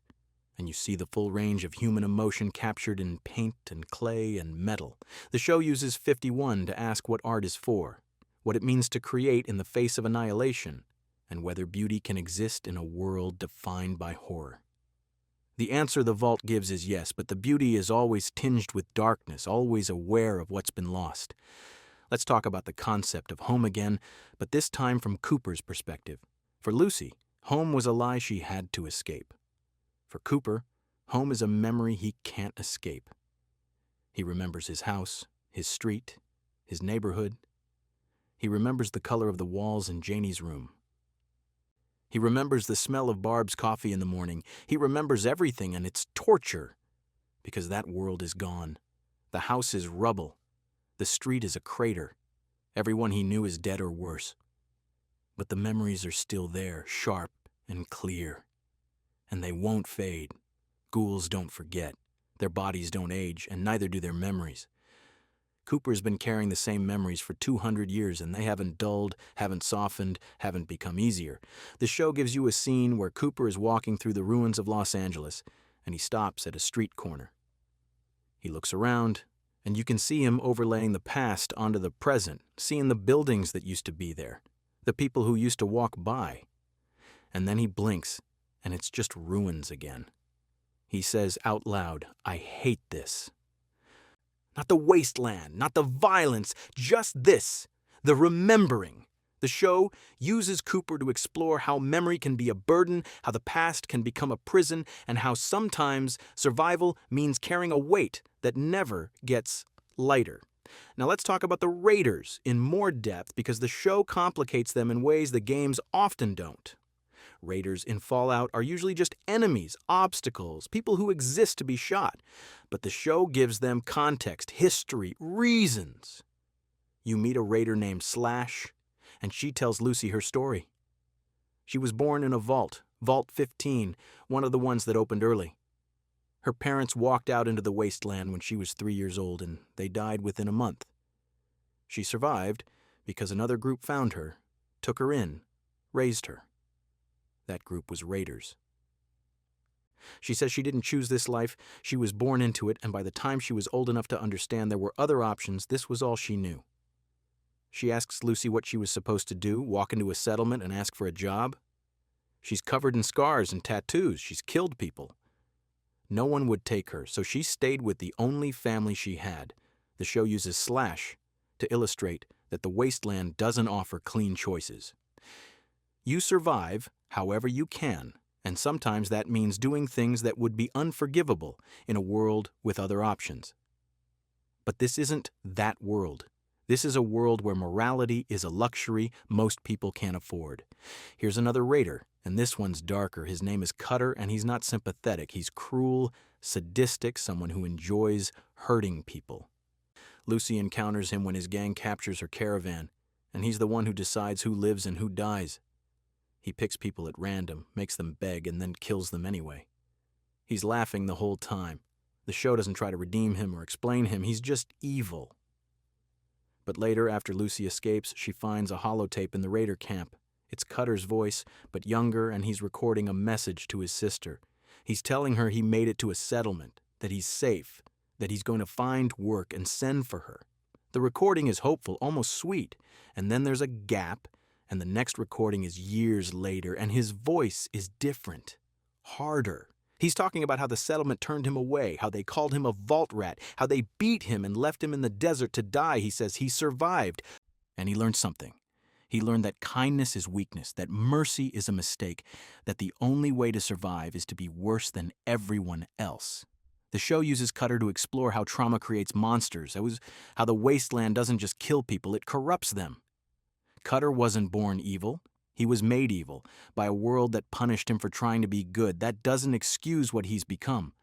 and you see the full range of human emotion captured in paint and clay and metal. The show uses 51 to ask what art is for, what it means to create in the face of annihilation, and whether beauty can exist in a world defined by horror. The answer the vault gives is yes, but the beauty is always tinged with darkness, always aware of what's been lost. Let's talk about the concept of home again, but this time from Cooper's perspective. For Lucy, home was a lie she had to escape. For Cooper, home is a memory he can't escape. He remembers his house, his street, his neighborhood. He remembers the color of the walls in Janie's room. He remembers the smell of Barb's coffee in the morning. He remembers everything, and it's torture, because that world is gone. The house is rubble. The street is a crater. Everyone he knew is dead or worse. But the memories are still there, sharp and clear. And they won't fade. Ghouls don't forget. Their bodies don't age, and neither do their memories. Cooper's been carrying the same memories for 200 years, and they haven't dulled, haven't softened, haven't become easier. The show gives you a scene where Cooper is walking through the ruins of Los Angeles, and he stops at a street corner. He looks around, and you can see him overlaying the past onto the present, seeing the buildings that used to be there, the people who used to walk by. And then he blinks, and it's just ruins again. He says out loud, "I hate this." Not the wasteland, not the violence, just this, the remembering. The show uses Cooper to explore how memory can be a burden, how the past can become a prison, and how sometimes survival means carrying a weight that never gets lighter. Now let's talk about the Raiders in more depth, because the show complicates them in ways the games often don't. Raiders in Fallout are usually just enemies, obstacles, people who exist to be shot. But the show gives them context, history, reasons. You meet a Raider named Slash, and she tells Lucy her story. She was born in a vault, Vault 15, one of the ones that opened early. Her parents walked out into the wasteland when she was 3 years old, and they died within a month. She survived because another group found her, took her in, raised her. That group was Raiders. She says she didn't choose this life, she was born into it, and by the time she was old enough to understand there were other options, this was all she knew. She asks Lucy what she was supposed to do, walk into a settlement and ask for a job. She's covered in scars and tattoos, she's killed people. No one would take her, so she stayed with the only family she had. The show uses Slash to illustrate that the wasteland doesn't offer clean choices. You survive however you can, and sometimes that means doing things that would be unforgivable in a world with other options. But this isn't that world. This is a world where morality is a luxury most people can't afford. Here's another Raider, and this one's darker. His name is Cutter, and he's not sympathetic. He's cruel, sadistic, someone who enjoys hurting people. Lucy encounters him when his gang captures her caravan, and he's the one who decides who lives and who dies. He picks people at random, makes them beg, and then kills them anyway. He's laughing the whole time. The show doesn't try to redeem him or explain him. He's just evil. But later, after Lucy escapes, she finds a holotape in the Raider camp. It's Cutter's voice, but younger, and he's recording a message to his sister. He's telling her he made it to a settlement, that he's safe, that he's going to find work and send for her. The recording is hopeful, almost sweet, and then there's a gap, and the next recording is years later, and his voice is different, harder. He's talking about how the settlement turned him away, how they called him a vault rat, how they beat him and left him in the desert to die. He says he survived, and he learned something. He learned that kindness is weakness, that mercy is a mistake, that the only way to survive is to be worse than everyone else. The show uses Cutter to explore how trauma creates monsters. It was how the wasteland doesn't just kill people, it corrupts them. Cutter wasn't born evil. He was made evil by a world that punished him for trying to be good. That doesn't excuse what he's become,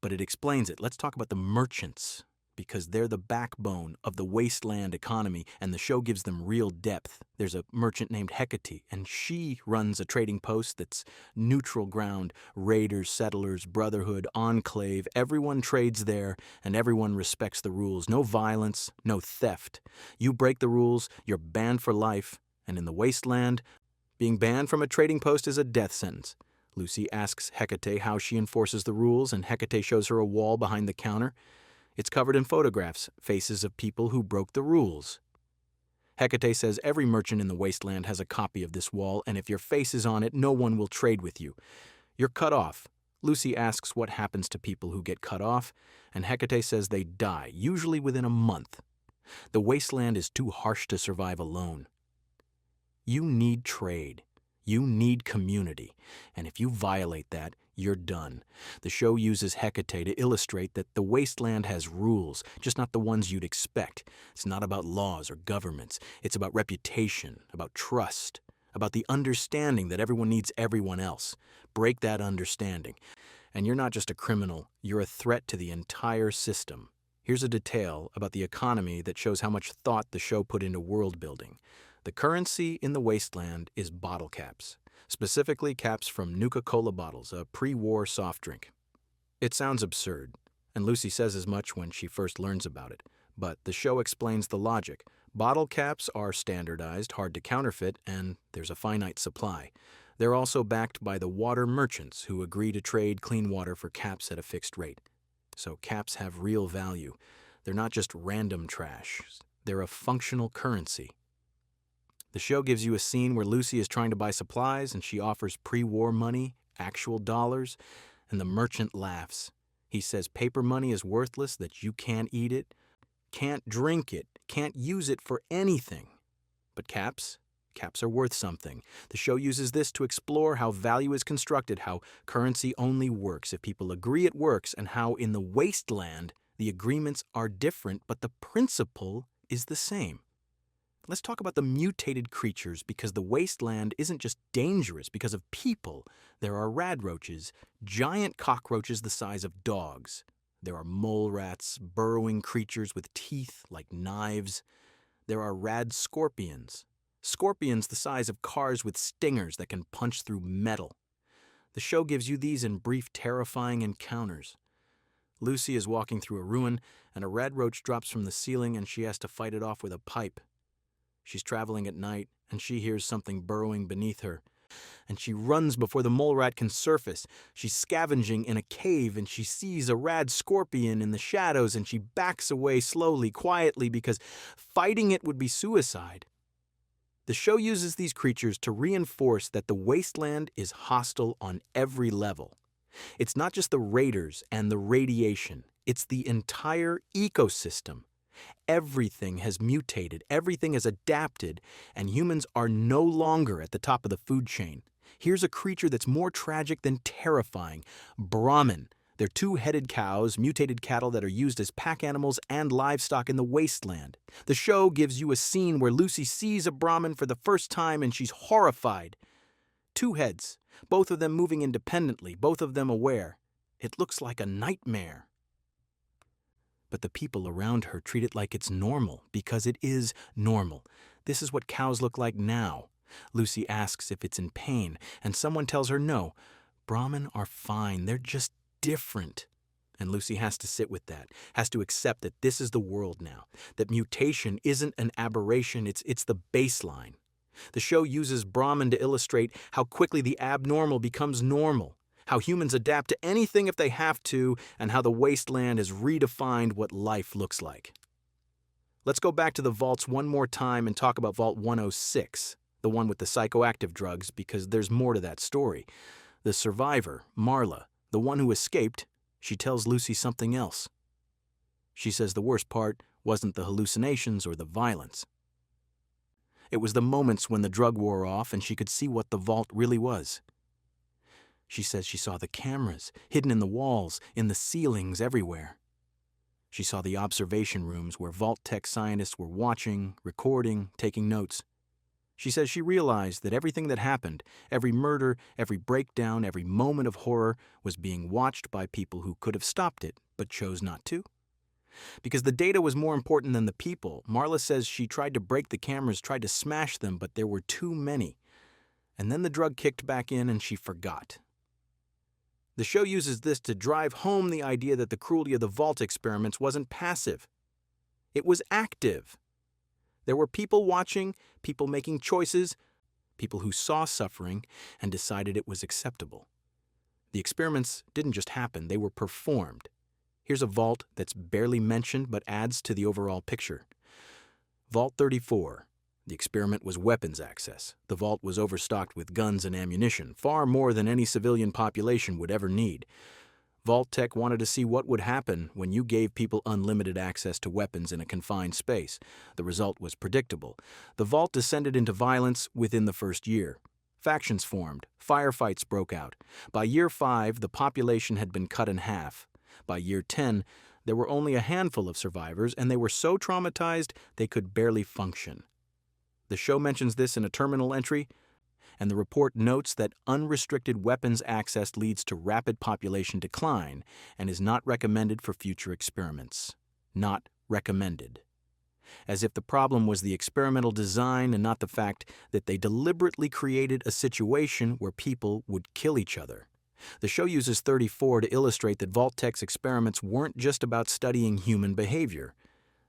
but it explains it. Let's talk about the merchants, because they're the backbone of the wasteland economy, and the show gives them real depth. There's a merchant named Hecate, and she runs a trading post that's neutral ground. Raiders, settlers, brotherhood, enclave, everyone trades there, and everyone respects the rules. No violence, no theft. You break the rules, you're banned for life, and in the wasteland, being banned from a trading post is a death sentence. Lucy asks Hecate how she enforces the rules, and Hecate shows her a wall behind the counter. It's covered in photographs, faces of people who broke the rules. Hecate says every merchant in the wasteland has a copy of this wall, and if your face is on it, no one will trade with you. You're cut off. Lucy asks what happens to people who get cut off, and Hecate says they die, usually within a month. The wasteland is too harsh to survive alone. You need trade. You need community, and if you violate that, you're done. The show uses Hecate to illustrate that the wasteland has rules, just not the ones you'd expect. It's not about laws or governments. It's about reputation, about trust, about the understanding that everyone needs everyone else. Break that understanding. And you're not just a criminal, you're a threat to the entire system. Here's a detail about the economy that shows how much thought the show put into world building. The currency in the wasteland is bottle caps, specifically caps from Nuka-Cola bottles, a pre-war soft drink. It sounds absurd, and Lucy says as much when she first learns about it, but the show explains the logic. Bottle caps are standardized, hard to counterfeit, and there's a finite supply. They're also backed by the water merchants who agree to trade clean water for caps at a fixed rate. So caps have real value. They're not just random trash. They're a functional currency. The show gives you a scene where Lucy is trying to buy supplies and she offers pre-war money, actual dollars, and the merchant laughs. He says paper money is worthless, that you can't eat it, can't drink it, can't use it for anything. But caps are worth something. The show uses this to explore how value is constructed, how currency only works if people agree it works, and how in the wasteland the agreements are different, but the principle is the same. Let's talk about the mutated creatures, because the wasteland isn't just dangerous because of people. There are radroaches, giant cockroaches the size of dogs. There are mole rats, burrowing creatures with teeth like knives. There are rad scorpions the size of cars with stingers that can punch through metal. The show gives you these in brief, terrifying encounters. Lucy is walking through a ruin, and a radroach drops from the ceiling and she has to fight it off with a pipe. She's traveling at night, and she hears something burrowing beneath her. And she runs before the mole rat can surface. She's scavenging in a cave, and she sees a rad scorpion in the shadows, and she backs away slowly, quietly, because fighting it would be suicide. The show uses these creatures to reinforce that the wasteland is hostile on every level. It's not just the raiders and the radiation. It's the entire ecosystem. Everything has mutated, everything has adapted, and humans are no longer at the top of the food chain. Here's a creature that's more tragic than terrifying: Brahmin. They're two-headed cows, mutated cattle that are used as pack animals and livestock in the wasteland. The show gives you a scene where Lucy sees a Brahmin for the first time and she's horrified. Two heads, both of them moving independently, both of them aware. It looks like a nightmare. But the people around her treat it like it's normal, because it is normal. This is what cows look like now. Lucy asks if it's in pain, and someone tells her no. Brahmin are fine, they're just different. And Lucy has to sit with that, has to accept that this is the world now, that mutation isn't an aberration, it's the baseline. The show uses Brahmin to illustrate how quickly the abnormal becomes normal, how humans adapt to anything if they have to, and how the wasteland has redefined what life looks like. Let's go back to the vaults one more time and talk about Vault 106, the one with the psychoactive drugs, because there's more to that story. The survivor, Marla, the one who escaped, she tells Lucy something else. She says the worst part wasn't the hallucinations or the violence. It was the moments when the drug wore off and she could see what the vault really was. She says she saw the cameras, hidden in the walls, in the ceilings, everywhere. She saw the observation rooms where Vault Tech scientists were watching, recording, taking notes. She says she realized that everything that happened, every murder, every breakdown, every moment of horror, was being watched by people who could have stopped it, but chose not to. Because the data was more important than the people, Marla says she tried to break the cameras, tried to smash them, but there were too many. And then the drug kicked back in and she forgot. The show uses this to drive home the idea that the cruelty of the Vault experiments wasn't passive. It was active. There were people watching, people making choices, people who saw suffering and decided it was acceptable. The experiments didn't just happen, they were performed. Here's a vault that's barely mentioned but adds to the overall picture. Vault 34. The experiment was weapons access. The vault was overstocked with guns and ammunition, far more than any civilian population would ever need. Vault Tech wanted to see what would happen when you gave people unlimited access to weapons in a confined space. The result was predictable. The vault descended into violence within the first year. Factions formed. Firefights broke out. By year 5, the population had been cut in half. By year 10, there were only a handful of survivors, and they were so traumatized they could barely function. The show mentions this in a terminal entry. and the report notes that unrestricted weapons access leads to rapid population decline and is not recommended for future experiments. Not recommended. As if the problem was the experimental design and not the fact that they deliberately created a situation where people would kill each other. The show uses 34 to illustrate that Vault-Tec's experiments weren't just about studying human behavior.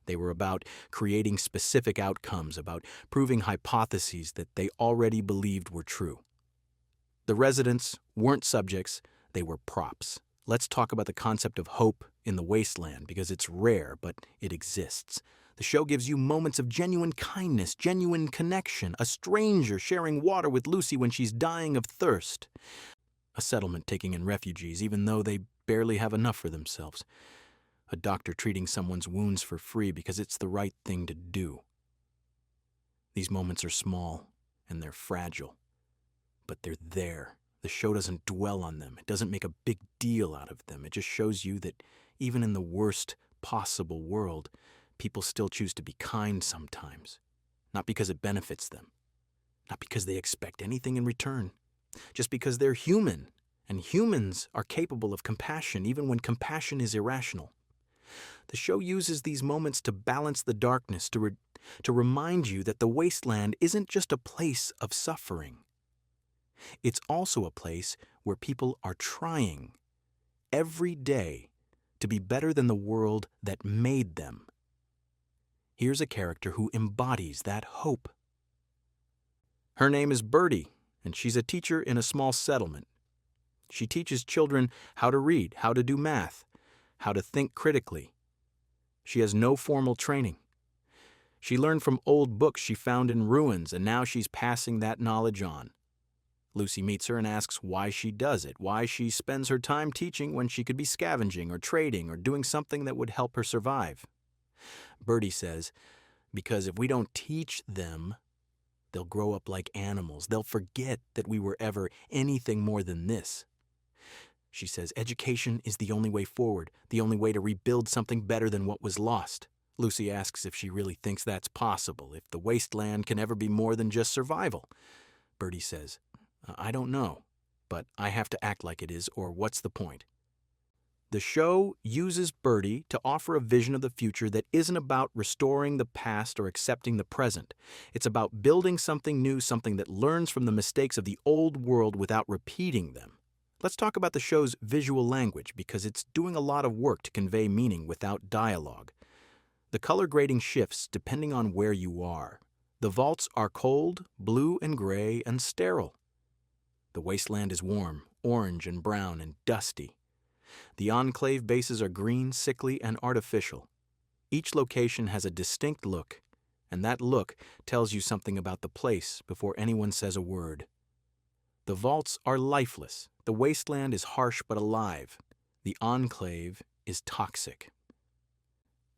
They were about creating specific outcomes, about proving hypotheses that they already believed were true. The residents weren't subjects, they were props. Let's talk about the concept of hope in the wasteland because it's rare, but it exists. The show gives you moments of genuine kindness, genuine connection, a stranger sharing water with Lucy when she's dying of thirst, a settlement taking in refugees even though they barely have enough for themselves, a doctor treating someone's wounds for free because it's the right thing to do. These moments are small and they're fragile, but they're there. The show doesn't dwell on them. It doesn't make a big deal out of them. It just shows you that even in the worst possible world, people still choose to be kind sometimes. Not because it benefits them. Not because they expect anything in return. Just because they're human, and humans are capable of compassion even when compassion is irrational. The show uses these moments to balance the darkness, to remind you that the wasteland isn't just a place of suffering. It's also a place where people are trying every day to be better than the world that made them. Here's a character who embodies that hope. Her name is Birdie, and she's a teacher in a small settlement. She teaches children how to read, how to do math, how to think critically. She has no formal training. She learned from old books she found in ruins, and now she's passing that knowledge on. Lucy meets her and asks why she does it, why she spends her time teaching when she could be scavenging or trading or doing something that would help her survive. Birdie says, because if we don't teach them, they'll grow up like animals. They'll forget that we were ever anything more than this. She says education is the only way forward, the only way to rebuild something better than what was lost. Lucy asks if she really thinks that's possible, if the wasteland can ever be more than just survival. Birdie says, I don't know, but I have to act like it is, or what's the point? The show uses Birdie to offer a vision of the future that isn't about restoring the past or accepting the present. It's about building something new, something that learns from the mistakes of the old world without repeating them. Let's talk about the show's visual language because it's doing a lot of work to convey meaning without dialogue. The color grading shifts depending on where you are. The vaults are cold, blue and gray, and sterile. The wasteland is warm, orange and brown and dusty. The enclave bases are green, sickly, and artificial. Each location has a distinct look, and that look tells you something about the place before anyone says a word. The vaults are lifeless. The wasteland is harsh but alive. The enclave is toxic.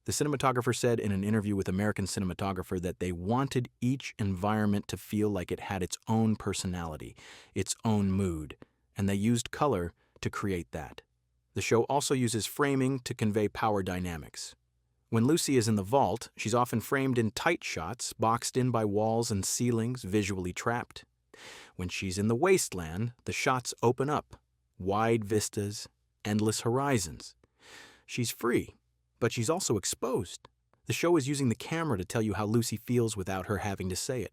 The cinematographer said in an interview with American Cinematographer that they wanted each environment to feel like it had its own personality, its own mood, and they used color to create that. The show also uses framing to convey power dynamics. When Lucy is in the vault, she's often framed in tight shots, boxed in by walls and ceilings, visually trapped. When she's in the wasteland, the shots open up, wide vistas, endless horizons. She's free, but she's also exposed. The show is using the camera to tell you how Lucy feels without her having to say it.